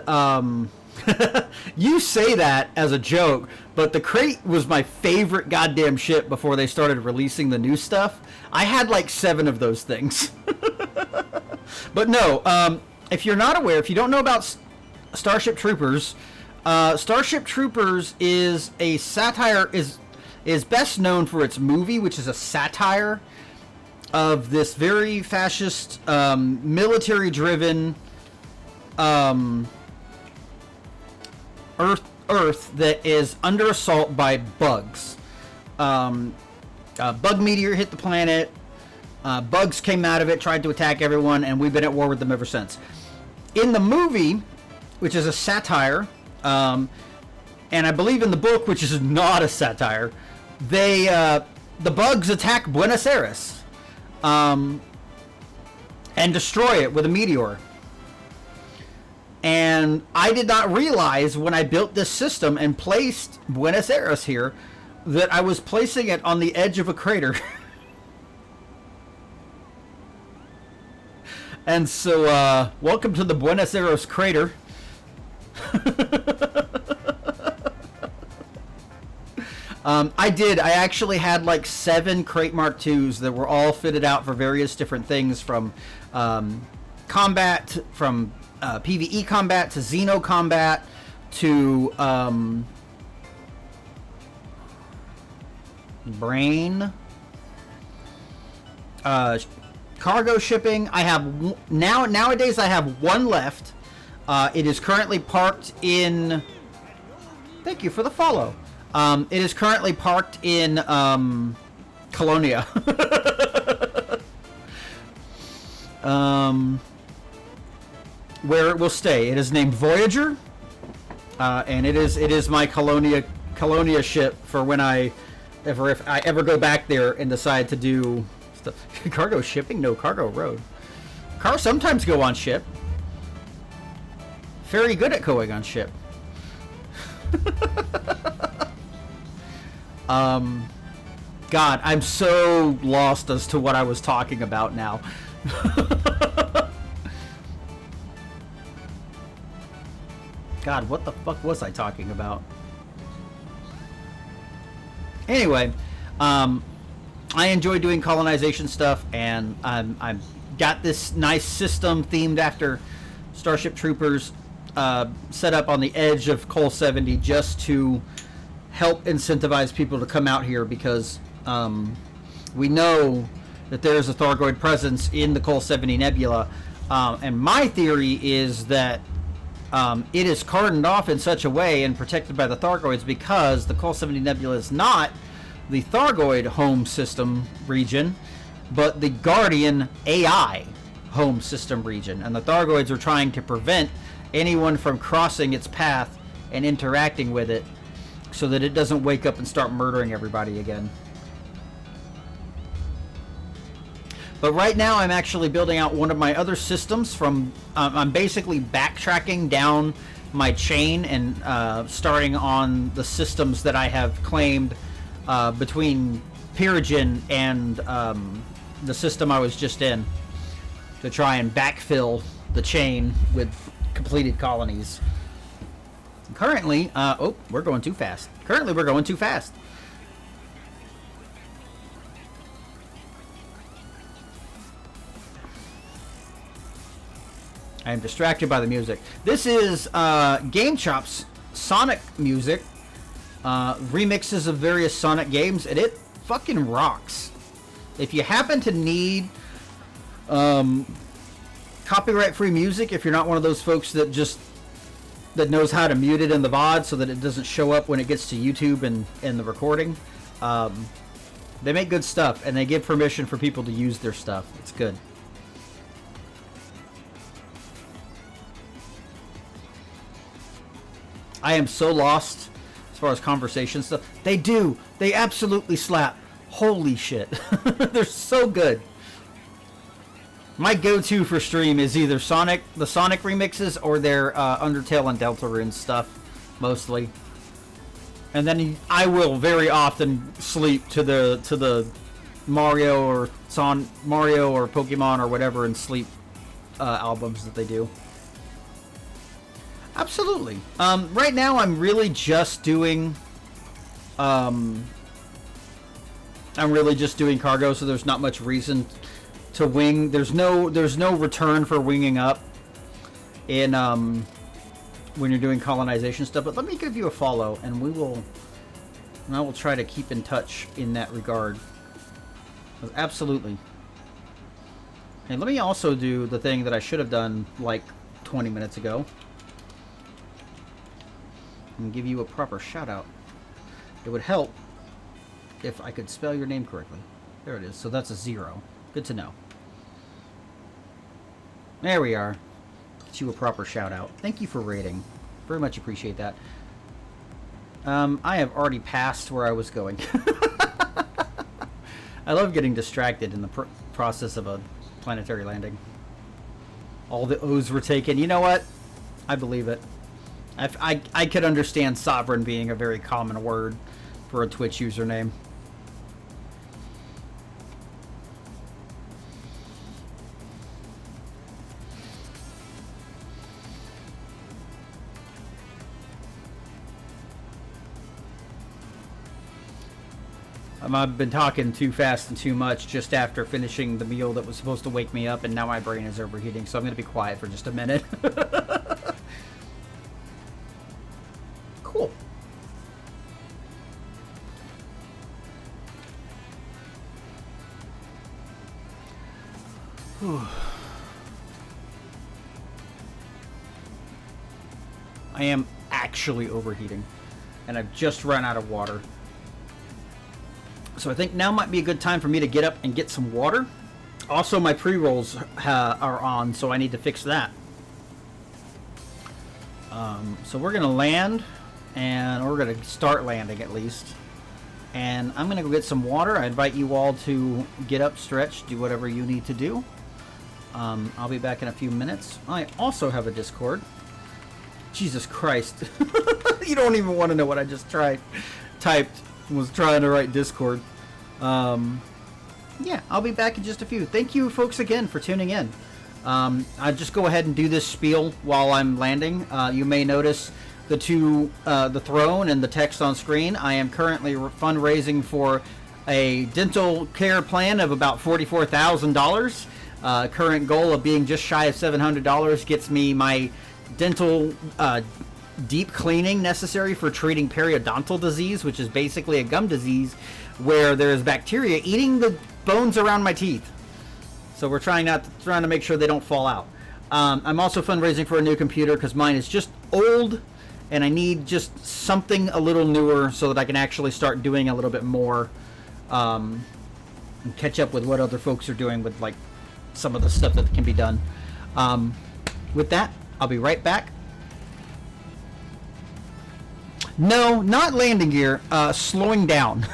you say that as a joke, but the Crate was my favorite goddamn ship before they started releasing the new stuff. I had like 7 of those things. But no, if you're not aware, if you don't know about Starship Troopers, Starship Troopers is a satire, is best known for its movie, which is a satire of this very fascist, military-driven Earth that is under assault by bugs. A bug meteor hit the planet. Bugs came out of it, tried to attack everyone, and we've been at war with them ever since. In the movie, which is a satire, and I believe in the book, which is not a satire, the bugs attack Buenos Aires and destroy it with a meteor. And I did not realize when I built this system and placed Buenos Aires here that I was placing it on the edge of a crater. And so, welcome to the Buenos Aires crater. I actually had like 7 Crate Mark IIs that were all fitted out for various different things, from combat, from PvE combat to Xeno combat to brain, cargo shipping. I have nowadays I have 1 left. It is currently parked in. Thank you for the follow. It is currently parked in Colonia. Where it will stay. It is named Voyager, and it is my Colonia ship for when if I ever go back there and decide to do stuff. Cargo shipping? No, cargo road. Cars sometimes go on ship. Very good at going on ship. God, I'm so lost as to what I was talking about now. God, what the fuck was I talking about? Anyway, I enjoy doing colonization stuff, and I've got this nice system themed after Starship Troopers set up on the edge of Col 70 just to help incentivize people to come out here, because we know that there's a Thargoid presence in the Col 70 Nebula, and my theory is that It is cordoned off in such a way and protected by the Thargoids because the Col 70 Nebula is not the Thargoid home system region, but the Guardian AI home system region. And the Thargoids are trying to prevent anyone from crossing its path and interacting with it so that it doesn't wake up and start murdering everybody again. But right now I'm actually building out one of my other systems from, I'm basically backtracking down my chain and starting on the systems that I have claimed between Peerage and the system I was just in to try and backfill the chain with completed colonies. Currently, oh, we're going too fast. Currently we're going too fast. I am distracted by the music. This is Game Chop's Sonic music. Remixes of various Sonic games, and it fucking rocks. If you happen to need copyright-free music, if you're not one of those folks that knows how to mute it in the VOD so that it doesn't show up when it gets to YouTube and the recording, they make good stuff, and they give permission for people to use their stuff. It's good. I am so lost as far as conversation stuff. They do. They absolutely slap. Holy shit. They're so good. My go-to for stream is either the Sonic remixes or their Undertale and Deltarune stuff, mostly. And then I will very often sleep to the Mario or Pokemon or whatever and sleep albums that they do. Absolutely. Right now, I'm really just doing. I'm really just doing cargo, so there's not much reason to wing. There's no return for winging up in when you're doing colonization stuff. But let me give you a follow, and I will try to keep in touch in that regard. Absolutely. And let me also do the thing that I should have done like 20 minutes ago. And give you a proper shout out. It would help if I could spell your name correctly. There it is. So that's a 0. Good to know. There we are. Get you a proper shout out. Thank you for rating. Very much appreciate that. I have already passed where I was going. I love getting distracted in the process of a planetary landing. All the O's were taken. You know what? I believe it. I could understand sovereign being a very common word for a Twitch username. I've been talking too fast and too much just after finishing the meal that was supposed to wake me up, and now my brain is overheating, so I'm going to be quiet for just a minute. Cool. I am actually overheating, and I've just run out of water. So I think now might be a good time for me to get up and get some water. Also, my pre-rolls are on, so I need to fix that. So we're going to land, and we're going to start landing at least. And I'm going to go get some water. I invite you all to get up, stretch, do whatever you need to do. I'll be back in a few minutes. I also have a Discord. Jesus Christ. You don't even want to know what I just typed. Was trying to write Discord. Yeah, I'll be back in just a few. Thank you folks again for tuning in. I'll just go ahead and do this spiel while I'm landing. You may notice the throne and the text on screen. I am currently fundraising for a dental care plan of about $44,000. Current goal of being just shy of $700 gets me my dental deep cleaning necessary for treating periodontal disease, which is basically a gum disease where there is bacteria eating the bones around my teeth. So we're trying to make sure they don't fall out. I'm also fundraising for a new computer because mine is just old, and I need just something a little newer so that I can actually start doing a little bit more, and catch up with what other folks are doing with like some of the stuff that can be done. With that, I'll be right back. No, not landing gear, slowing down.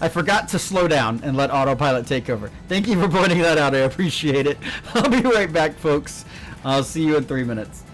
I forgot to slow down and let autopilot take over. Thank you for pointing that out. I appreciate it. I'll be right back, folks. I'll see you in 3 minutes.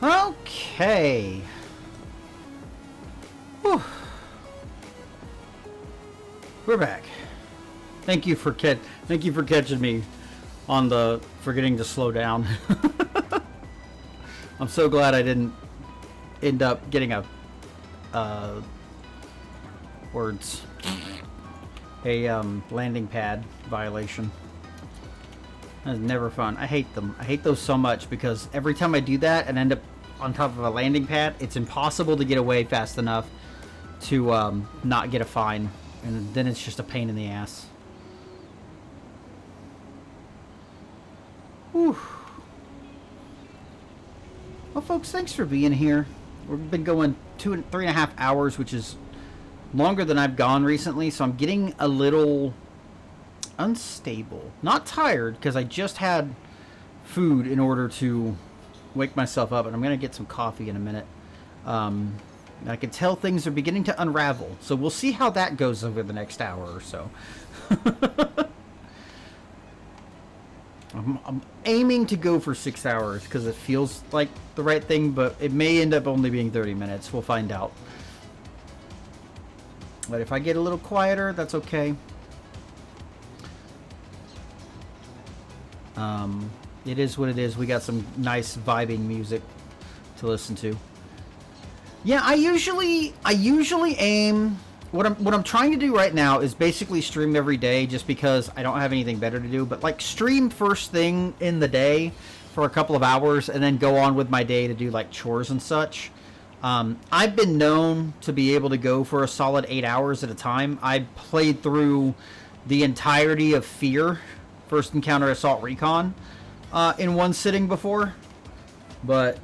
Okay. Whew. We're back. Thank you for catching me on the forgetting to slow down. I'm so glad I didn't end up getting a landing pad violation. That's never fun. I hate them. I hate those so much because every time I do that and end up on top of a landing pad, it's impossible to get away fast enough to not get a fine, and then it's just a pain in the ass. Whew. Well, folks, thanks for being here. We've been going 3.5 hours, which is longer than I've gone recently, so I'm getting a little unstable. Not tired, because I just had food in order to wake myself up, and I'm going to get some coffee in a minute. I can tell things are beginning to unravel, so we'll see how that goes over the next hour or so. I'm aiming to go for 6 hours because it feels like the right thing, but it may end up only being 30 minutes. We'll find out. But if I get a little quieter, that's okay. It is what it is. We got some nice vibing music to listen to. Yeah, I usually aim. What I'm trying to do right now is basically stream every day, just because I don't have anything better to do. But like stream first thing in the day for a couple of hours, and then go on with my day to do like chores and such. I've been known to be able to go for a solid 8 hours at a time. I played through the entirety of Fear, First Encounter Assault Recon, in one sitting before, but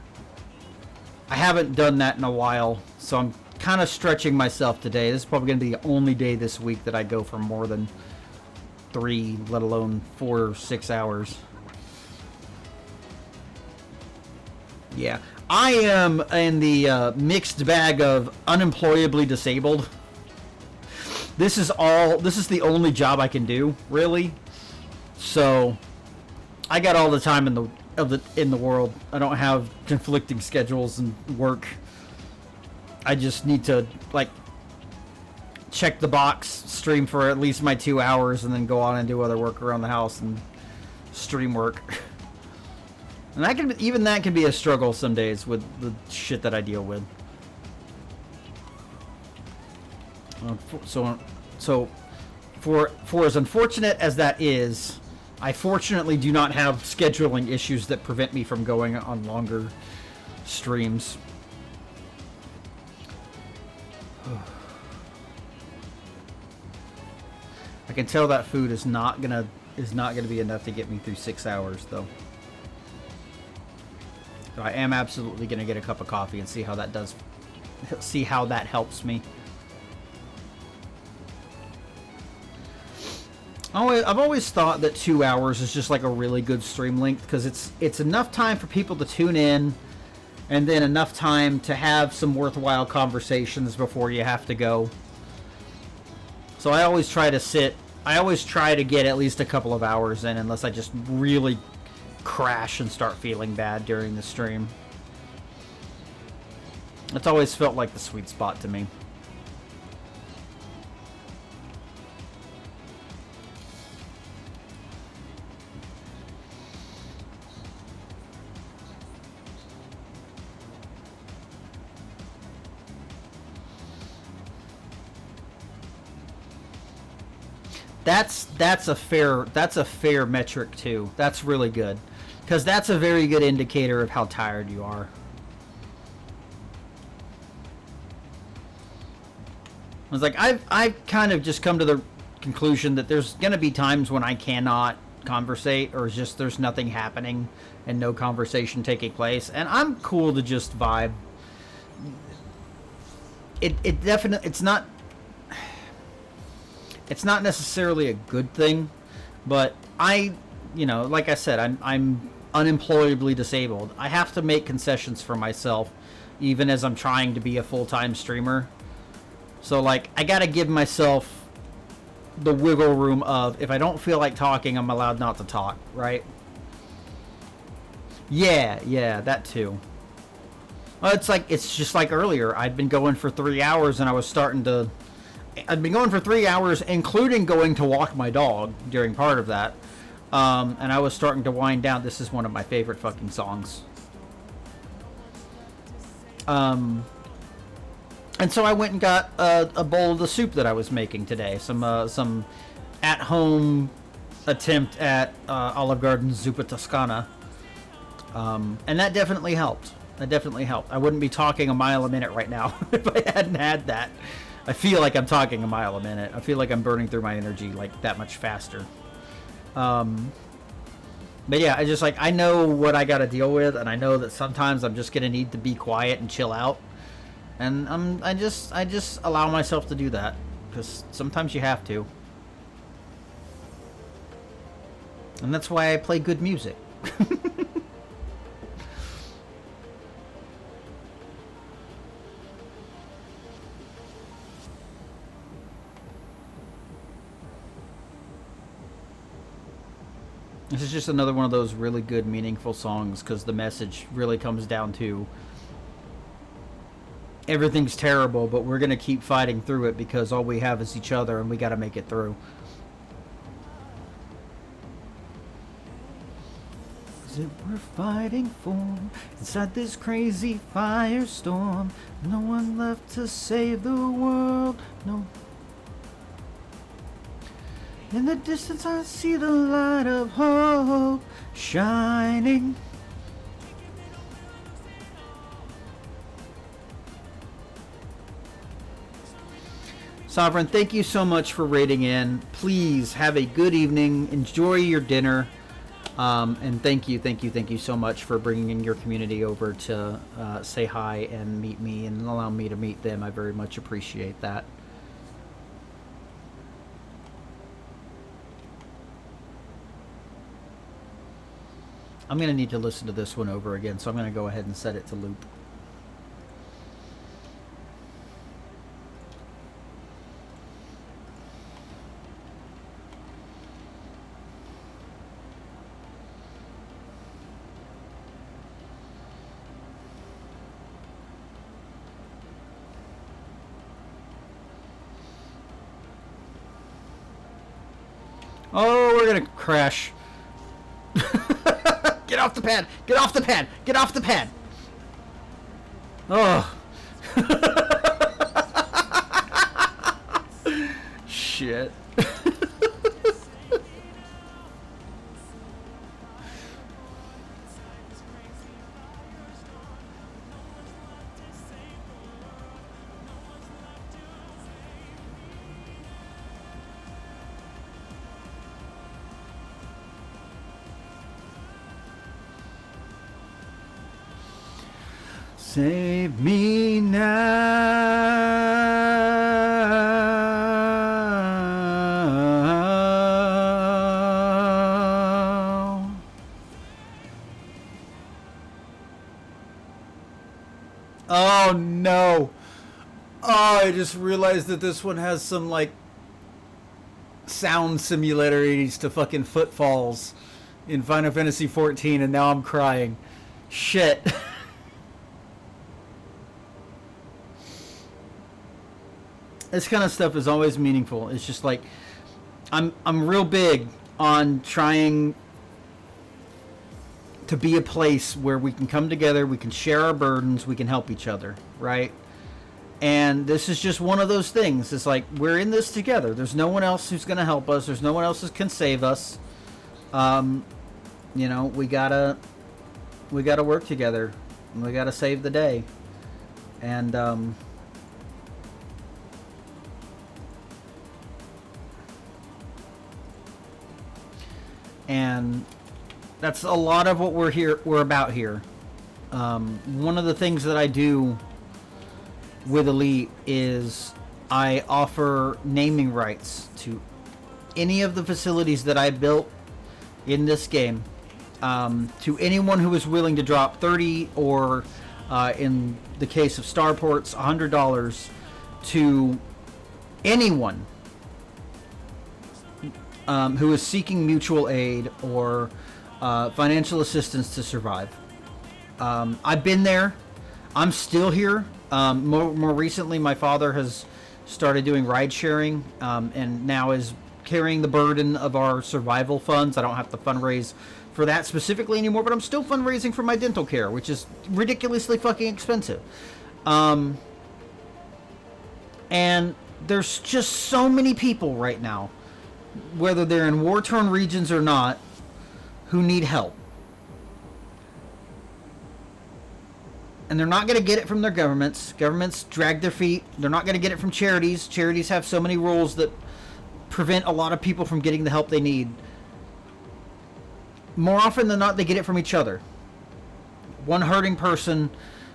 I haven't done that in a while, so I'm kind of stretching myself today. This is probably going to be the only day this week that I go for more than 3, let alone 4 or 6 hours. Yeah, I am in the mixed bag of unemployably disabled. This is the only job I can do, really. So I got all the time in the world. I don't have conflicting schedules and work. I just need to like check the box, stream for at least my 2 hours, and then go on and do other work around the house and stream work. And that can be a struggle some days with the shit that I deal with. So for as unfortunate as that is, I fortunately do not have scheduling issues that prevent me from going on longer streams. I can tell that food is not gonna be enough to get me through 6 hours though. So I am absolutely gonna get a cup of coffee and see how that helps me. I've always thought that 2 hours is just like a really good stream length, because it's enough time for people to tune in, and then enough time to have some worthwhile conversations before you have to go. So I always try to get at least a couple of hours in, unless I just really crash and start feeling bad during the stream. It's always felt like the sweet spot to me. That's a fair metric too. That's really good, because that's a very good indicator of how tired you are. I was like, I've kind of just come to the conclusion that there's gonna be times when I cannot conversate, or just there's nothing happening and no conversation taking place, and I'm cool to just vibe. It definitely, it's not necessarily a good thing, but like I said, I'm unemployably disabled. I have to make concessions for myself, even as I'm trying to be a full-time streamer. So like, I gotta give myself the wiggle room of, if I don't feel like talking, I'm allowed not to talk, right? Yeah, that too. Well, it's just like earlier. I'd been going for 3 hours, and I'd been going for 3 hours, including going to walk my dog during part of that. And I was starting to wind down. This is one of my favorite fucking songs. And so I went and got a bowl of the soup that I was making today. Some at-home attempt at Olive Garden's Zuppa Toscana. And that definitely helped. I wouldn't be talking a mile a minute right now if I hadn't had that. I feel like I'm talking a mile a minute. I feel like I'm burning through my energy like that much faster. But yeah, I know what I gotta deal with, and I know that sometimes I'm just gonna need to be quiet and chill out. And I just allow myself to do that, because sometimes you have to. And that's why I play good music. This is just another one of those really good, meaningful songs because the message really comes down to everything's terrible, but we're going to keep fighting through it because all we have is each other and we got to make it through. Is it we're fighting for inside this crazy firestorm? No one left to save the world. No. In the distance I see the light of hope shining. Sovereign, thank you so much for raiding in. Please have a good evening. Enjoy your dinner. And thank you so much for bringing in your community over to say hi and meet me and allow me to meet them. I very much appreciate that. I'm going to need to listen to this one over again, so I'm going to go ahead and set it to loop. Oh, we're going to crash. Get off the pad! Get off the pad! Get off the pad! Oh. Shit. Save me now. Oh no. Oh, I just realized that this one has some like sound similarities to fucking Footfalls in Final Fantasy XIV, and now I'm crying. Shit. This kind of stuff is always meaningful. It's just like I'm real big on trying to be a place where we can come together, we can share our burdens, we can help each other, right? And this is just one of those things. It's like we're in this together. There's no one else who's going to help us. There's no one else who can save us. You know, we gotta work together. We gotta save the day. And and that's a lot of what we're about here. One of the things that I do with Elite is I offer naming rights to any of the facilities that I built in this game, to anyone who is willing to drop 30 or in the case of Starports $100 to anyone who is seeking mutual aid or financial assistance to survive. I've been there. I'm still here. More recently, my father has started doing ride sharing and now is carrying the burden of our survival funds. I don't have to fundraise for that specifically anymore, but I'm still fundraising for my dental care, which is ridiculously fucking expensive. And there's just so many people right now, whether they're in war-torn regions or not, who need help. And they're not going to get it from their governments. Governments drag their feet. They're not going to get it from charities. Charities have so many rules that prevent a lot of people from getting the help they need. More often than not, they get it from each other. One hurting person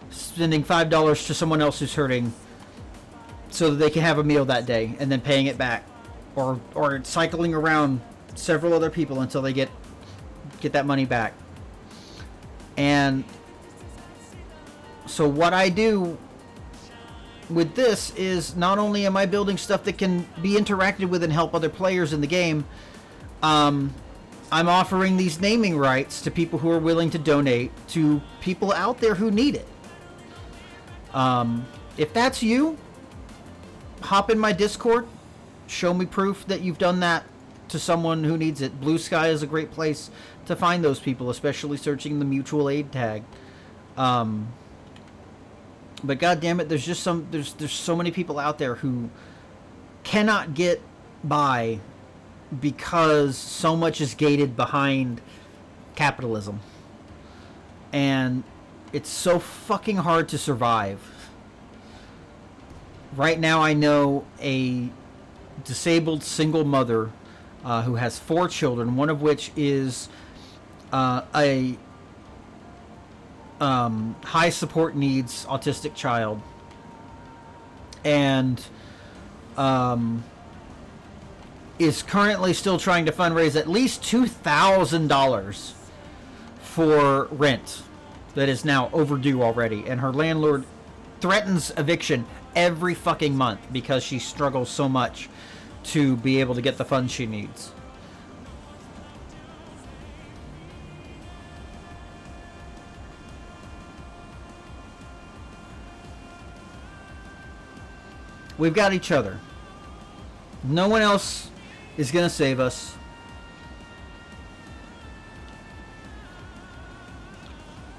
sending $5 to someone else who's hurting so that they can have a meal that day and then paying it back. Or cycling around several other people until they get that money back. And so what I do with this is not only am I building stuff that can be interacted with and help other players in the game, I'm offering these naming rights to people who are willing to donate to people out there who need it. If that's you, hop in my Discord. Show me proof that you've done that to someone who needs it. Blue Sky is a great place to find those people, especially searching the mutual aid tag. But god damn it, there's so many people out there who cannot get by because so much is gated behind capitalism. And it's so fucking hard to survive. Right now I know a disabled single mother who has 4 children, one of which is a high support needs autistic child, and is currently still trying to fundraise at least $2,000 for rent that is now overdue already, and her landlord threatens eviction every fucking month because she struggles so much to be able to get the funds she needs. We've got each other. No one else is going to save us.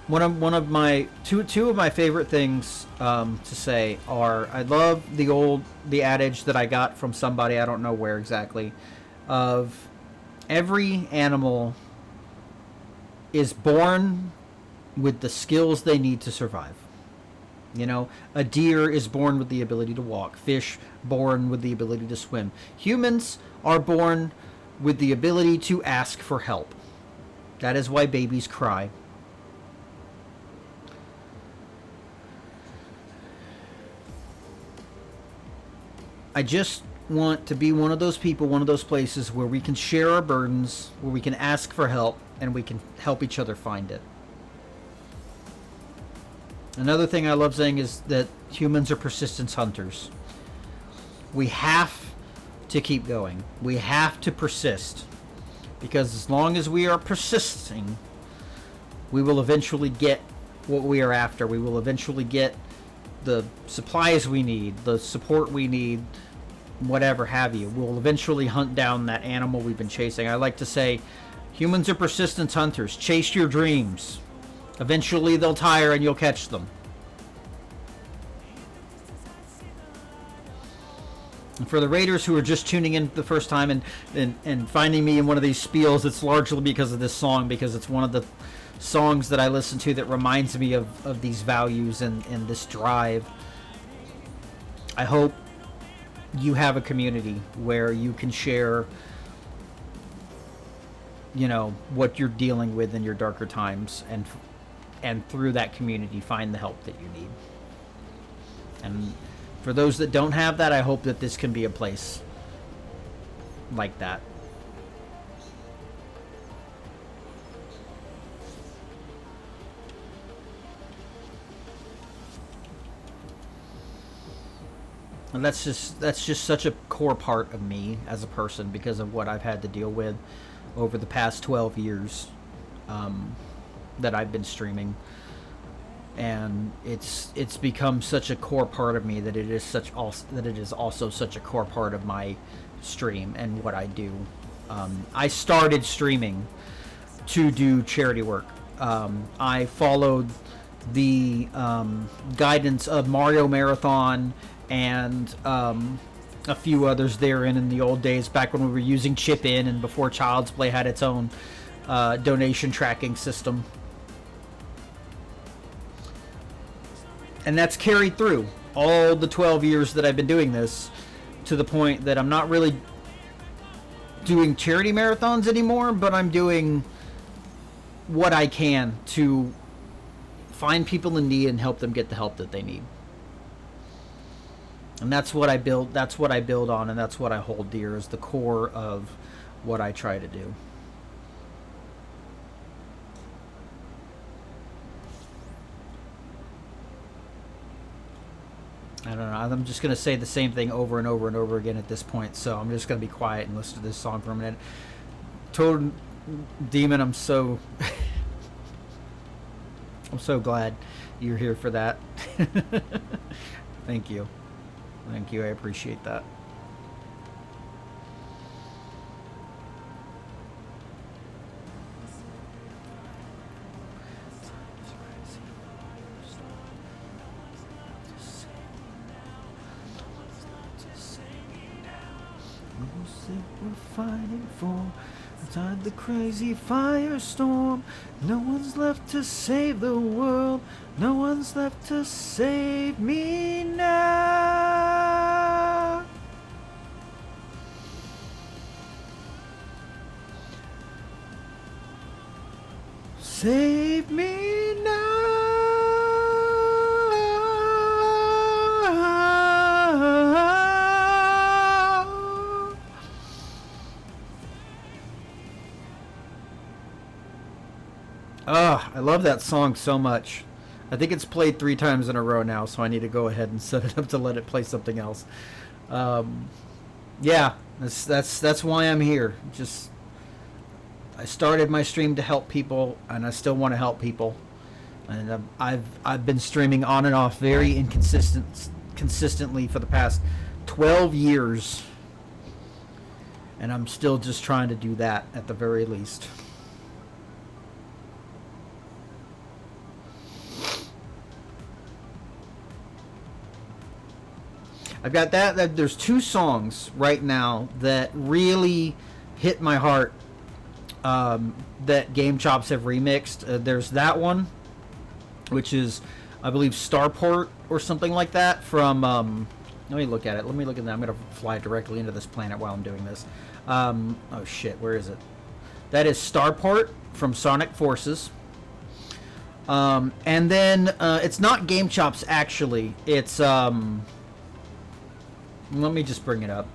One of my two of my favorite things to say are, I love the adage that I got from somebody, I don't know where exactly, of every animal is born with the skills they need to survive. You know, a deer is born with the ability to walk. Fish born with the ability to swim. Humans are born with the ability to ask for help. That is why babies cry. I just want to be one of those people, one of those places where we can share our burdens, where we can ask for help, and we can help each other find it. Another thing I love saying is that humans are persistence hunters. We have to keep going. We have to persist. Because as long as we are persisting, we will eventually get what we are after. We will eventually get the supplies we need, the support we need, whatever have you. We'll eventually hunt down that animal we've been chasing. I like to say, humans are persistence hunters. Chase your dreams. Eventually they'll tire and you'll catch them. And for the Raiders who are just tuning in the first time and finding me in one of these spiels, it's largely because of this song, because it's one of the songs that I listen to that reminds me of these values and this drive. I hope you have a community where you can share, you know, what you're dealing with in your darker times, and through that community find the help that you need. And for those that don't have that, I hope that this can be a place like that. And that's just such a core part of me as a person because of what I've had to deal with over the past 12 years that I've been streaming. And it's become such a core part of me that it is also such a core part of my stream and what I do. I started streaming to do charity work. I followed the guidance of Mario Marathon and a few others therein in the old days, back when we were using Chip In and before Child's Play had its own donation tracking system. And that's carried through all the 12 years that I've been doing this, to the point that I'm not really doing charity marathons anymore, but I'm doing what I can to find people in need and help them get the help that they need. And that's what I build on, and that's what I hold dear as the core of what I try to do. I don't know. I'm just going to say the same thing over and over and over again at this point, so I'm just going to be quiet and listen to this song for a minute. Demon, I'm so I'm so glad you're here for that. Thank you. Thank you. I appreciate that. We're fighting for inside the crazy firestorm. No one's left to save the world. No one's left to save me now. Save me now. Oh, I love that song so much. I think it's played 3 times in a row now, so I need to go ahead and set it up to let it play something else. Yeah, that's why I'm here. Just I started my stream to help people, and I still want to help people. And I've been streaming on and off very consistently for the past 12 years, and I'm still just trying to do that at the very least. I've got that. There's 2 songs right now that really hit my heart that Game Chops have remixed. There's that one, which is, I believe, Starport or something like that from... let me look at it. Let me look at that. I'm going to fly directly into this planet while I'm doing this. Oh, shit. Where is it? That is Starport from Sonic Forces. And then it's not Game Chops, actually. It's... let me just bring it up.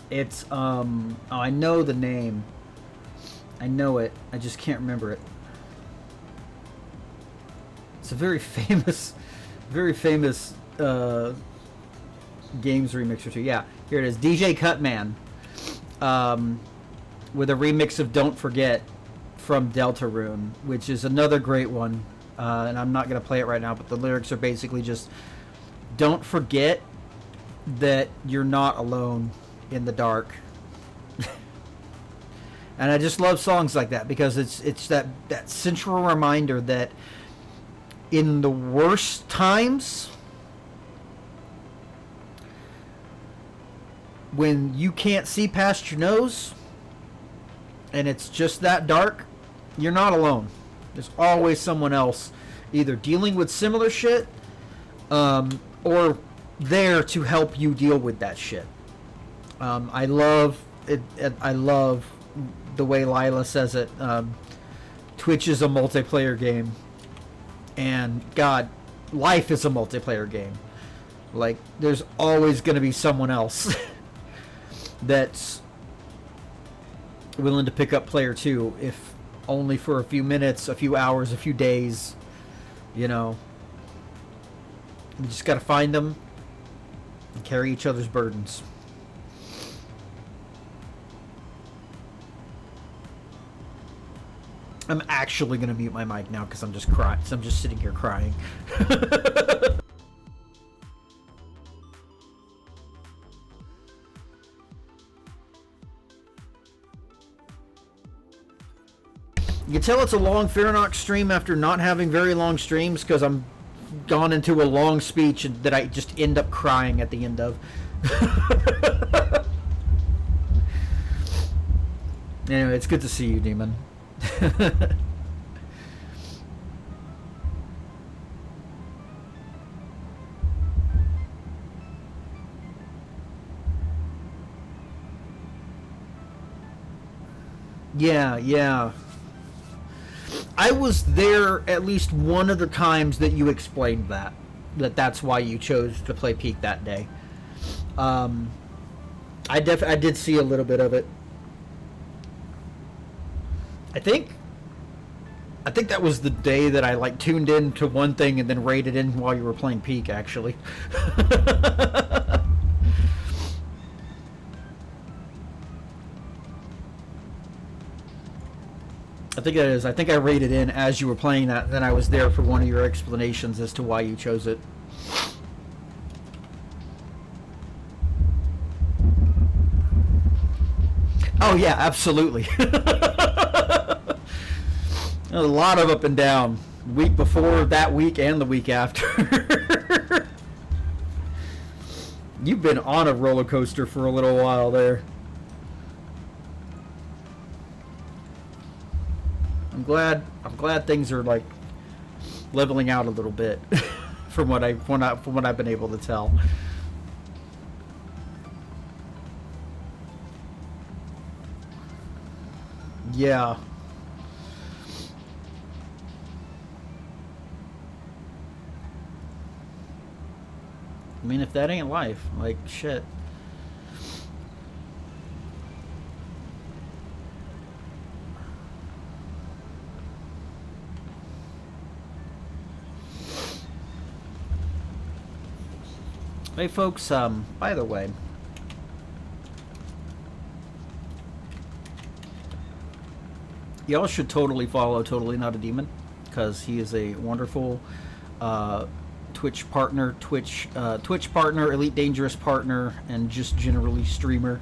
It's, oh, I know the name. I know it. I just can't remember it. It's a very famous games remixer too. Yeah, here it is. DJ Cutman. With a remix of Don't Forget from Deltarune, which is another great one. And I'm not going to play it right now, but the lyrics are basically just... Don't forget that you're not alone in the dark. And I just love songs like that because it's that central reminder that in the worst times, when you can't see past your nose and it's just that dark, you're not alone. There's always someone else either dealing with similar shit or there to help you deal with that shit. I love it. I love the way Lila says it. Twitch is a multiplayer game, and God, life is a multiplayer game. Like, there's always going to be someone else that's willing to pick up player 2, if only for a few minutes, a few hours, a few days. You know, you just got to find them and carry each other's burdens. I'm actually going to mute my mic now because I'm just crying. So I'm just sitting here crying. You can tell it's a long Faranox stream after not having very long streams because I'm gone into a long speech that I just end up crying at the end of. Anyway, it's good to see you, Demon. Yeah. I was there at least one of the times that you explained that's why you chose to play Peak that day. I did see a little bit of it. I think that was the day that I like tuned in to one thing and then raided in while you were playing Peak, actually. I think that is. I think I rated in as you were playing that. Then I was there for one of your explanations as to why you chose it. Oh yeah, absolutely. A lot of up and down. Week before, that week, and the week after. You've been on a roller coaster for a little while there. I'm glad things are like leveling out a little bit from what I've been able to tell. Yeah. I mean, if that ain't life, like, shit. Hey, folks, by the way, y'all should totally follow Totally Not a Demon, because he is a wonderful Twitch partner, Twitch partner, Elite Dangerous partner, and just generally streamer.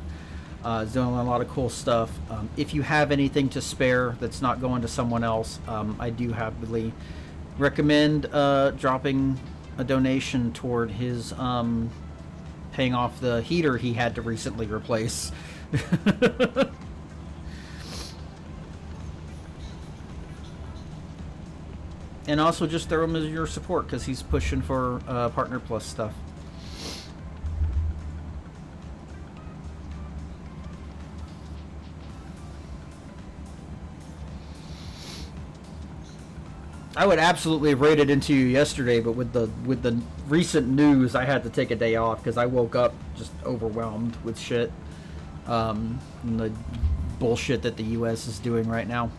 He's doing a lot of cool stuff. If you have anything to spare that's not going to someone else, I do happily recommend dropping a donation toward his paying off the heater he had to recently replace. And also just throw him as your support, because he's pushing for Partner Plus stuff. I would absolutely have rated into you yesterday, but with the recent news, I had to take a day off because I woke up just overwhelmed with shit, and the bullshit that the U.S. is doing right now.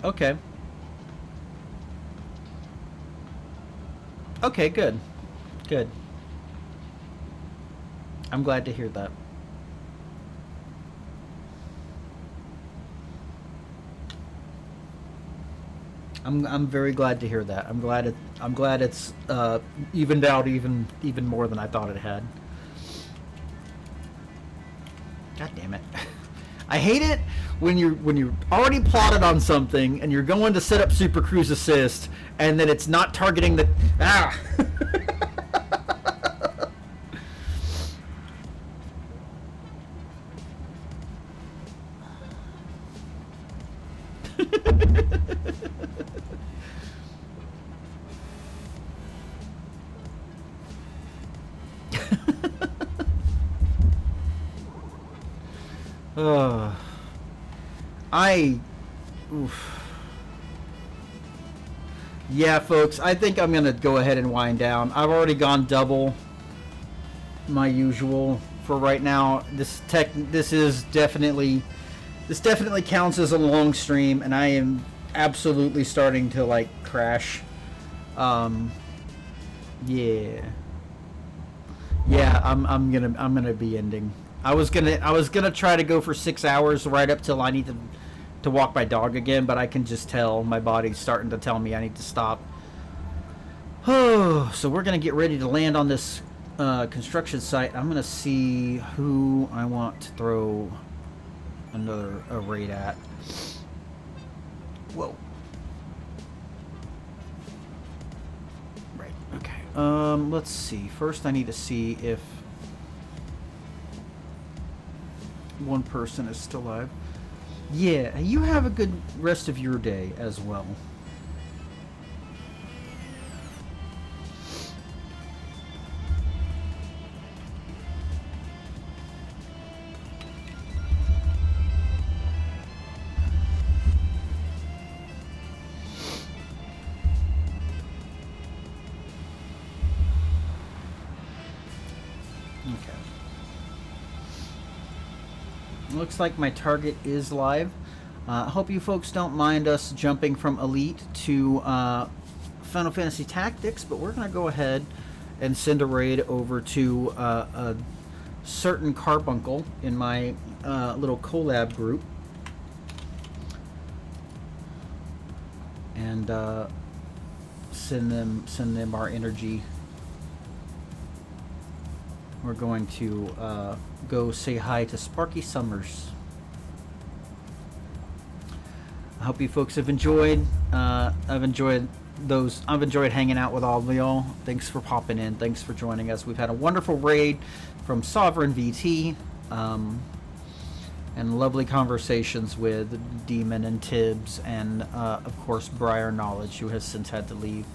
Okay. Okay, good. Good. I'm glad to hear that. I'm very glad to hear that. I'm glad it's evened out even more than I thought it had. God damn it. I hate it when you're already plotted on something and you're going to set up Super Cruise Assist and then it's not targeting the Yeah, folks, I think I'm gonna go ahead and wind down. I've already gone double my usual for right now. This definitely counts as a long stream, and I am absolutely starting to like crash. Yeah, I'm gonna be ending. I was gonna try to go for 6 hours right up till I need to walk my dog again, but I can just tell my body's starting to tell me I need to stop. Oh, so we're gonna get ready to land on this construction site. I'm gonna see who I want to throw a raid at. Whoa. Right. Okay. Let's see. First, I need to see if one person is still alive. Yeah, you have a good rest of your day as well. Looks like my target is live. I hope you folks don't mind us jumping from Elite to Final Fantasy Tactics, but we're going to go ahead and send a raid over to a certain carbuncle in my little collab group, and send them our energy. We're going to go say hi to Sparky Summers. I hope you folks have enjoyed. I've enjoyed hanging out with all of y'all. Thanks for popping in. Thanks for joining us. We've had a wonderful raid from Sovereign VT, and lovely conversations with Demon and Tibbs, and of course Briar Knowledge, who has since had to leave.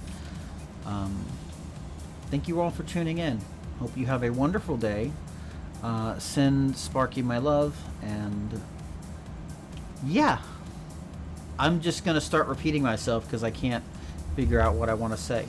Thank you all for tuning in. Hope you have a wonderful day. Send Sparky my love, and yeah, I'm just gonna start repeating myself because I can't figure out what I want to say.